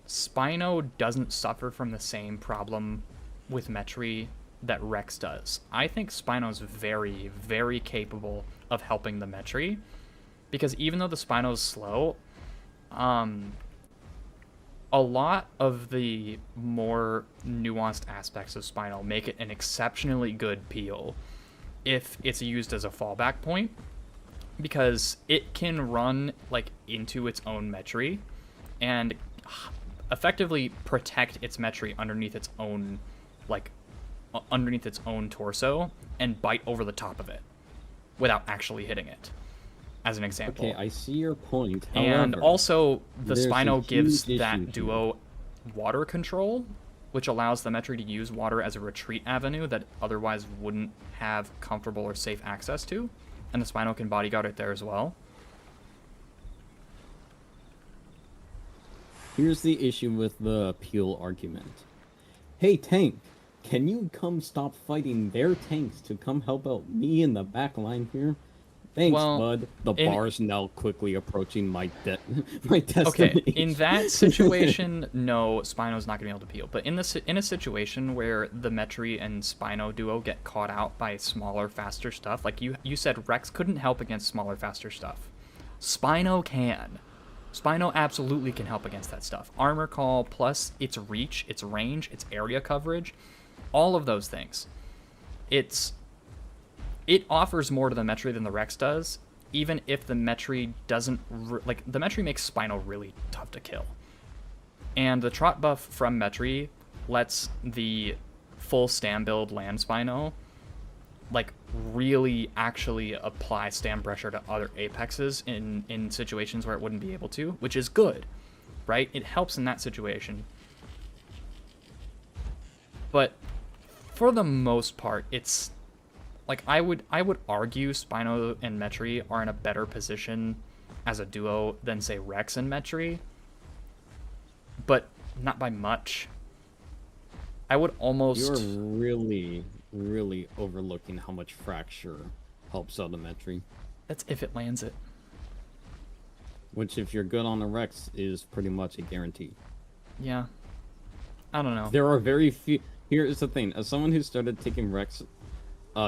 S1: Spino doesn't suffer from the same problem with Metri that Rex does. I think Spino's very, very capable of helping the Metri, because even though the Spino's slow, a lot of the more nuanced aspects of Spino make it an exceptionally good peel if it's used as a fallback point, because it can run like into its own Metri and effectively protect its Metri underneath its own torso and bite over the top of it without actually hitting it, as an example.
S2: Okay, I see your point.
S1: And
S2: However,
S1: also, the Spino gives
S2: huge
S1: that
S2: issue
S1: duo water control, which allows the Metri to use water as a retreat avenue that otherwise wouldn't have comfortable or safe access to. And the Spino can bodyguard it there as well.
S2: Here's the issue with the peel argument. Hey, tank, can you come stop fighting their tanks to come help out me in the back line here? Thanks, bud. The bar's now quickly approaching my destination.
S1: Okay, in that situation, no, Spino's not going to be able to peel. But in a situation where the Metri and Spino duo get caught out by smaller, faster stuff, like you said, Rex couldn't help against smaller, faster stuff. Spino can. Spino absolutely can help against that stuff. Armor call plus its reach, its range, its area coverage. all of those things. It offers more to the Metri than the Rex does, even if the Metri doesn't like the Metri makes Spino really tough to kill. And the trot buff from Metri lets the full stand build land Spino like really actually apply stand pressure to other apexes in situations where it wouldn't be able to, which is good, right? It helps in that situation. But for the most part, it's like I would argue Spino and Metri are in a better position as a duo than say Rex and Metri, but not by much. I would almost.
S2: You're really overlooking how much Fracture helps out a Metri.
S1: That's if it lands it.
S2: Which, if you're good on a Rex, is pretty much a guarantee.
S1: Yeah. I don't know.
S2: There are very few. Here's the thing: as someone who started taking Rex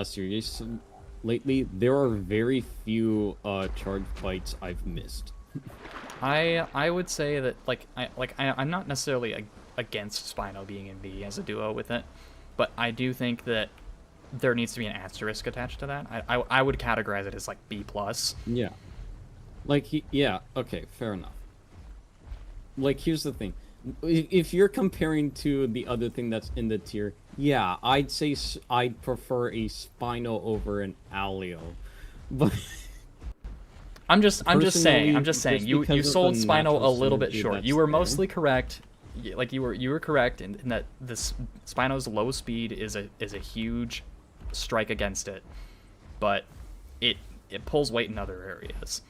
S2: serious lately, there are very few charge fights I've missed.
S1: I would say that I'm not necessarily against Spino being in V as a duo with it, but I do think that there needs to be an asterisk attached to that. I would categorize it as like B+.
S2: Yeah. Like yeah, okay, fair enough. Like here's the thing. If you're comparing to the other thing that's in the tier, yeah, I'd say I'd prefer a Spino over an Alio. But
S1: I'm just saying
S2: just
S1: you
S2: because of
S1: sold
S2: the
S1: Spino a
S2: natural
S1: little bit
S2: synergy
S1: short.
S2: that's
S1: You were
S2: there.
S1: mostly correct. Like you were correct in that this Spino's low speed is a huge strike against it, but it pulls weight in other areas.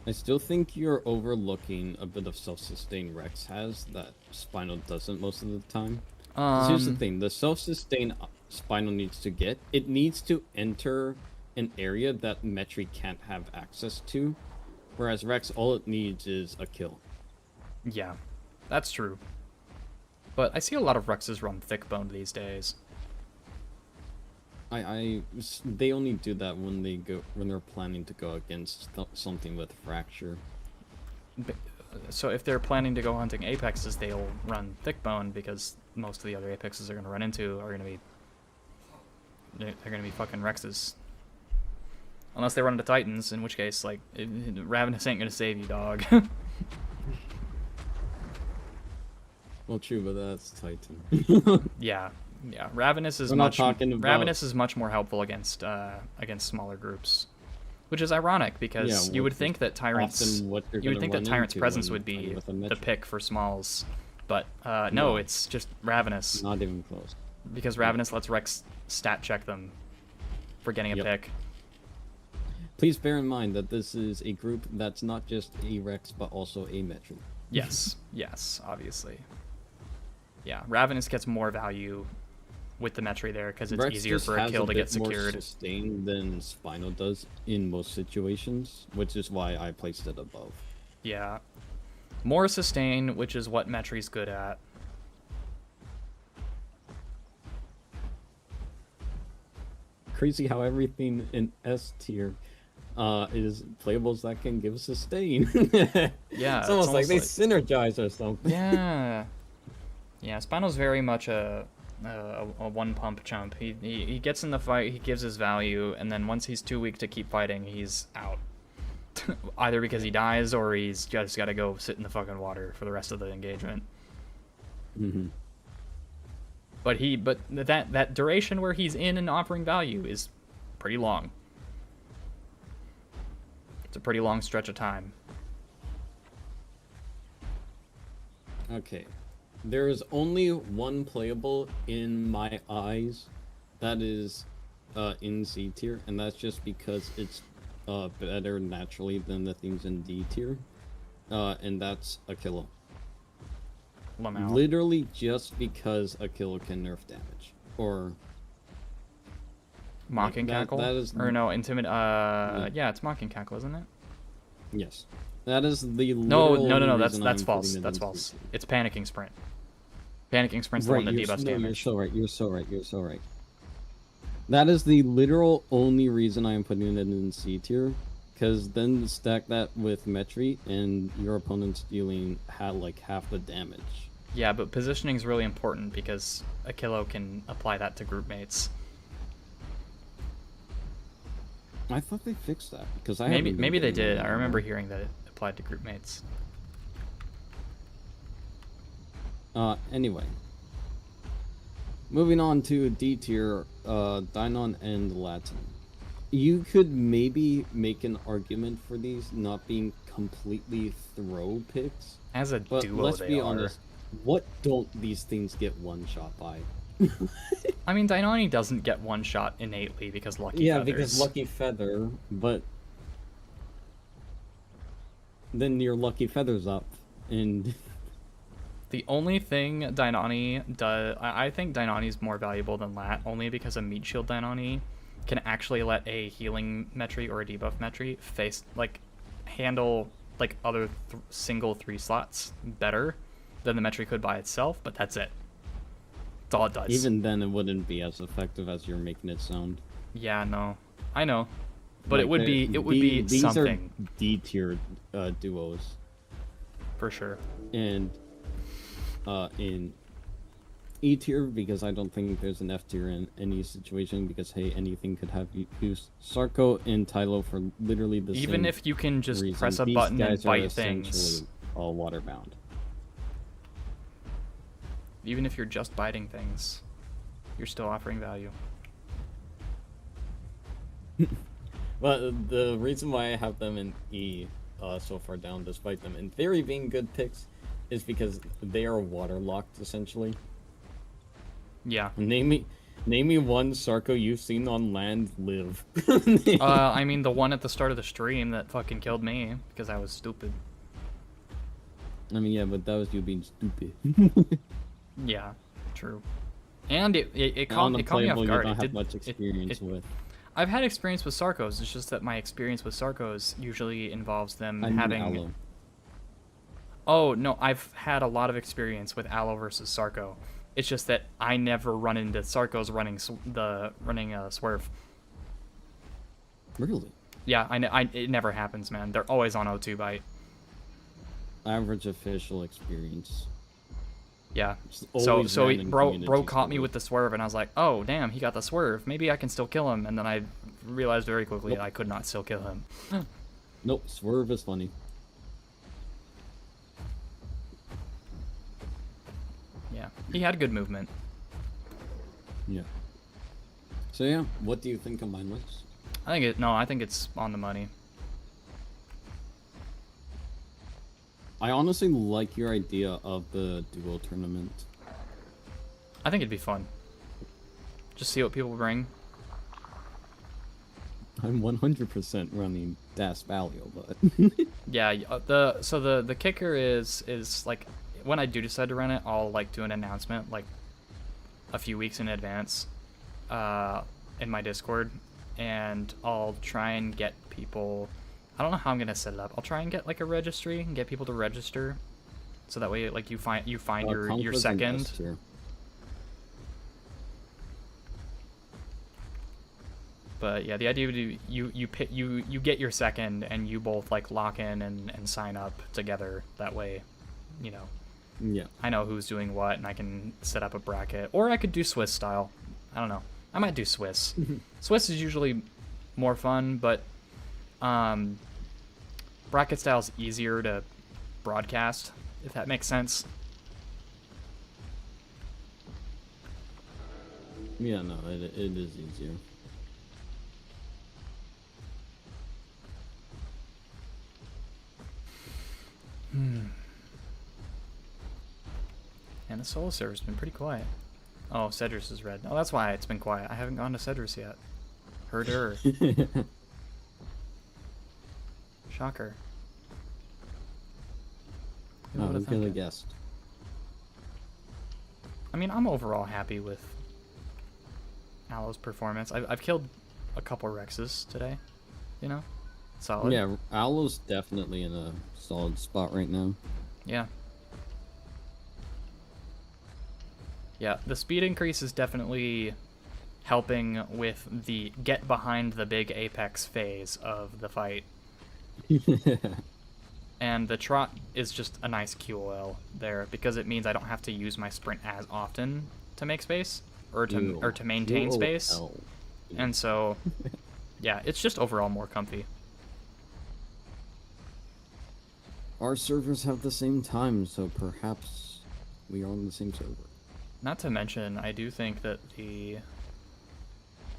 S2: I still think you're overlooking a bit of self-sustain Rex has that Spino doesn't most of the time. 'Cause here's the thing, the self-sustain Spino needs to get, it needs to enter an area that Metri can't have access to, whereas Rex, all it needs is a kill.
S1: Yeah, that's true. But I see a lot of Rexes run thick boned these days.
S2: They only do that when they're planning to go against something with Fracture.
S1: So if they're planning to go hunting apexes, they'll run thick bone because most of the other apexes they're gonna run into are they're gonna be fucking Rexes. Unless they run into Titans, in which case, like, Ravenous ain't gonna save you, dog.
S2: Well, true, but that's Titan.
S1: Yeah. Ravenous is
S2: We're not talking about-
S1: Ravenous is much more helpful against smaller groups, which is ironic because
S2: Yeah,
S1: you would
S2: which
S1: think
S2: is
S1: that Tyrant's
S2: often what you're
S1: you would
S2: gonna
S1: think that
S2: run
S1: Tyrant's
S2: into
S1: presence
S2: when
S1: would be
S2: playing with a
S1: the
S2: Metri.
S1: pick for smalls, but no,
S2: No.
S1: it's just Ravenous
S2: Not even close.
S1: because Ravenous lets Rex stat check them for getting a
S2: Yep.
S1: pick.
S2: Please bear in mind that this is a group that's not just a Rex, but also a Metri.
S1: Yes, obviously. Yeah, Ravenous gets more value with the Metri there because it's
S2: Rex
S1: easier
S2: just
S1: for a
S2: has
S1: kill to get
S2: bit more
S1: secured.
S2: sustain than Spino does in most situations, which is why I placed it above.
S1: Yeah. More sustain, which is what Metri's good at.
S2: Crazy how everything in S tier is playables that can give sustain.
S1: Yeah,
S2: It's almost like they synergize or something.
S1: Yeah. Yeah, Spino's very much a one pump chump. He gets in the fight, he gives his value, and then once he's too weak to keep fighting, he's out. Either because he dies or he's just got to go sit in the fucking water for the rest of the engagement.
S2: Mm-hmm.
S1: But that duration where he's in and offering value is pretty long. It's a pretty long stretch of time.
S2: Okay. There is only one playable in my eyes that is in C tier, and that's just because it's better naturally than the things in D tier, and that's Aquila.
S1: Lamau.
S2: Literally just because Aquila can nerf damage, or
S1: Mocking
S2: that-
S1: Cackle?
S2: that is-
S1: Or no, Intimid... yeah, it's Mocking Cackle, isn't it?
S2: yes, that is the
S1: No,
S2: literal
S1: no,
S2: only
S1: that's
S2: reason I'm
S1: false.
S2: putting it
S1: That's
S2: in
S1: false.
S2: C tier.
S1: It's Panicking Sprint. Panicking Sprint's the one that
S2: you're,
S1: debuffs
S2: no, you're
S1: damage.
S2: so right. You're so right. You're so right. That is the literal only reason I am putting it in C tier, because then stack that with Metri, and your opponent's dealing like half the damage.
S1: Yeah, but positioning is really important because Akilo can apply that to group mates.
S2: I thought they fixed that because
S1: Maybe they did. I remember hearing that it applied to group mates.
S2: Anyway. Moving on to D tier, Dynon and Latin. You could maybe make an argument for these not being completely throw picks.
S1: As a
S2: But
S1: duo,
S2: let's
S1: they
S2: be
S1: are.
S2: honest, what don't these things get one shot by?
S1: I mean, Dainani doesn't get one shot innately because Lucky
S2: Yeah,
S1: Feathers.
S2: because Lucky Feather, but then your Lucky Feather's up, and
S1: The only thing Dainani does... I think Dainani's more valuable than Lat, only because a Meat Shield Dainani can actually let a healing Metri or a debuff Metri handle, other single 3 slots better than the Metri could by itself, but that's it. That's all it does.
S2: even then it wouldn't be as effective as you're making it sound.
S1: Yeah, no. I know. But
S2: Like,
S1: it would be
S2: these
S1: something.
S2: are D tier duos,
S1: For sure.
S2: and in E tier because I don't think there's an F tier in any situation because hey, anything could have used Sarko and Tylo for literally the same
S1: Even if you can just
S2: reason.
S1: press a
S2: These
S1: button and
S2: guys are
S1: bite things.
S2: essentially all waterbound.
S1: Even if you're just biting things, you're still offering value.
S5: But the reason why I have them in E so far down, despite them in theory being good picks, is because they are waterlocked essentially.
S1: Yeah.
S5: Name me one Sarko you've seen on land live.
S1: I mean, the one at the start of the stream that fucking killed me because I was stupid.
S2: I mean, yeah, but that was you being stupid.
S1: Yeah, true. And it caught me
S2: Unplayable,
S1: off
S2: you
S1: guard.
S2: don't
S1: It
S2: have
S1: did-
S2: much experience with.
S1: I've had experience with Sarkos. It's just that my experience with Sarkos usually involves them
S2: I mean,
S1: having.
S2: Aloe.
S1: Oh no, I've had a lot of experience with Allo versus Sarko. It's just that I never run into Sarkos running Swerve.
S2: Really?
S1: Yeah, it never happens, man. They're always on O2 bite.
S2: Average official experience.
S1: Yeah.
S2: It's
S1: So
S2: always random
S1: bro
S2: communities
S1: caught me
S2: only.
S1: with the swerve, and I was like, oh damn, he got the swerve. Maybe I can still kill him. And then I realized very quickly
S2: Nope.
S1: I could not still kill him.
S2: Nope, Swerve is funny.
S1: Yeah, he had good movement.
S2: Yeah. So yeah, what do you think of mine list?
S1: I think it's on the money.
S2: I honestly like your idea of the duo tournament.
S1: I think it'd be fun. Just see what people bring.
S2: I'm 100% running Das Valio, but
S1: Yeah, the kicker is like when I do decide to run it, I'll like do an announcement like a few weeks in advance in my Discord, and I'll try and get people. I don't know how I'm gonna set it up. I'll try and get like a registry and get people to register, so that way like you find your
S2: Conqueror's an
S1: second.
S2: S tier.
S1: But yeah, the idea would be you get your second and you both like lock in and sign up together. That way, you know,
S2: Yeah.
S1: I know who's doing what and I can set up a bracket. Or I could do Swiss style. I don't know. I might do Swiss. Swiss is usually more fun, but bracket style is easier to broadcast, if that makes sense.
S2: Yeah, no, it is easier.
S1: And the solo server's been pretty quiet. Oh, Cedrus is red. Oh, that's why it's been quiet. I haven't gone to Cedrus yet. Herder. Shocker. Who
S2: Oh,
S1: would've
S2: who could have
S1: thunk it?
S2: guessed?
S1: I mean, I'm overall happy with Allo's performance. I've killed a couple Rexes today. You know? Solid.
S2: Yeah, Alo's definitely in a solid spot right now.
S1: Yeah. Yeah, the speed increase is definitely helping with the get behind the big apex phase of the fight. And the trot is just a nice QOL there because it means I don't have to use my sprint as often to make space or to maintain space.
S2: QOL.
S1: And so, yeah, it's just overall more comfy.
S2: Our servers have the same time, so perhaps we are on the same server.
S1: Not to mention, I do think that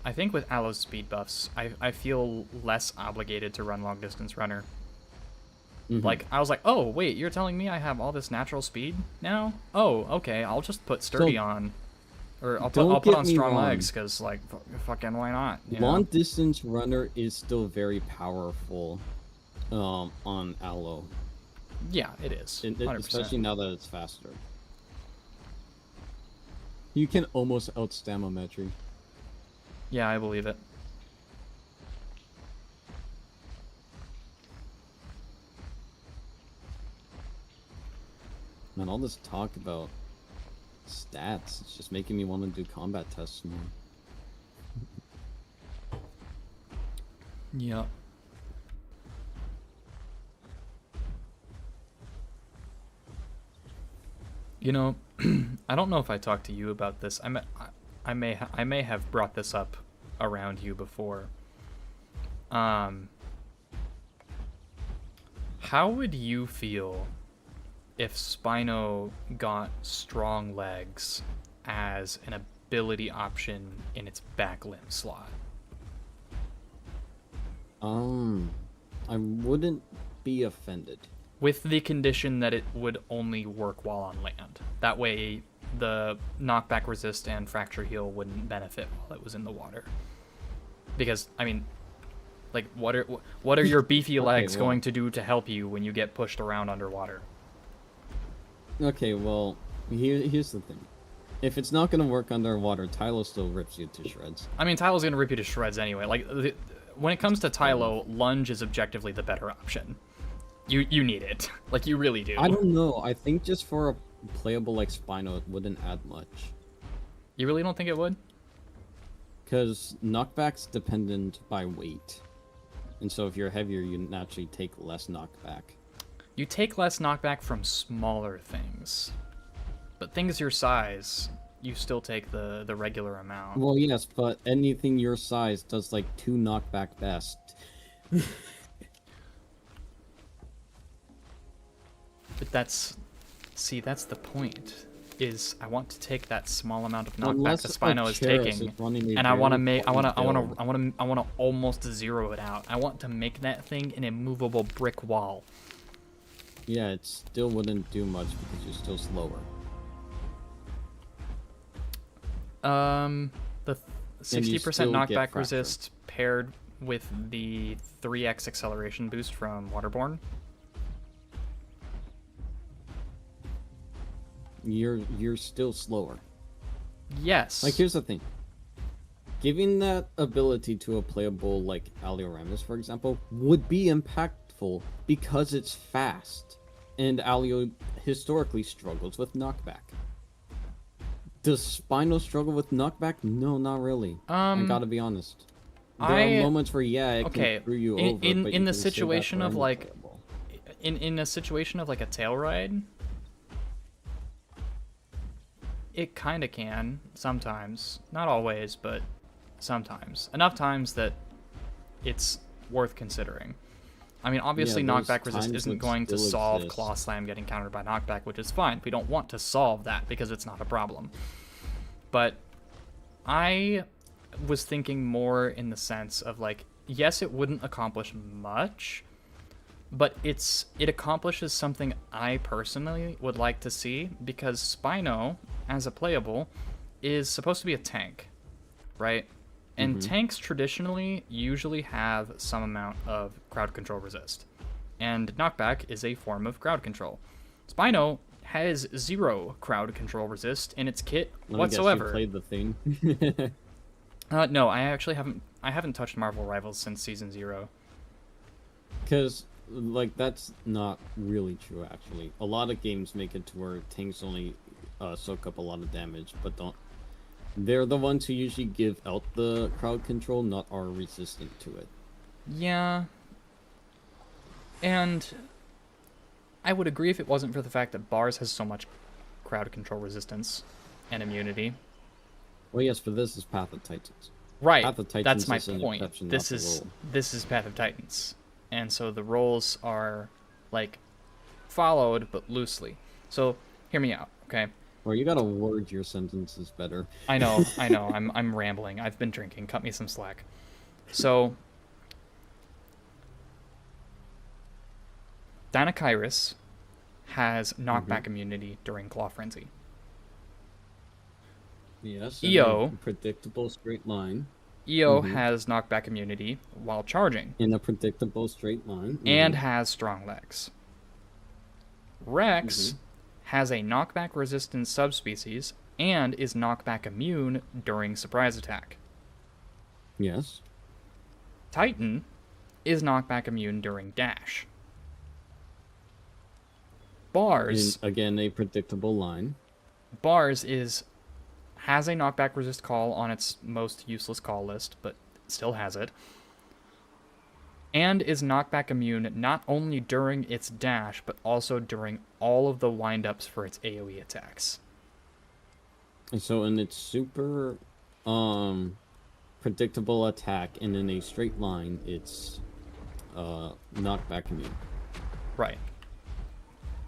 S1: I think with Allo's speed buffs, I feel less obligated to run long distance runner.
S2: Mhm.
S1: Like, I was like, oh, wait, you're telling me I have all this natural speed now? Oh, okay, I'll just put sturdy on. Or I'll put
S2: get
S1: on
S2: me
S1: strong
S2: wrong.
S1: legs, because, like, fucking why not? You
S2: Long
S1: know?
S2: distance runner is still very powerful on Allo.
S1: Yeah, it is.
S2: It-
S1: 100%.
S2: especially now that it's faster. You can almost outstamina Metri.
S1: Yeah, I believe it.
S2: Man, all this talk about stats, it's just making me want to do combat tests more.
S1: Yeah. You know, I don't know if I talked to you about this. I may have brought this up around you before. How would you feel if Spino got strong legs as an ability option in its back limb slot?
S2: I wouldn't be offended.
S1: With the condition that it would only work while on land. That way, the knockback resist and fracture heal wouldn't benefit while it was in the water. Because, I mean, like, what are your beefy legs
S2: well-
S1: going to do to help you when you get pushed around underwater?
S2: Okay, well, here's the thing. If it's not gonna work underwater, Tylo still rips you to shreds.
S1: I mean, Tylo's gonna rip you to shreds anyway. Like, when it comes to Tylo, lunge is objectively the better option. You need it. Like, you really do.
S2: I don't know. I think just for a playable like Spino, it wouldn't add much.
S1: You really don't think it would?
S2: Because knockback's dependent by weight. And so if you're heavier, you naturally take less knockback.
S1: You take less knockback from smaller things. But things your size, you still take the regular amount.
S2: Well, yes, but anything your size does like 2 knockback best.
S1: But that's the point. Is I want to take that small amount of knockback
S2: Unless
S1: that Spino
S2: a
S1: is
S2: Cheris
S1: taking,
S2: is running a
S1: and I want to
S2: very
S1: make, I want
S2: potent
S1: to almost zero it out. I want to make that thing an immovable brick wall.
S2: Yeah, it still wouldn't do much because you're still slower.
S1: The 60%
S2: still get
S1: knockback
S2: fracture.
S1: resist paired with the 3x acceleration boost from Waterborne.
S2: You're still slower.
S1: Yes.
S2: Like, here's the thing. Giving that ability to a playable like Alioramus, for example, would be impactful because it's fast. And Alio historically struggles with knockback. Does Spino struggle with knockback? No, not really. I gotta be honest. There are moments where, yeah, it
S1: okay,
S2: can screw you
S1: in-
S2: over,
S1: in-
S2: but
S1: in
S2: you
S1: the
S2: can save that
S1: situation
S2: for
S1: of,
S2: any
S1: like,
S2: playable.
S1: in a situation of like a tail ride, it kind of can sometimes, not always, but sometimes. Enough times that it's worth considering. I mean, obviously,
S2: Yeah, those
S1: knockback resist
S2: times
S1: isn't
S2: would
S1: going to
S2: still
S1: solve
S2: exist.
S1: Claw Slam getting countered by knockback, which is fine. We don't want to solve that because it's not a problem. But I was thinking more in the sense of, like, yes, it wouldn't accomplish much, but it accomplishes something I personally would like to see, because Spino, as a playable, is supposed to be a tank, right? And tanks traditionally usually have some amount of crowd control resist. And knockback is a form of crowd control. Spino has 0 crowd control resist in its kit
S2: Let me
S1: whatsoever.
S2: guess, you played the thing.
S1: No, I actually haven't touched Marvel Rivals since Season 0.
S2: Because, like, that's not really true, actually. A lot of games make it to where tanks only soak up a lot of damage, but don't. They're the ones who usually give out the crowd control, not are resistant to it.
S1: Yeah. And I would agree if it wasn't for the fact that Bars has so much crowd control resistance and immunity.
S2: Well, yes, for this is Path of Titans.
S1: Right.
S2: Path of Titans
S1: That's my
S2: is an
S1: point.
S2: exception,
S1: This
S2: not the
S1: is
S2: rule.
S1: this is Path of Titans, and so the roles are like followed but loosely. So hear me out, okay?
S2: Or you gotta word your sentences better.
S1: I know. I'm rambling. I've been drinking. Cut me some slack. So Dinokairos has knockback immunity during Claw Frenzy.
S2: Yes.
S1: EO.
S2: In a predictable straight line.
S1: EO has knockback immunity while charging
S2: In a predictable straight line.
S1: and has strong legs. Rex has a knockback resistant subspecies and is knockback immune during surprise attack.
S2: Yes.
S1: Titan is knockback immune during dash. Bars
S2: Again, a predictable line.
S1: Bars has a knockback resist call on its most useless call list, but still has it. And is knockback immune not only during its dash, but also during all of the windups for its AoE attacks.
S2: And so in its super predictable attack and in a straight line, it's knockback immune.
S1: Right.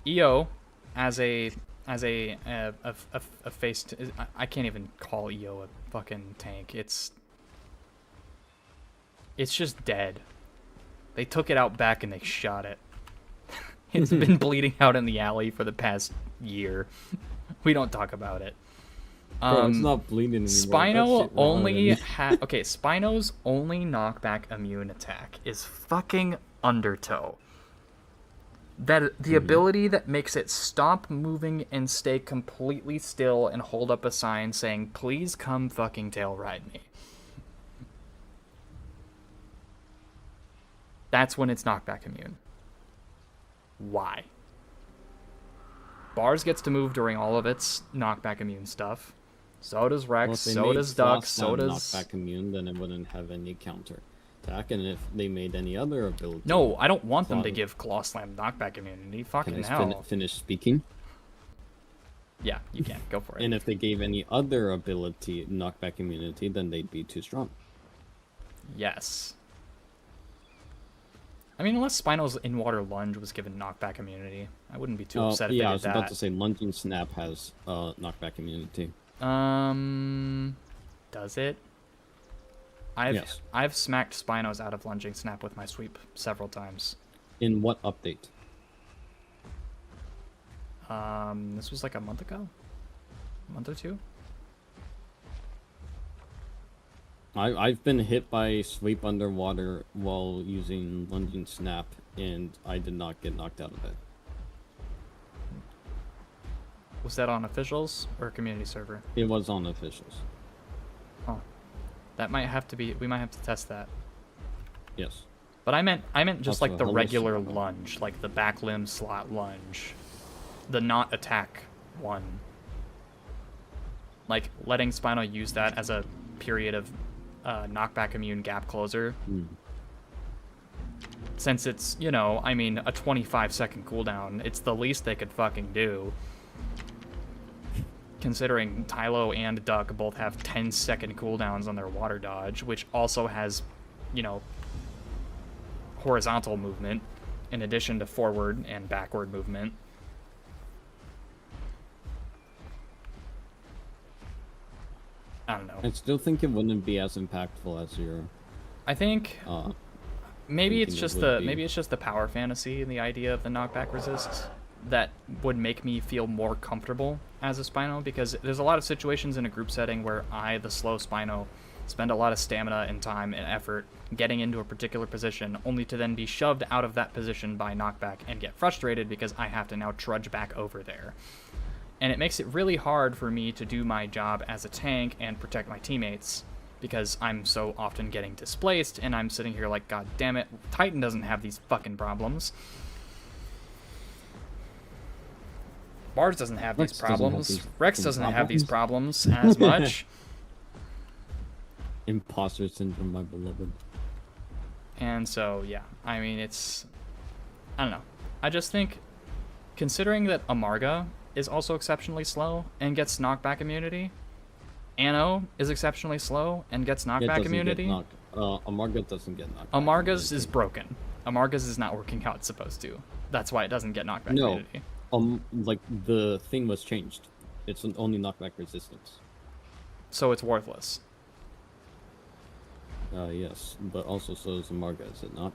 S1: EO as a face. I can't even call EO a fucking tank. It's just dead. They took it out back and they shot it. It's been bleeding out in the alley for the past year. We don't talk about it.
S2: Bro, it's not bleeding anymore.
S1: Spino
S2: That shit
S1: only
S2: rotted.
S1: okay, Spino's only knockback immune attack is fucking Undertow. That the ability that makes it stop moving and stay completely still and hold up a sign saying, "Please come fucking tail ride me." That's when it's knockback immune. Why? Bars gets to move during all of its knockback immune stuff. So does Rex,
S2: Well, if they
S1: so
S2: made
S1: does Duck,
S2: Frost
S1: so
S2: not
S1: does...
S2: knockback immune, then it wouldn't have any counter attack. And if they made any other ability,
S1: No, I don't want them to
S2: Fine.
S1: give Claw Slam knockback immunity.
S2: can
S1: Fucking
S2: I
S1: hell.
S2: finish speaking?
S1: Yeah, you can. Go for it.
S2: And if they gave any other ability knockback immunity, then they'd be too strong.
S1: Yes. I mean, unless Spino's In-Water Lunge was given knockback immunity, I wouldn't be too upset if
S2: Yeah, I
S1: they
S2: was
S1: did
S2: about
S1: that.
S2: to say lunging snap has knockback immunity.
S1: Does it? I've
S2: Yes.
S1: I've smacked Spinos out of lunging snap with my sweep several times.
S2: In what update?
S1: This was like a month ago, a month or two.
S2: I've been hit by sweep underwater while using lunging snap, and I did not get knocked out of it.
S1: Was that on officials or community server?
S2: It was on officials.
S1: Huh. That might have to be. We might have to test that.
S2: Yes.
S1: But I meant just
S2: Also,
S1: like the
S2: hello,
S1: regular
S2: Sparrow.
S1: lunge, like the back limb slot lunge, the not attack one. Like letting Spino use that as a period of knockback immune gap closer. Since it's, you know, I mean, a 25-second cooldown, it's the least they could fucking do. Considering Tylo and Duck both have 10-second cooldowns on their water dodge, which also has, you know, horizontal movement in addition to forward and backward movement. I don't know.
S2: I still think it wouldn't be as impactful as your
S1: I think maybe it's
S2: thinking it
S1: just
S2: would
S1: the
S2: be.
S1: maybe it's just the power fantasy and the idea of the knockback resist that would make me feel more comfortable as a Spino, because there's a lot of situations in a group setting where I, the slow Spino, spend a lot of stamina and time and effort getting into a particular position only to then be shoved out of that position by knockback and get frustrated because I have to now trudge back over there. And it makes it really hard for me to do my job as a tank and protect my teammates because I'm so often getting displaced and I'm sitting here like, God damn it, Titan doesn't have these fucking problems. Bars doesn't have these
S2: Rex doesn't have
S1: problems.
S2: these
S1: Rex
S2: fucking
S1: doesn't have these
S2: problems.
S1: problems as much.
S2: imposter syndrome, my beloved.
S1: And so, yeah, I mean, it's... I don't know. I just think considering that Amarga is also exceptionally slow and gets knockback immunity, Anno is exceptionally slow and gets
S2: It
S1: knockback
S2: doesn't
S1: immunity.
S2: get knocked. Amarga doesn't get knocked.
S1: Amarga's is broken. Amarga's is not working how it's supposed to. That's why it doesn't get knockback
S2: No.
S1: immunity.
S2: Like the thing was changed. It's only knockback resistance.
S1: So it's worthless.
S2: Yes, but also so is Amarga, is it not?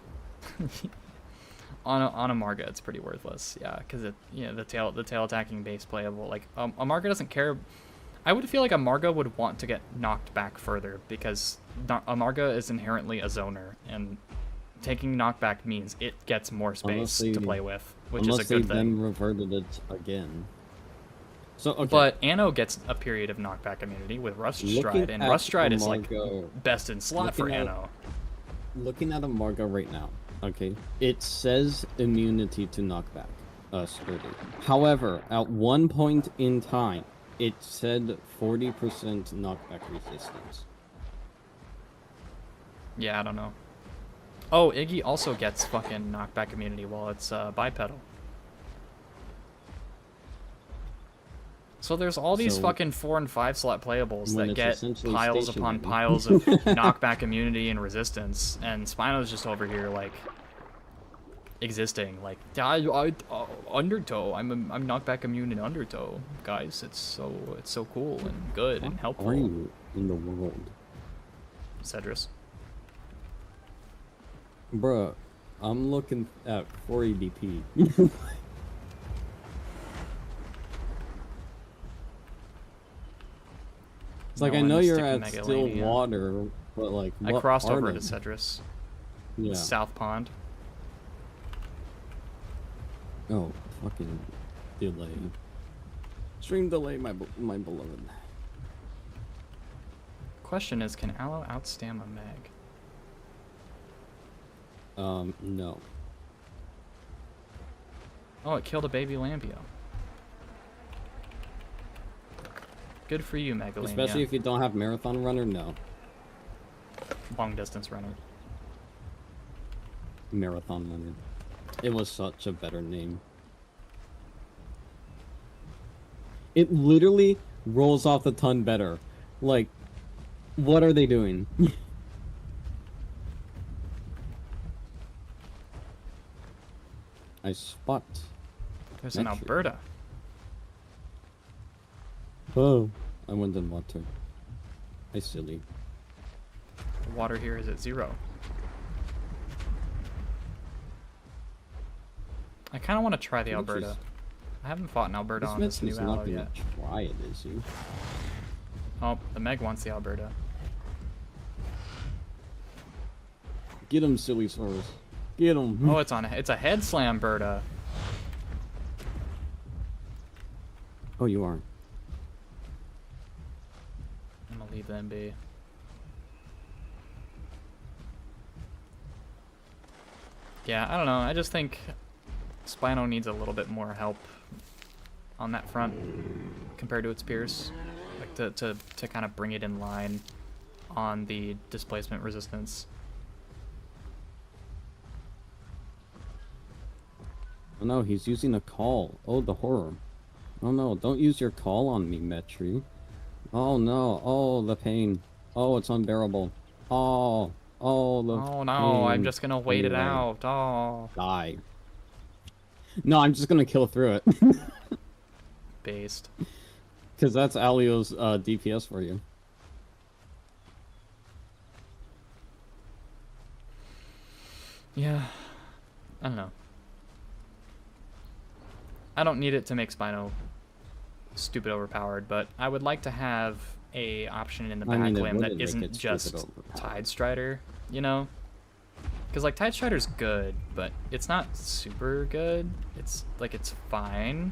S1: On Amarga, it's pretty worthless. Yeah, because the tail attacking base playable. Like Amarga doesn't care. I would feel like Amarga would want to get knocked back further because Amarga is inherently a zoner, and taking knockback means it gets more space to play with, which is a good
S2: Unless they
S1: thing.
S2: then reverted it again. So okay.
S1: But Anno gets a period of knockback immunity with Rust
S2: Looking
S1: Stride, and
S2: at
S1: Rust Stride is like
S2: Amarga-
S1: best in slot for
S2: looking at-
S1: Anno.
S2: Looking at Amarga right now, okay, it says immunity to knockback, sturdy. However, at one point in time, it said 40% knockback resistance.
S1: Yeah, I don't know. Oh, Iggy also gets fucking knockback immunity while it's bipedal. So there's all these
S2: So,
S1: fucking 4 and 5 slot playables
S2: when
S1: that
S2: it's
S1: get
S2: essentially
S1: piles upon
S2: stationary.
S1: piles of knockback immunity and resistance, and Spino's just over here like existing, like Undertow. I'm knockback immune in Undertow, guys. It's so cool and good and
S2: What
S1: helpful.
S2: are you in the world?
S1: Cedrus.
S2: Bruh, I'm looking at 480p. It's like,
S1: No
S2: I know
S1: one's
S2: you're
S1: sticking
S2: at still
S1: Megalania.
S2: water, but like,
S1: I
S2: what
S1: crossed
S2: part
S1: over
S2: of
S1: to
S2: it?
S1: Cedrus.
S2: Yeah.
S1: South Pond.
S2: Oh, fucking delay. Stream delay, my beloved.
S1: Question is, can Allo outstam a Meg?
S2: No.
S1: Oh, it killed a baby Lambio. Good for you, Megalania.
S2: Especially if you don't have marathon runner, no.
S1: Long distance runner.
S2: Marathon runner. It was such a better name. It literally rolls off the tongue better. Like, what are they doing? I spot.
S1: There's an
S2: Metri.
S1: Alberta.
S2: Oh, I went in water. I silly.
S1: The water here is at 0. I kind of want to try the
S2: Which
S1: Alberta.
S2: is-
S1: I haven't fought an Alberta
S2: This
S1: on this new
S2: Metri's
S1: Allo
S2: not gonna
S1: yet.
S2: try it, is he?
S1: Oh, the Meg wants the Alberta.
S2: Get him, silly Saurus. Get him.
S1: Oh, it's a head slam Berta.
S2: Oh, you are.
S1: I'm gonna leave them be. Yeah, I don't know. I just think Spino needs a little bit more help on that front compared to its peers. Like to kind of bring it in line on the displacement resistance.
S2: Oh no, he's using a call. Oh, the horror. Oh no, don't use your call on me, Metri. Oh no, oh, the pain. Oh, it's unbearable. Oh, oh, the
S1: Oh no, I'm
S2: pain.
S1: just gonna wait it
S2: Anyway,
S1: out. Oh,
S2: Die. No, I'm just gonna kill through it.
S1: based.
S2: Because that's Alio's DPS for you.
S1: Yeah, I don't know. I don't need it to make Spino stupid overpowered, but I would like to have a option in the
S2: I
S1: back
S2: mean, it
S1: limb
S2: would
S1: that
S2: make
S1: isn't
S2: it stupid
S1: just
S2: overpowered.
S1: Tide Strider, you know? Because like Tide Strider's good, but it's not super good. It's like it's fine.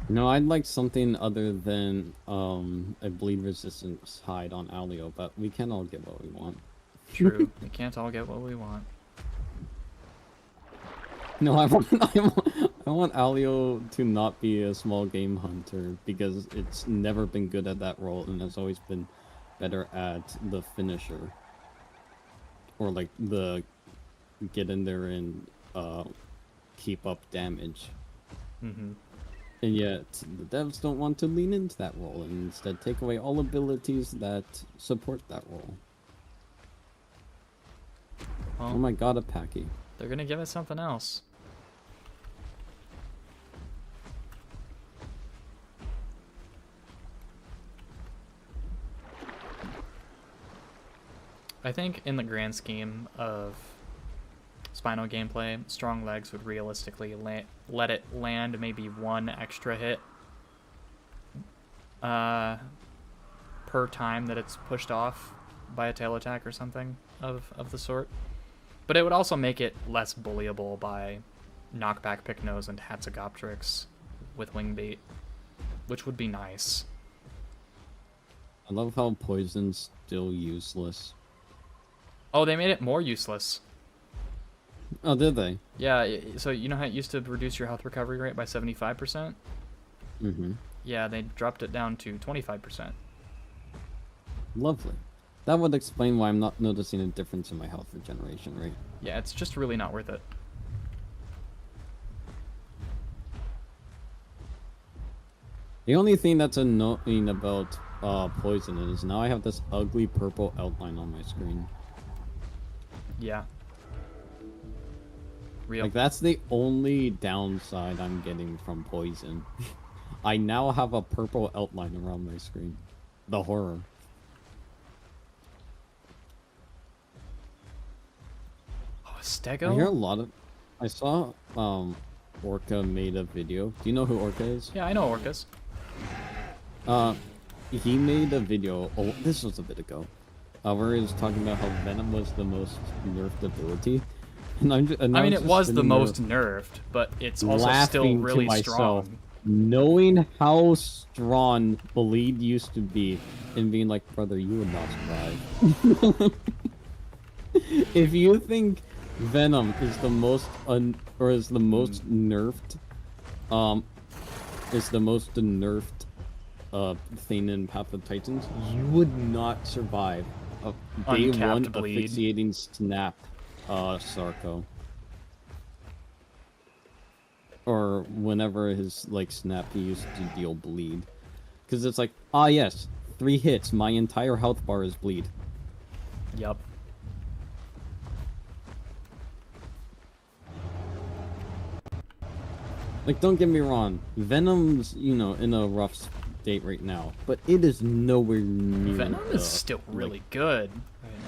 S2: No, I'd like something other than a bleed resistance hide on Alio, but we can all get what we want.
S1: True, we can't all get what we want.
S2: No, I want Alio to not be a small game hunter because it's never been good at that role and has always been better at the finisher. Or like the get in there and keep up damage.
S1: Mm-hmm.
S2: And yet, the devs don't want to lean into that role and instead take away all abilities that support that role.
S1: Well,
S2: Oh my god, a Packy.
S1: they're gonna give us something else. I think in the grand scheme of Spino gameplay, strong legs would realistically let it land maybe one extra hit per time that it's pushed off by a tail attack or something of the sort. But it would also make it less bullyable by knockback Pycnos and Hatzagoptrix with wing bait, which would be nice.
S2: I love how poison's still useless.
S1: Oh, they made it more useless.
S2: Oh, did they?
S1: Yeah, so you know how it used to reduce your health recovery rate by 75%?
S2: Mm-hmm.
S1: Yeah, they dropped it down to 25%.
S2: Lovely. That would explain why I'm not noticing a difference in my health regeneration rate.
S1: Yeah, it's just really not worth it.
S2: The only thing that's annoying about poison is now I have this ugly purple outline on my screen.
S1: Yeah. Real.
S2: Like, that's the only downside I'm getting from poison. I now have a purple outline around my screen. The horror.
S1: Oh,
S2: I
S1: Stego?
S2: hear a lot of... I saw, Orca made a video. Do you know who Orca is?
S1: Yeah, I know orcas.
S2: He made a video, oh, this was a bit ago, where he was talking about how Venom was the most nerfed ability. And
S1: I mean, it was the most nerfed, but it's also still really strong.
S2: Knowing how strong Bleed used to be, and being like, brother, you would not survive. If you think Venom is the most is the most nerfed, thing in Path of Titans, you would not survive a day
S1: Uncapped
S2: one
S1: bleed.
S2: asphyxiating snap, Sarko. Or whenever his, like, snap he used to deal bleed. Because it's like, ah yes, 3 hits, my entire health bar is bleed.
S1: Yup.
S2: Like, don't get me wrong, Venom's, you know, in a rough state right now, but it is nowhere near
S1: Venom is still really good.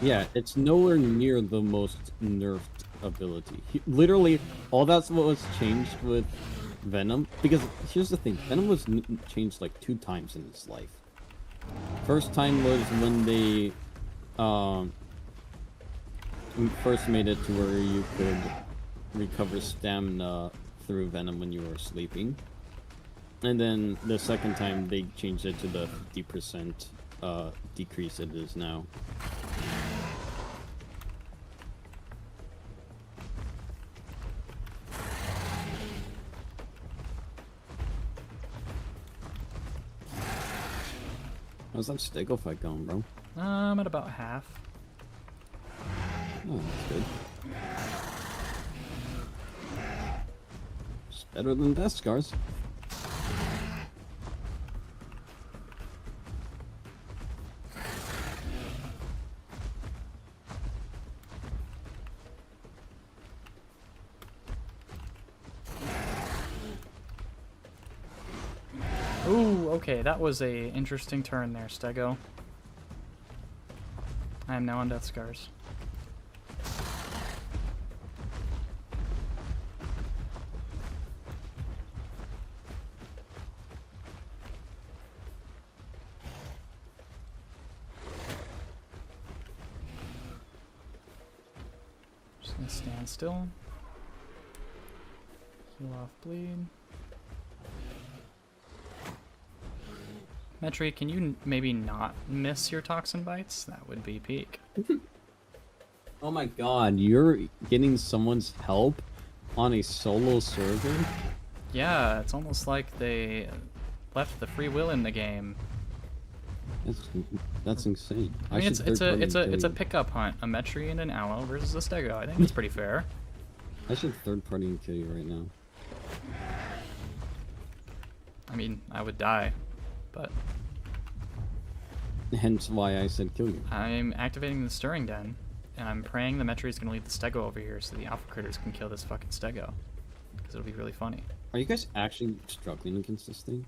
S2: Yeah, it's nowhere near the most nerfed ability. Literally, all that's what was changed with Venom, because here's the thing, Venom was changed like 2 times in his life. First time was when they first made it to where you could recover stamina through Venom when you were sleeping. And then the second time they changed it to the 50% decrease it is now. How's that Stego fight going, bro?
S1: I'm at about half.
S2: Oh, that's good. It's better than Death Scars.
S1: Ooh, okay, that was a interesting turn there, Stego. I am now on Death Scars. Just gonna stand still. Heal off bleed. Metri, can you maybe not miss your toxin bites? That would be peak.
S2: Oh my god, you're getting someone's help on a solo server?
S1: Yeah, it's almost like they left the free will in the game.
S2: That's insane.
S1: I mean,
S2: should
S1: it's
S2: third-party
S1: a
S2: kill you.
S1: pickup hunt, a Metri and an Allo versus a Stego. I think it's pretty fair.
S2: I should third party and kill you right now.
S1: I mean, I would die, but
S2: Hence why I said kill you.
S1: I'm activating the Stirring Den, and I'm praying the Metri is going to leave the Stego over here so the Alpha Critters can kill this fucking Stego. Because it'll be really funny.
S2: Are you guys actually struggling against this thing?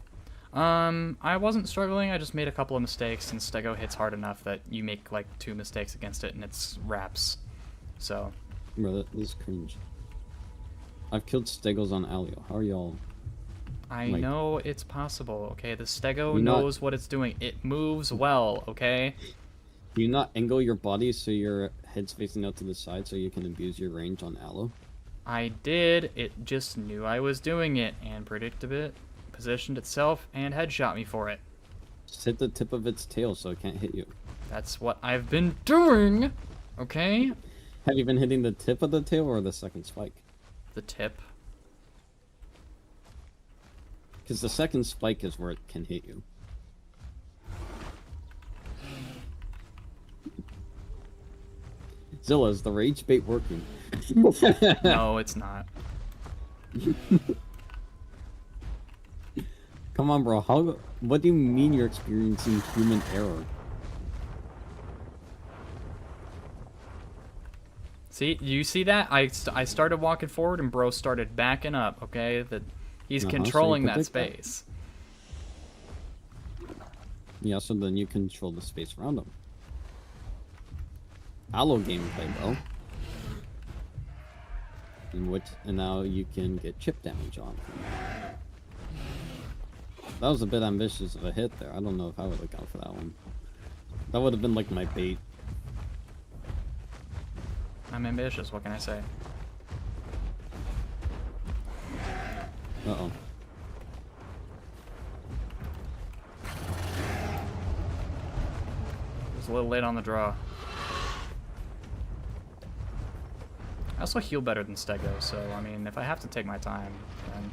S1: I wasn't struggling, I just made a couple of mistakes, and Stego hits hard enough that you make like 2 mistakes against it and it's wraps. So.
S2: Bro, that is cringe. I've killed Stegos on Alio. How are y'all?
S1: I
S2: Like,
S1: know it's possible, okay? The Stego
S2: You're not-
S1: knows what it's doing. It moves well, okay?
S2: do you not angle your body so your head's facing out to the side so you can abuse your range on Allo?
S1: I did. It just knew I was doing it and predicted it, positioned itself, and headshot me for it.
S2: Just hit the tip of its tail so it can't hit you.
S1: That's what I've been doing, okay?
S2: Have you been hitting the tip of the tail or the second spike?
S1: The tip.
S2: Because the second spike is where it can hit you. Zilla, is the rage bait working?
S1: No, it's not.
S2: Come on, bro. What do you mean you're experiencing human error?
S1: See, you see that? I started walking forward and bro started backing up, okay? He's
S2: So you
S1: controlling that
S2: predict that.
S1: space.
S2: Yeah, so then you control the space around him. Allo gameplay, bro. And now you can get chip damage on. That was a bit ambitious of a hit there. I don't know if I would have gone for that one. That would have been like my bait.
S1: I'm ambitious, what can I say?
S2: Uh-oh.
S1: It was a little late on the draw. I also heal better than Stego, so I mean, if I have to take my time, then...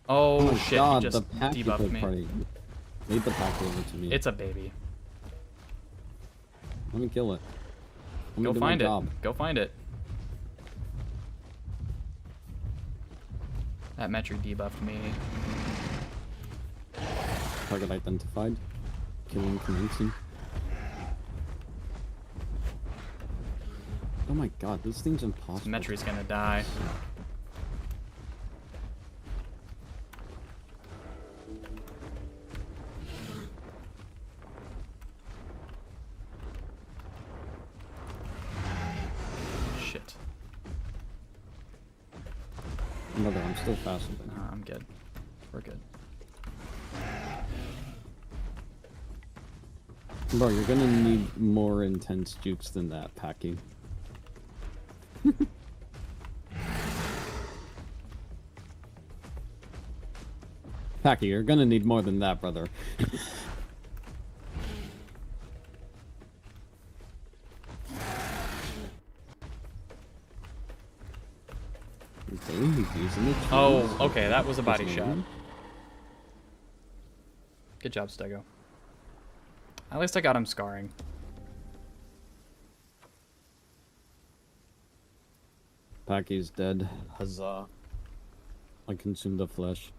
S1: Oh,
S2: my
S1: shit,
S2: God,
S1: he just
S2: the packy
S1: debuffed
S2: third
S1: me.
S2: party. Leave the pack over to me.
S1: It's a baby.
S2: Let me kill it. Let me
S1: Go
S2: do my
S1: find it.
S2: job.
S1: Go find it. That Metri debuffed me.
S2: Target identified. Killing commencing. Oh my god, this thing's impossible.
S1: Metri's gonna die. Shit.
S2: Brother, I'm still faster than you.
S1: I'm good. We're good.
S2: Bro, you're gonna need more intense jukes than that, Packy. Packy, you're gonna need more than that, brother. Okay, he's using it.
S1: Oh, okay, that was a body
S2: Just
S1: shot.
S2: maybe.
S1: Good job, Stego. At least I got him scarring.
S2: Packy's dead. Huzzah. I consumed the flesh.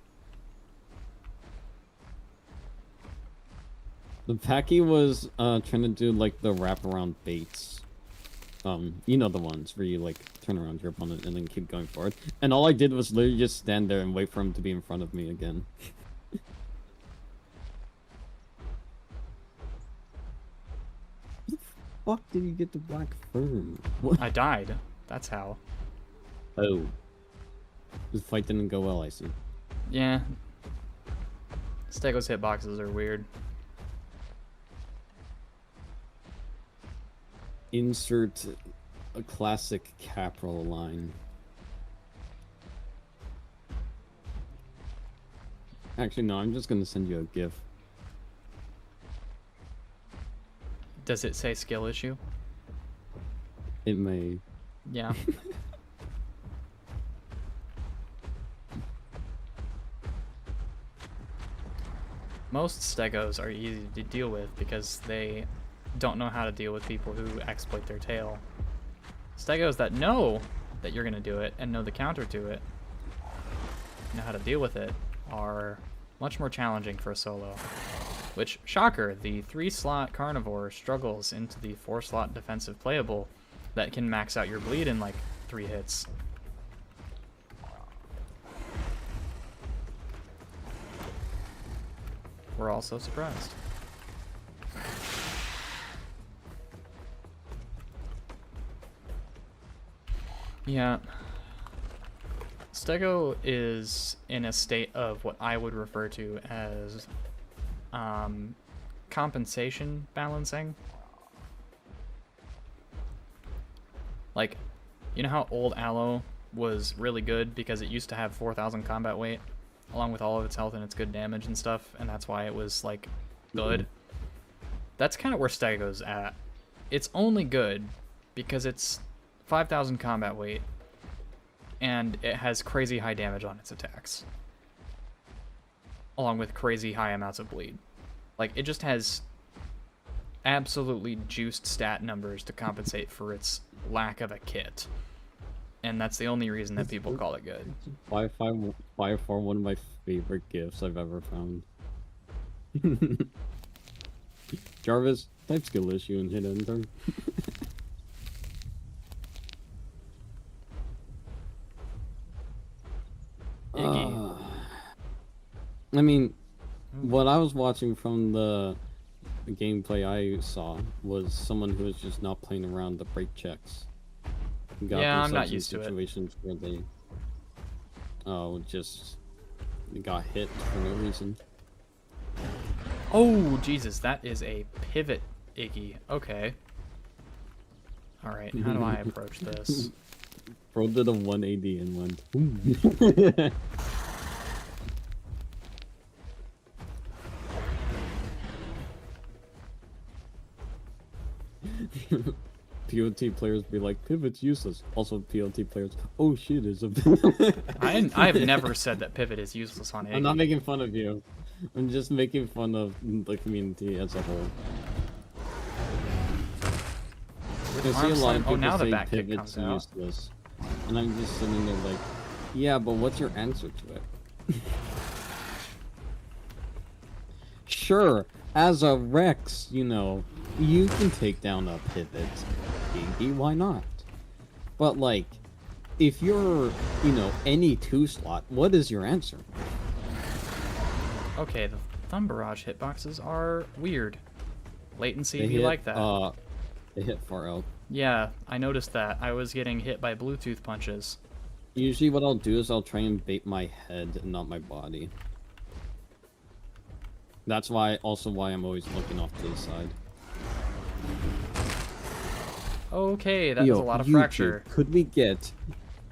S2: The Packy was trying to do like the wraparound baits. You know the ones where you like turn around your opponent and then keep going forward. And all I did was literally just stand there and wait for him to be in front of me again. How the fuck did you get the black fern? What?
S1: I died. That's how.
S2: Oh. The fight didn't go well, I see.
S1: Yeah. Stego's hitboxes are weird.
S2: Insert a classic capital line. Actually, no, I'm just gonna send you a GIF.
S1: Does it say skill issue?
S2: It may.
S1: Yeah. Most Stegos are easy to deal with because they don't know how to deal with people who exploit their tail. Stegos that know that you're gonna do it and know the counter to it know how to deal with it are much more challenging for a solo. Which, shocker, the 3-slot carnivore struggles into the 4-slot defensive playable that can max out your bleed in like 3 hits. We're all so surprised. Yeah. Stego is in a state of what I would refer to as compensation balancing. Like, you know how old Allo was really good because it used to have 4,000 combat weight, along with all of its health and its good damage and stuff, and that's why it was, like, good? That's kind of where Stego's at. It's only good because it's 5,000 combat weight, and it has crazy high damage on its attacks, along with crazy high amounts of bleed. Like, it just has absolutely juiced stat numbers to compensate for its lack of a kit. And that's the only reason that people call it good.
S2: By far one of my favorite gifts I've ever found. Jarvis, type skill issue and hit enter. I mean, what I was watching from the gameplay I saw was someone who was just not playing around to break checks.
S1: Yeah, I'm not used to it.
S2: Situations where they just got hit for no reason.
S1: Oh, Jesus, that is a pivot, Iggy. Okay. Alright, how do I approach this?
S2: Bro did a 180 and went. POT players be like, pivot's useless. Also, POT players, oh shit, is a
S1: I have never said that pivot is useless on Iggy.
S2: I'm not making fun of you. I'm just making fun of the community as a whole. I see a lot of people
S1: now the
S2: say
S1: back kick
S2: pivot's
S1: comes out.
S2: useless. And I'm just sitting there like, yeah, but what's your answer to it? Sure, as a Rex, you know, you can take down a pivot. Maybe, why not? But like, if you're, you know, any 2-slot, what is your answer?
S1: Okay, the Thumb Barrage hitboxes are weird. Latency, we like that.
S2: They hit far out.
S1: Yeah, I noticed that. I was getting hit by Bluetooth punches.
S2: Usually what I'll do is I'll try and bait my head and not my body. That's why I'm always looking off to the side.
S1: Okay, that was a lot of fracture.
S2: Could we get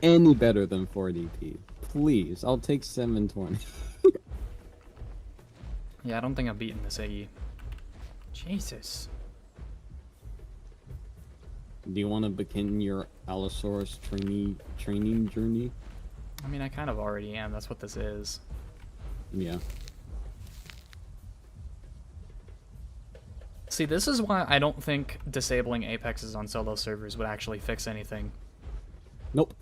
S2: any better than 4DP? Please, I'll take 720.
S1: Yeah, I don't think I'm beating this Iggy. Jesus.
S2: Do you want to begin your Allosaurus training journey?
S1: I mean, I kind of already am. That's what this is.
S2: Yeah.
S1: See, this is why I don't think disabling Apexes on solo servers would actually fix anything.
S2: Nope.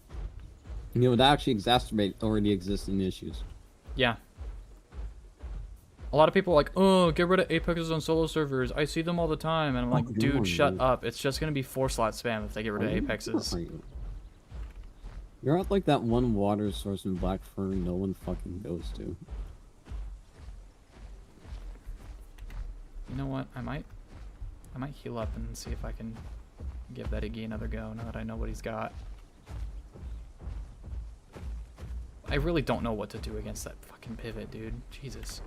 S2: You would actually exacerbate already existing issues.
S1: Yeah. A lot of people are like, oh, get rid of Apexes on solo servers. I see them all the time. And I'm like, dude, shut up. It's just going to be 4-slot spam if they get rid of Apexes.
S2: You're at like that one water source in Blackfern no one fucking goes to.
S1: You know what? I might heal up and see if I can give that Iggy another go now that I know what he's got. I really don't know what to do against that fucking pivot, dude. Jesus.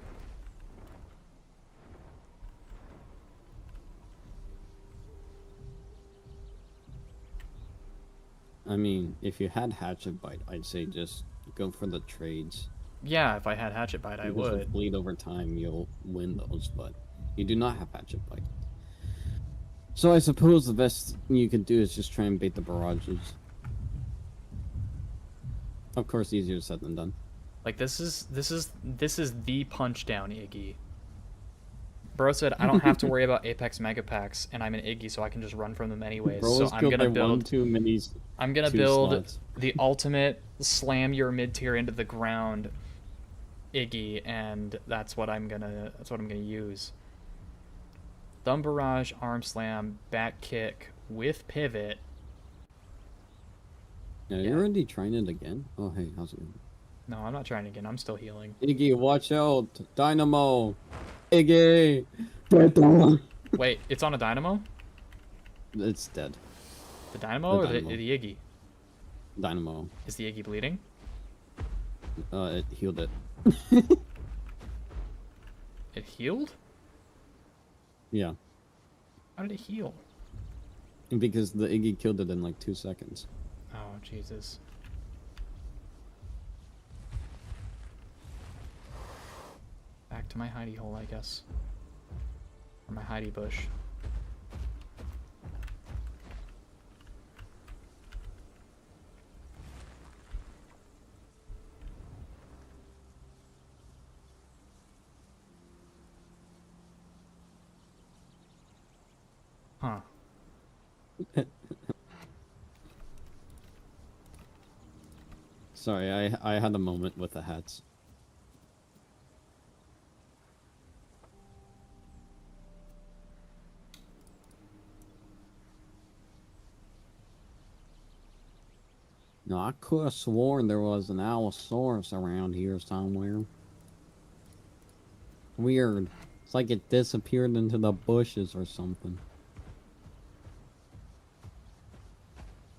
S2: I mean, if you had Hatchet Bite, I'd say just go for the trades.
S1: Yeah, if I had Hatchet Bite, I
S2: Because
S1: would.
S2: with bleed over time, you'll win those, but you do not have Hatchet Bite. So I suppose the best you can do is just try and bait the barrages. Of course, easier said than done.
S1: Like this is the punch down Iggy. Bro said I don't have to worry about Apex Mega Packs, and I'm an Iggy, so I can just run from them anyways.
S2: Bro
S1: So
S2: was
S1: I'm
S2: killed
S1: gonna
S2: by one
S1: build.
S2: too many.
S1: I'm gonna
S2: two
S1: build
S2: slots.
S1: the ultimate slam your mid tier into the ground Iggy, and that's what I'm gonna use. Thumb barrage, arm slam, back kick with pivot.
S2: Yeah, you're already trying it again. Oh hey, how's it going?
S1: No, I'm not trying again. I'm still healing.
S2: Iggy, watch out! Dynamo! Iggy!
S1: Wait, it's on a dynamo?
S2: It's dead.
S1: The dynamo
S2: The
S1: or
S2: dynamo.
S1: the Iggy?
S2: Dynamo.
S1: Is the Iggy bleeding?
S2: It healed it.
S1: It healed?
S2: Yeah,
S1: How did it heal?
S2: because the Iggy killed it in like 2 seconds.
S1: Oh, Jesus. Back to my hidey hole, I guess. Or my hidey bush. Huh.
S2: Sorry, I had a moment with the hats. No, I could have sworn there was an Allosaurus around here somewhere. Weird. It's like it disappeared into the bushes or something.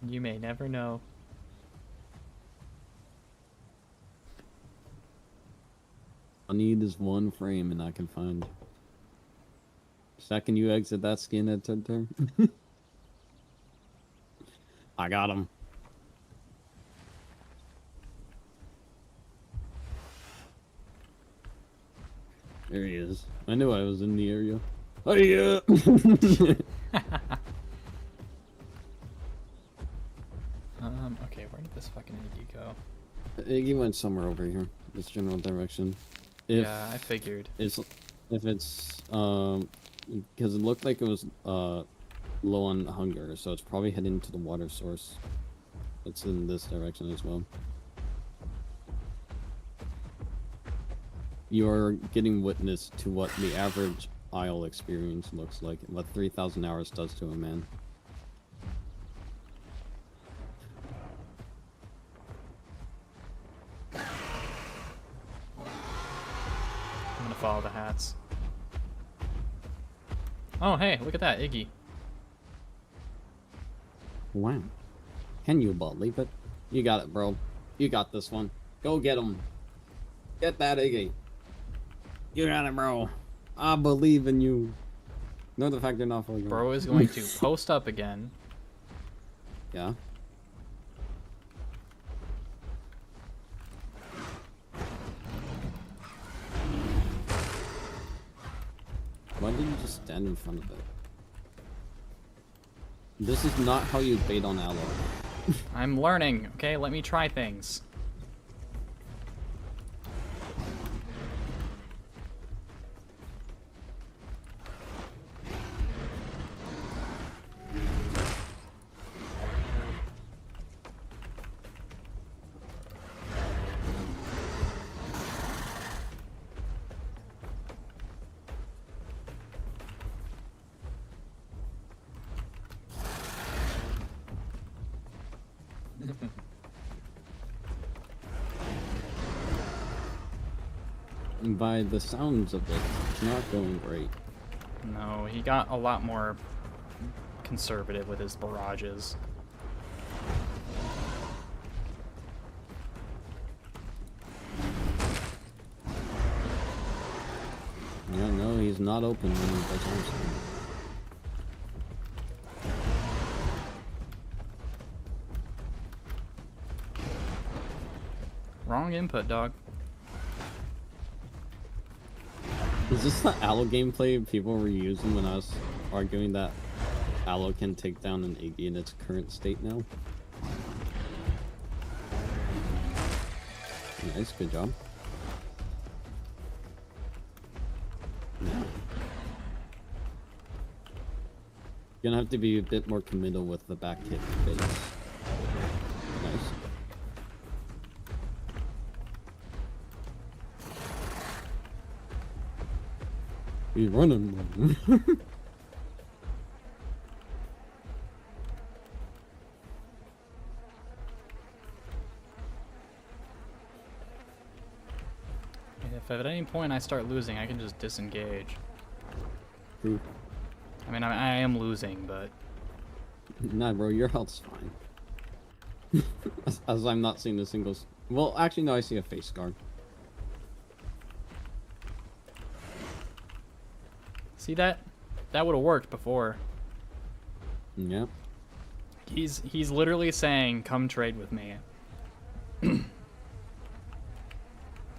S1: You may never know.
S2: I need is one frame and I can find. Second you exit that skin at turn. I got him. There he is. I knew I was in the area. Oh yeah.
S1: Okay, where did this fucking Iggy go?
S2: Iggy went somewhere over here. This general direction. If
S1: Yeah, I figured.
S2: it's because it looked like it was low on hunger, so it's probably heading to the water source. It's in this direction as well. You are getting witness to what the average Isle experience looks like, and what 3,000 hours does to a man.
S1: I'm gonna follow the hats. Oh, hey, look at that, Iggy.
S2: Wow. Can you believe it? You got it, bro. You got this one. Go get him. Get that Iggy. You got it, bro. I believe in you. No, the fact you're not fully
S1: Bro is going to post up again.
S2: Yeah. Why didn't you just stand in front of it? This is not how you bait on Allo.
S1: I'm learning, okay? Let me try things.
S2: And by the sounds of it, it's not going great.
S1: No, he got a lot more conservative with his barrages.
S2: Yeah, no, he's not open when he does armstrong.
S1: Wrong input, dog.
S2: Is this the Allo gameplay people were using when I was arguing that Allo can take down an Iggy in its current state now? Nice, good job. Yeah. Gonna have to be a bit more committal with the back hit phase. Nice. He's running.
S1: If at any point I start losing, I can just disengage.
S2: True.
S1: I mean, I am losing, but
S2: Nah, bro, your health's fine. as I'm not seeing a single. Well, actually, no, I see a face scar.
S1: see that? That would have worked before.
S2: Yeah.
S1: He's literally saying, "Come trade with me."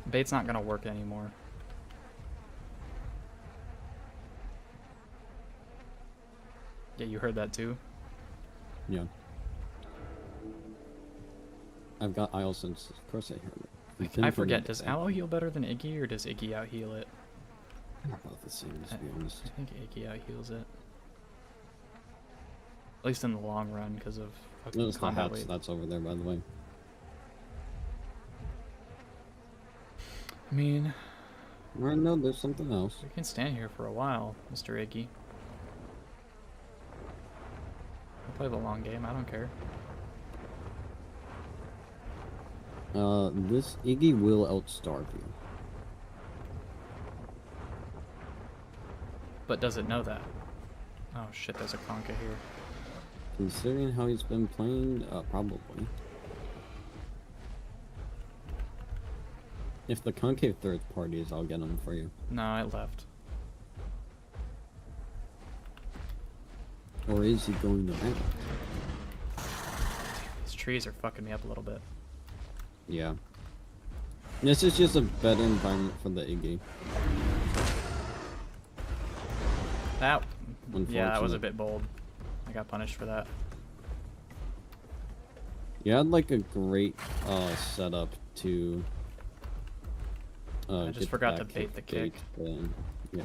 S1: Bait's not gonna work anymore. Yeah, you heard that too.
S2: Yeah. I've got Isle since. Of course I heard it. We've been
S1: I
S2: through
S1: forget,
S2: it.
S1: does Allo heal better than Iggy, or does Iggy out heal it?
S2: They're about the same, to be honest.
S1: I think Iggy out heals it. At least in the long run, because of fucking
S2: Notice the
S1: combat
S2: hats
S1: weight.
S2: that's over there, by the way.
S1: I mean,
S2: Or no, there's something else.
S1: we can stand here for a while, Mr. Iggy. I'll play the long game, I don't care.
S2: This Iggy will outstarve you.
S1: But does it know that? Oh shit, there's a Conka here.
S2: Considering how he's been playing, probably. If the concave third parties, I'll get them for you.
S1: No, it left.
S2: Or is he going around?
S1: These trees are fucking me up a little bit.
S2: Yeah. This is just a better environment for the Iggy.
S1: That, yeah, that was a
S2: Unfortunate.
S1: bit bold. I got punished for that.
S2: You had like a great setup to
S1: I just
S2: get
S1: forgot to
S2: back
S1: bait
S2: hit
S1: the kick.
S2: yeah.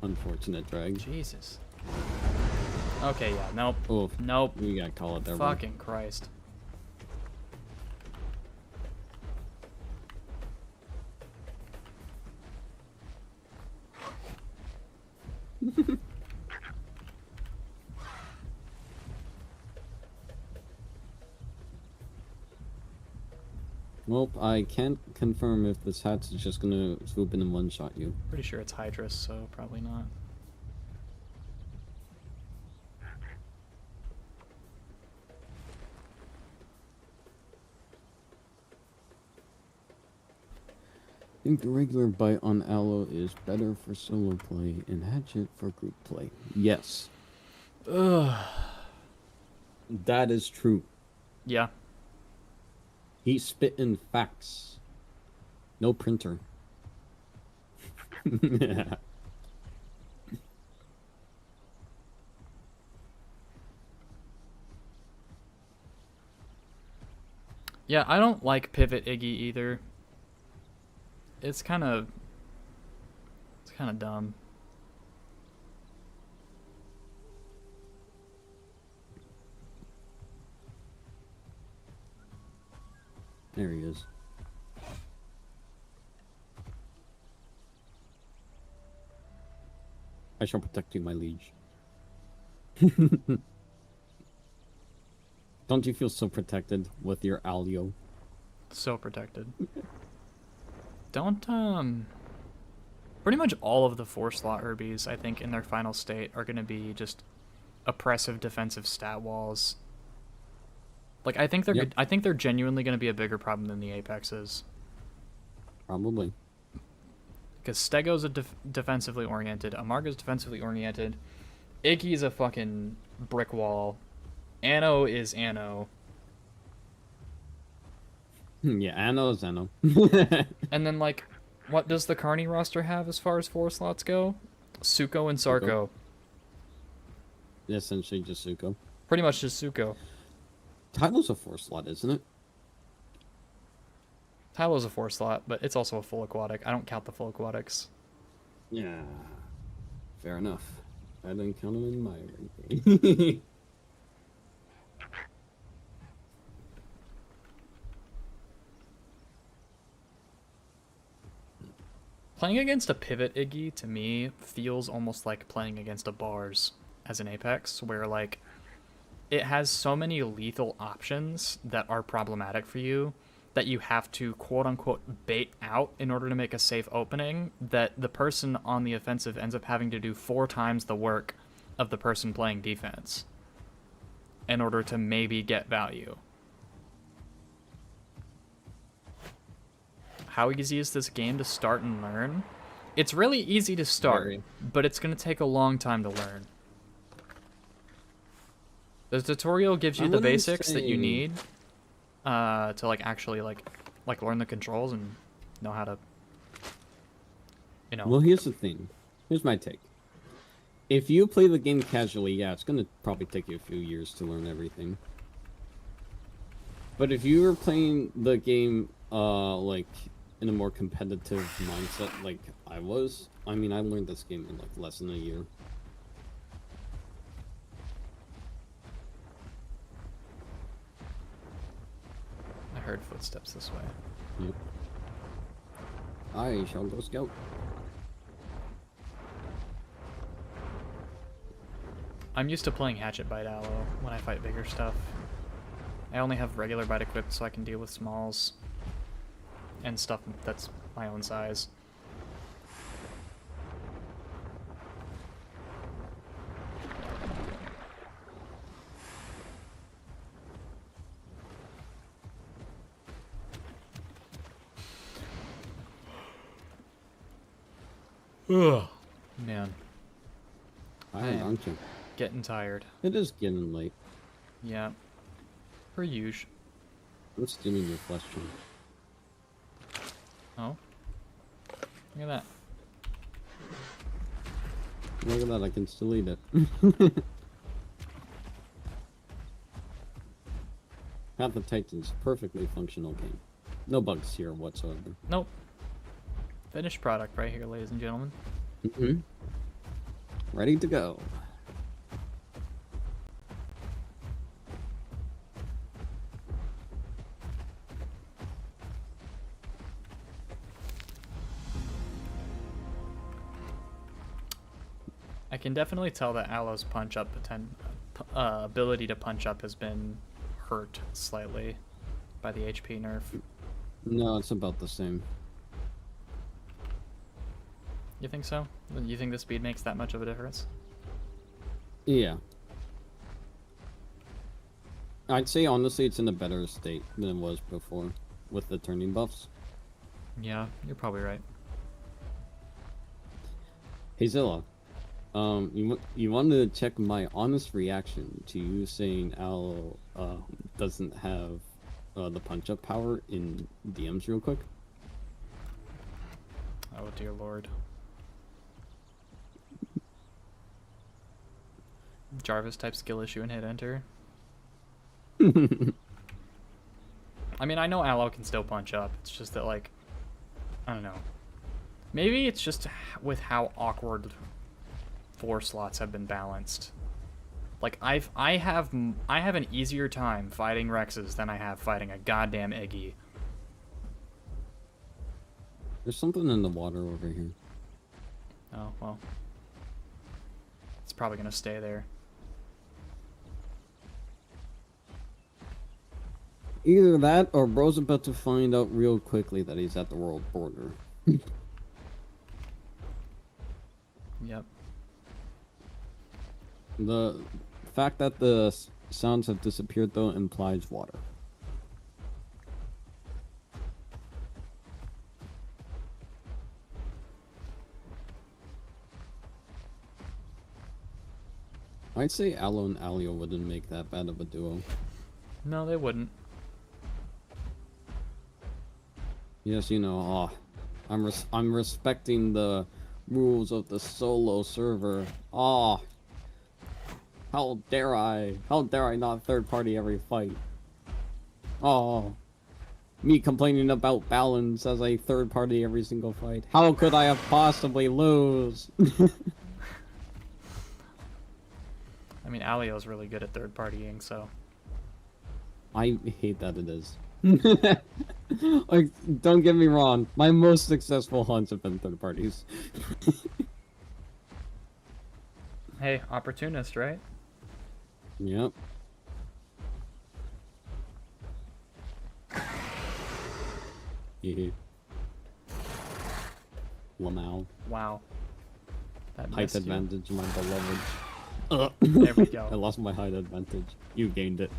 S2: Unfortunate drag.
S1: Jesus. Okay, yeah, nope.
S2: Oh,
S1: Nope.
S2: we gotta call it there. bro.
S1: Fucking Christ.
S2: Well, I can't confirm if this hat's just gonna swoop in and one-shot you.
S1: Pretty sure it's Hydrus, so probably not.
S2: I think the regular bite on Allo is better for solo play and Hatchet for group play. Yes.
S1: Ugh.
S2: That is true.
S1: Yeah.
S2: He spit in facts. No printer. Yeah.
S1: Yeah, I don't like Pivot Iggy either. It's kind of dumb.
S2: There he is. I shall protect you, my liege. Don't you feel so protected with your Alio?
S1: So protected. Don't, pretty much all of the 4-slot Herbies, I think, in their final state are going to be just oppressive defensive stat walls. Like, I think they're
S2: Yep.
S1: I think they're genuinely going to be a bigger problem than the Apexes.
S2: Probably.
S1: Because Stego's a defensively oriented, Amarga's defensively oriented, Iggy's a fucking brick wall, Anno is Anno,
S2: Yeah, Anno is Anno.
S1: and then, like, what does the Carney roster have as far as 4 slots go? Suko and Sarko.
S2: Essentially just Zuko.
S1: Pretty much just Suko.
S2: Tylo's a 4-slot, isn't it?
S1: Tylo's a 4 slot, but it's also a full aquatic. I don't count the full aquatics.
S2: Yeah. Fair enough. I didn't count him in my ranking.
S1: Playing against a pivot Iggy, to me, feels almost like playing against a bars as an Apex, where, like, it has so many lethal options that are problematic for you that you have to quote-unquote bait out in order to make a safe opening, that the person on the offensive ends up having to do 4 times the work of the person playing defense in order to maybe get value. How easy is this game to start and learn? It's really easy to start,
S2: Very.
S1: but it's going to take a long time to learn. The tutorial gives you
S2: I
S1: the
S2: wouldn't
S1: basics that you
S2: say-
S1: need to like actually like learn the controls and know how to, you know.
S2: Well, here's the thing. Here's my take. If you play the game casually, yeah, it's gonna probably take you a few years to learn everything. But if you were playing the game, like, in a more competitive mindset, like I was, I mean, I learned this game in, like, less than a year.
S1: I heard footsteps this way.
S2: Yep. I shall go scout.
S1: I'm used to playing Hatchet Bite Allo when I fight bigger stuff. I only have regular bite equipped so I can deal with smalls and stuff that's my own size. Ugh. Man,
S2: I
S1: am.
S2: aren't you?
S1: getting tired.
S2: It is getting late.
S1: Yeah. Per usual.
S2: I'm stealing your question.
S1: Oh. Look at that.
S2: Look at that, I can still eat it. Path of Titans, perfectly functional game. No bugs here whatsoever.
S1: Nope. Finished product right here, ladies and gentlemen.
S2: Mm-hmm. Ready to go.
S1: I can definitely tell that Allo's punch up ability to punch up has been hurt slightly by the HP nerf.
S2: No, it's about the same.
S1: You think so? You think the speed makes that much of a difference?
S2: Yeah. I'd say honestly it's in a better state than it was before with the turning buffs.
S1: Yeah, you're probably right.
S2: Hey Zilla, you wanted to check my honest reaction to you saying Al doesn't have the punch up power in DMs real quick?
S1: Oh dear lord. Jarvis type skill issue and hit enter. I mean, I know Allo can still punch up. It's just that, like, I don't know. Maybe it's just with how awkward 4 slots have been balanced. Like, I have an easier time fighting Rexes than I have fighting a goddamn Iggy.
S2: There's something in the water over here.
S1: Oh well. It's probably gonna stay there.
S2: Either that or bro's about to find out real quickly that he's at the world border.
S1: Yep.
S2: The fact that the sounds have disappeared though implies water. I'd say Allo and Alio wouldn't make that bad of a duo.
S1: No, they wouldn't.
S2: Yes, you know, I'm respecting the rules of the solo server. How dare I? How dare I not third party every fight? Me complaining about balance as a third party every single fight. How could I have possibly lose?
S1: I mean, Alio's really good at third partying, so.
S2: I hate that it is. Like, don't get me wrong, my most successful hunts have been third parties.
S1: Hey, opportunist, right?
S2: Yep. Yeah. Lamau.
S1: Wow. That
S2: Height
S1: missed you.
S2: advantage, my beloved.
S1: There we
S2: I
S1: go.
S2: lost my height advantage. You gained it.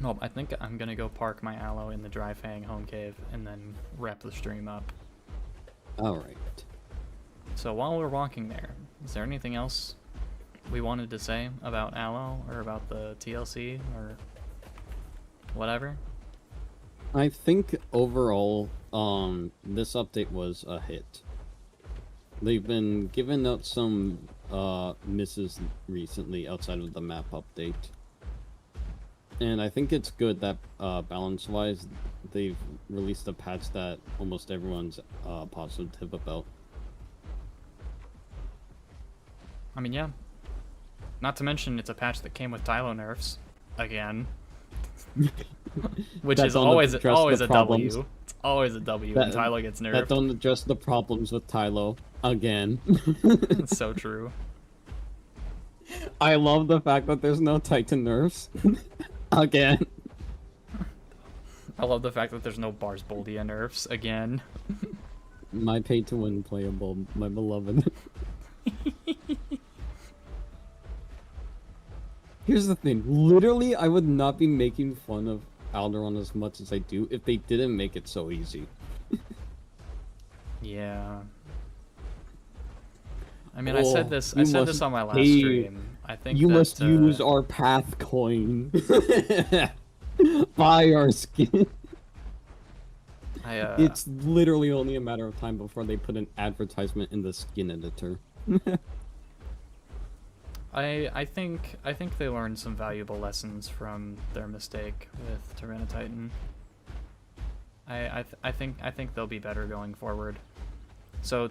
S1: Well, I think I'm gonna go park my Allo in the Dry Fang home cave and then wrap the stream up.
S2: Alright.
S1: So while we're walking there, is there anything else we wanted to say about Allo or about the TLC or whatever?
S2: I think overall, this update was a hit. They've been giving out some misses recently outside of the map update. And I think it's good that balance-wise, they've released a patch that almost everyone's positive about.
S1: I mean, yeah. Not to mention, it's a patch that came with Tylo nerfs again, which
S2: That
S1: is
S2: don't
S1: always
S2: address
S1: always
S2: the
S1: a
S2: problems.
S1: W. It's always a W when Tylo gets
S2: That
S1: nerfed.
S2: don't address the problems with Tylo again.
S1: It's so true.
S2: I love the fact that there's no Titan nerfs again.
S1: I love the fact that there's no Bars Boldia nerfs again.
S2: My pay-to-win playable, my beloved. Here's the thing. Literally, I would not be making fun of Alderon as much as I do if they didn't make it so easy.
S1: Yeah. I mean, I said this
S2: you
S1: on
S2: must
S1: my last
S2: pay-
S1: stream. I think
S2: You
S1: that,
S2: must use our path coin. Buy our skin. It's literally only a matter of time before they put an advertisement in the skin editor.
S1: I think they learned some valuable lessons from their mistake with Tyranitar. I think they'll be better going forward. So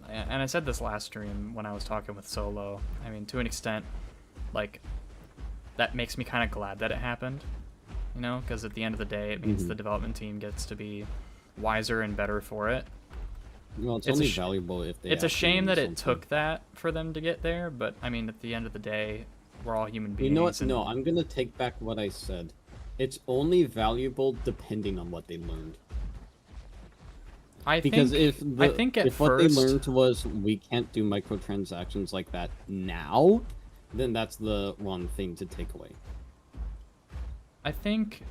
S1: and I said this last stream when I was talking with Solo. I mean, to an extent, like, that makes me kind of glad that it happened, you know, because at the end of the day, it means the development team gets to be wiser and better for it.
S2: Well, it's
S1: It's a
S2: only
S1: sh-
S2: valuable if they.
S1: It's a
S2: actually
S1: shame
S2: learn
S1: that it
S2: something.
S1: took that for them to get there, but I mean, at the end of the day, we're all human beings.
S2: You know what?
S1: and-
S2: No, I'm gonna take back what I said. It's only valuable depending on what they learned.
S1: I
S2: Because
S1: think,
S2: if what they learned was we can't do microtransactions like that now, then that's the wrong thing to take away.
S1: I think.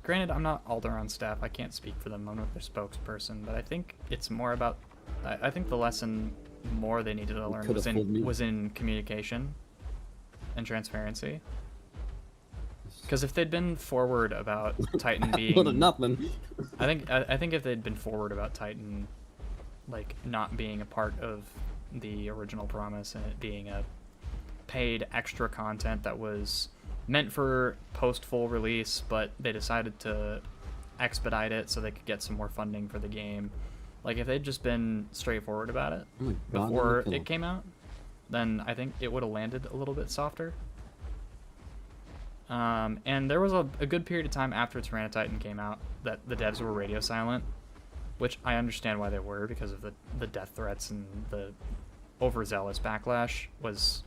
S1: Granted, I'm not Alderon staff. I can't speak for them. I'm not their spokesperson, but I think it's more about. I think the lesson more they needed to learn
S2: Could've fooled me.
S1: was in communication and transparency. Because if they'd been forward about Titan being,
S2: Well, nothing.
S1: I think if they'd been forward about Titan, like, not being a part of the original promise and it being a paid extra content that was meant for post full release, but they decided to expedite it so they could get some more funding for the game. Like, if they'd just been straightforward about it
S2: Oh my God,
S1: before
S2: I'm a
S1: it came out, then I think it would have landed a little bit softer. And there was a good period of time after Tyranitar came out that the devs were radio silent, which I understand why they were, because of the death threats and the overzealous backlash was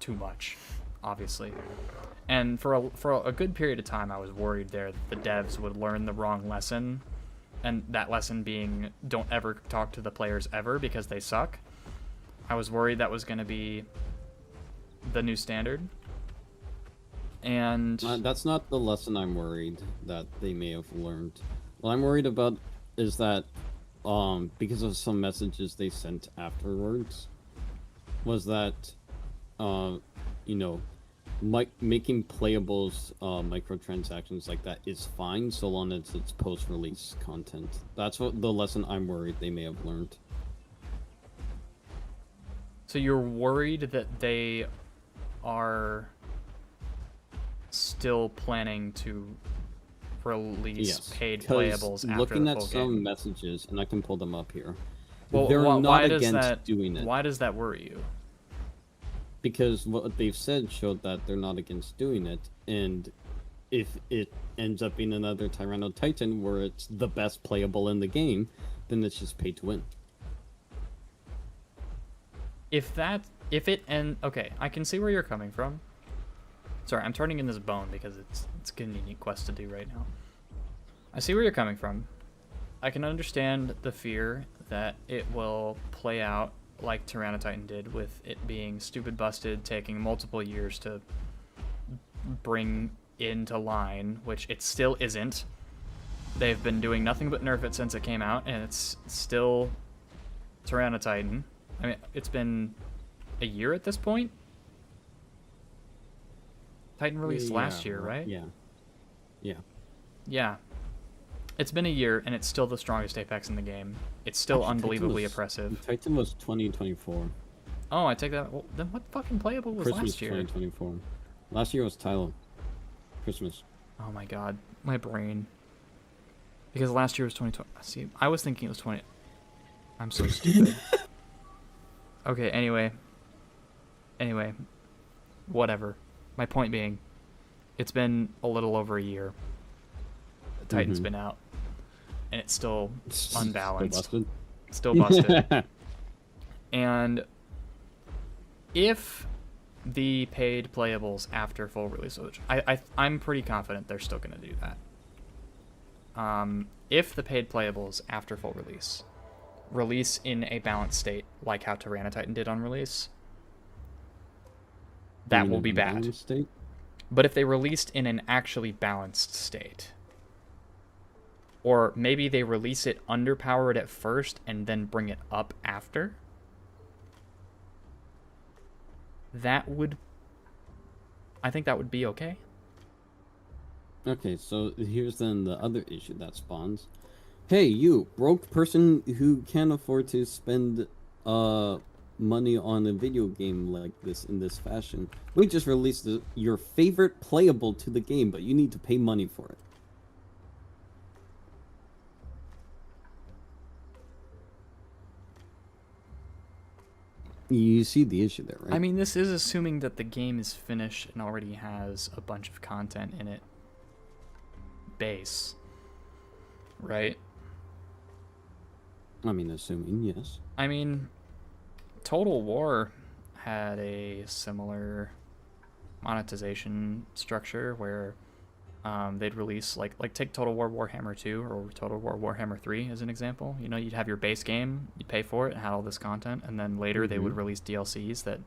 S1: too much, obviously. And for a good period of time, I was worried there that the devs would learn the wrong lesson, and that lesson being don't ever talk to the players ever because they suck. I was worried that was going to be the new standard. And
S2: That's not the lesson I'm worried that they may have learned. What I'm worried about is that, because of some messages they sent afterwards, was that, you know, making playables microtransactions like that is fine so long as it's post-release content. That's what the lesson I'm worried they may have learned.
S1: so you're worried that they are still planning to release
S2: Yes.
S1: paid
S2: 'Cause
S1: playables after
S2: looking
S1: the
S2: at
S1: full
S2: some
S1: game.
S2: messages, and I can pull them up here.
S1: Well,
S2: They're not
S1: why does
S2: against
S1: that
S2: doing it.
S1: Why does that worry you?
S2: Because what they've said showed that they're not against doing it, and if it ends up being another Tyranno Titan where it's the best playable in the game, then it's just pay to win.
S1: Okay, I can see where you're coming from. Sorry, I'm turning in this bone because it's a convenient quest to do right now. I see where you're coming from. I can understand the fear that it will play out like Tyrannotitan did, with it being stupid busted, taking multiple years to bring into line, which it still isn't. They've been doing nothing but nerf it since it came out, and it's still Tyrannotitan. I mean, it's been a year at this point? Titan released last year, right?
S2: Yeah. Yeah.
S1: Yeah. It's been a year, and it's still the strongest Apex in the game. It's still
S2: Actually,
S1: unbelievably oppressive.
S2: Titan was 2024.
S1: Oh, I take that. Well, then what fucking playable was
S2: Christmas
S1: last year?
S2: 2024. Last year was Tylo. Christmas.
S1: Oh my god, my brain. Because last year was 2020. See, I was thinking it was 20. I'm so stupid. Okay, anyway. Whatever. My point being, it's been a little over a year. The Titan's been out. And it's still unbalanced. Still busted. And if the paid playables after full release, which I'm pretty confident they're still going to do that. If the paid playables after full release in a balanced state, like how Tyrannotitan did on release, that will be bad.
S2: State?
S1: But if they released in an actually balanced state, or maybe they release it underpowered at first and then bring it up after, I think that would be okay.
S2: Okay, so here's then the other issue that spawns. Hey, you, broke person who can't afford to spend money on a video game like this in this fashion. We just released your favorite playable to the game, but you need to pay money for it. You see the issue there, right?
S1: I mean, this is assuming that the game is finished and already has a bunch of content in it. Base. Right?
S2: I mean, assuming, yes.
S1: I mean, Total War had a similar monetization structure where they'd release, like take Total War Warhammer 2 or Total War Warhammer 3 as an example. You know, you'd have your base game, you pay for it, it had all this content, and then later they would release DLCs that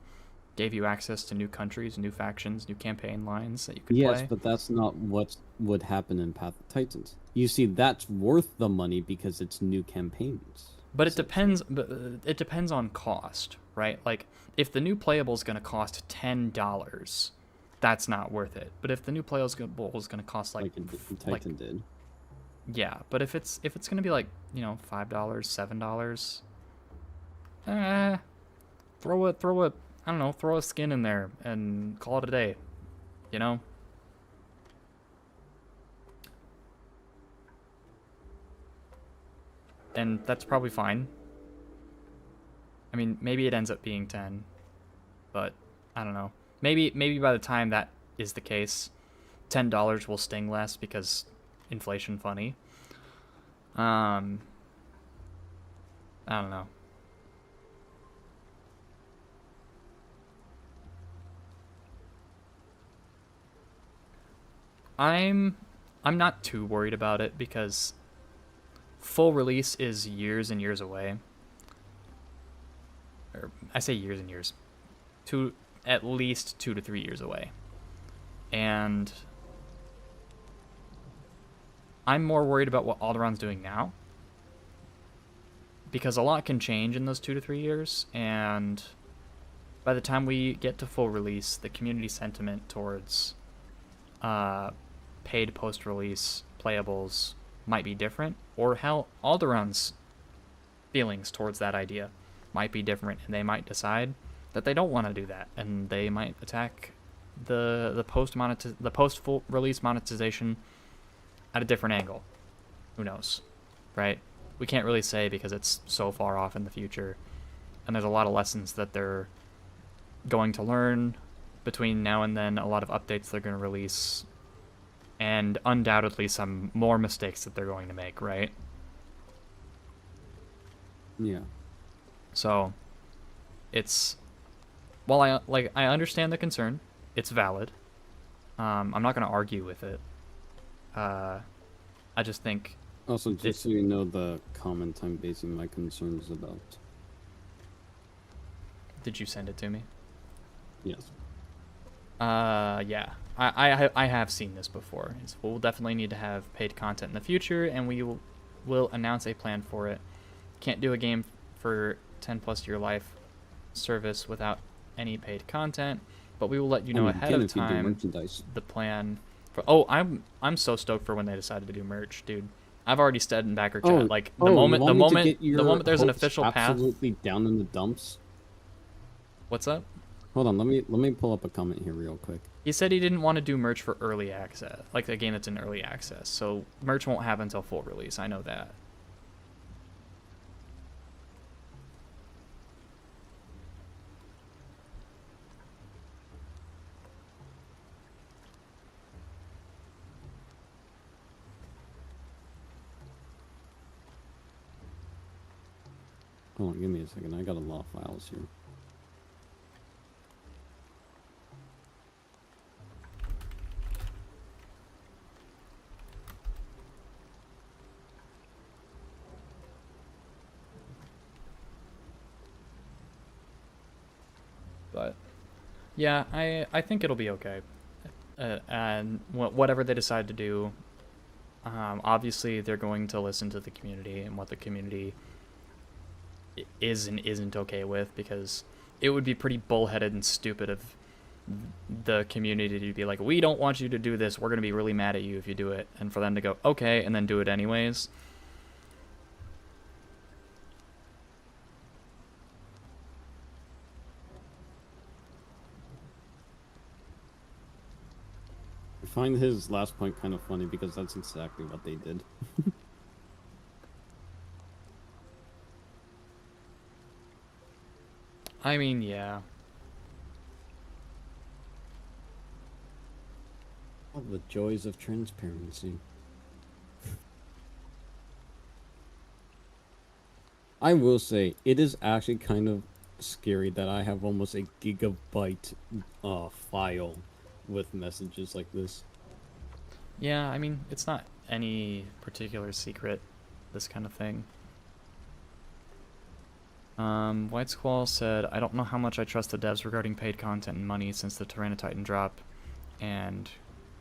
S1: gave you access to new countries, new factions, new campaign lines that you could play.
S2: Yes, but that's not what would happen in Path of Titans. You see, that's worth the money because it's new campaigns.
S1: But it depends. But it depends on cost, right? Like, if the new playable is going to cost $10, that's not worth it. But if the new playable is going to cost
S2: Titan did.
S1: Yeah, but if it's going to be like, you know, $5, $7, throw a skin in there and call it a day, you know. And that's probably fine. I mean, maybe it ends up being 10, but I don't know. Maybe by the time that is the case, $10 will sting less because inflation funny. I don't know. I'm not too worried about it because full release is years and years away. Or I say years and years. At least 2 to 3 years away. And I'm more worried about what Alderon's doing now. Because a lot can change in those 2 to 3 years, and by the time we get to full release, the community sentiment towards paid post-release playables might be different, or hell, Alderon's feelings towards that idea might be different, and they might decide that they don't want to do that, and they might attack the post full release monetization at a different angle. Who knows, right? We can't really say because it's so far off in the future, and there's a lot of lessons that they're going to learn between now and then, a lot of updates they're going to release, and undoubtedly some more mistakes that they're going to make, right?
S2: Yeah.
S1: So, it's, while I understand the concern, it's valid. I'm not going to argue with it. I just think...
S2: Also, just so you know, the comment I'm basing my concerns about.
S1: Did you send it to me?
S2: Yes.
S1: Yeah. I have seen this before. We'll definitely need to have paid content in the future, and we will announce a plan for it. Can't do a game for 10 plus year life service without any paid content, but we will let you know ahead of time the plan for... Oh, I'm so stoked for when they decided to do merch, dude. I've already said in backer chat, like the moment there's an official path.
S2: Absolutely down in the dumps.
S1: What's up?
S2: Hold on, let me pull up a comment here real quick.
S1: He said he didn't want to do merch for early access, like a game that's in early access. So merch won't happen until full release. I know that.
S2: Hold on, give me a second. I got a lot of files here.
S1: But yeah, I think it'll be okay. And whatever they decide to do, obviously they're going to listen to the community and what the community is and isn't okay with, because it would be pretty bullheaded and stupid of the community to be like, we don't want you to do this, we're going to be really mad at you if you do it, and for them to go, okay, and then do it anyways.
S2: I find his last point kind of funny because that's exactly what they did.
S1: I mean, yeah.
S2: Oh, the joys of transparency. I will say, it is actually kind of scary that I have almost a gigabyte file with messages like this.
S1: Yeah, I mean, it's not any particular secret, this kind of thing. White Squall said, I don't know how much I trust the devs regarding paid content and money since the Tyranititan drop and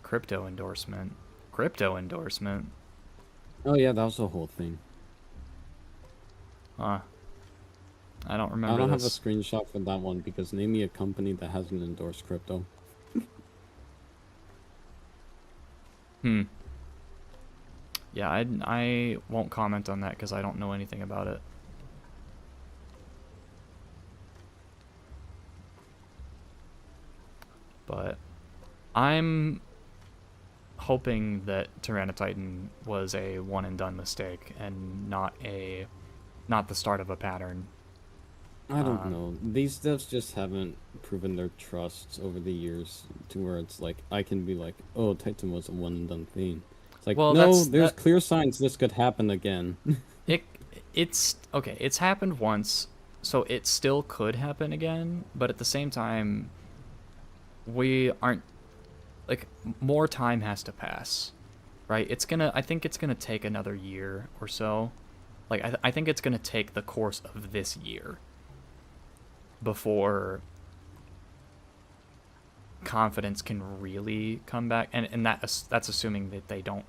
S1: crypto endorsement. Crypto endorsement?
S2: Oh yeah, that was the whole thing.
S1: Huh. I don't remember
S2: I don't
S1: this.
S2: have a screenshot for that one because name me a company that hasn't endorsed crypto.
S1: Yeah, I won't comment on that because I don't know anything about it. But I'm hoping that Tyranititan was a one and done mistake and not the start of a pattern.
S2: I don't know. These devs just haven't proven their trust over the years to where it's like, I can be like, oh, Titan was a one and done thing. It's like,
S1: well,
S2: no, there's clear signs this could happen again.
S1: It's okay, it's happened once, so it still could happen again, but at the same time, we aren't, like, more time has to pass, right? I think it's gonna take another year or so. Like, I think it's gonna take the course of this year before confidence can really come back, and that's assuming that they don't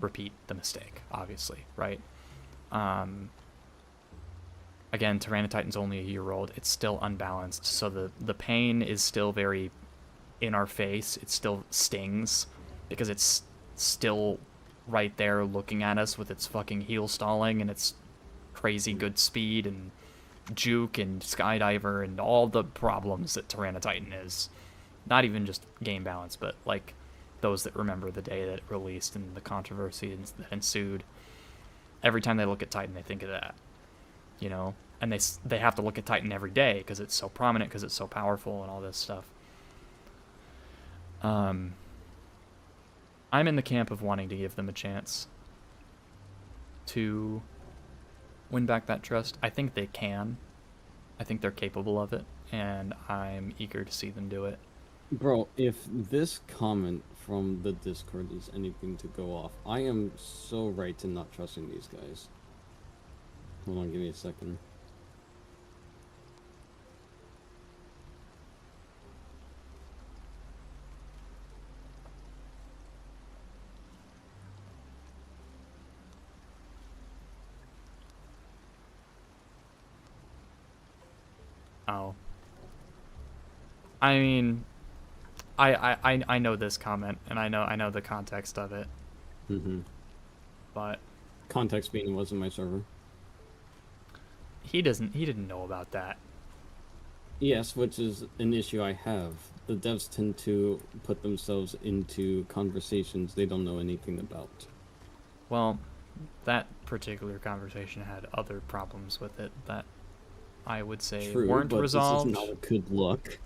S1: repeat the mistake, obviously, right? Again, Tyranititan's only a year old. It's still unbalanced, so the pain is still very in our face. It still stings because it's still right there looking at us with its fucking heel stalling and its crazy good speed and juke and skydiver and all the problems that Tyranititan is. Not even just game balance, but like those that remember the day that it released and the controversy that ensued. Every time they look at Titan, they think of that, you know? And they have to look at Titan every day because it's so prominent, because it's so powerful and all this stuff. I'm in the camp of wanting to give them a chance to win back that trust. I think they can. I think they're capable of it, and I'm eager to see them do it.
S2: Bro, if this comment from the Discord is anything to go off, I am so right to not trusting these guys. Hold on, give me a second.
S1: Oh. I mean, I know this comment, and I know the context of it,
S2: Mm-hmm.
S1: but
S2: Context being it wasn't my server.
S1: he didn't know about that.
S2: Yes, which is an issue I have. The devs tend to put themselves into conversations they don't know anything about.
S1: Well, that particular conversation had other problems with it that I would say
S2: True,
S1: weren't
S2: but
S1: resolved.
S2: this is not a good look.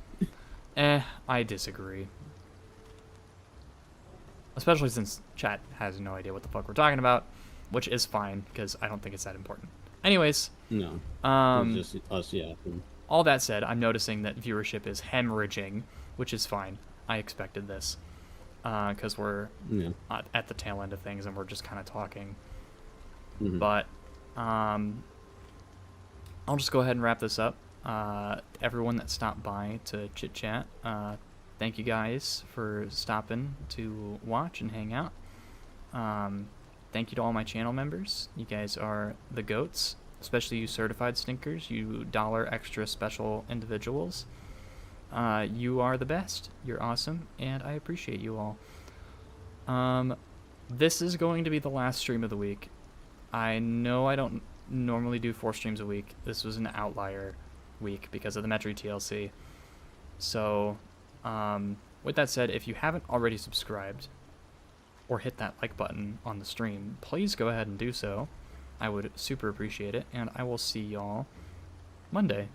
S1: I disagree. Especially since chat has no idea what the fuck we're talking about, which is fine, because I don't think it's that important. Anyways,
S2: No. It's just us yapping.
S1: all that said, I'm noticing that viewership is hemorrhaging, which is fine. I expected this, because we're
S2: Yeah.
S1: at the tail end of things and we're just kind of talking.
S2: Mhm.
S1: But I'll just go ahead and wrap this up. Everyone that stopped by to chit chat, thank you guys for stopping to watch and hang out. Thank you to all my channel members. You guys are the goats, especially you certified stinkers, you dollar extra special individuals. You are the best. You're awesome, and I appreciate you all. This is going to be the last stream of the week. I know I don't normally do 4 streams a week. This was an outlier week because of the Metri TLC. So, with that said, if you haven't already subscribed or hit that like button on the stream, please go ahead and do so. I would super appreciate it, and I will see y'all Monday.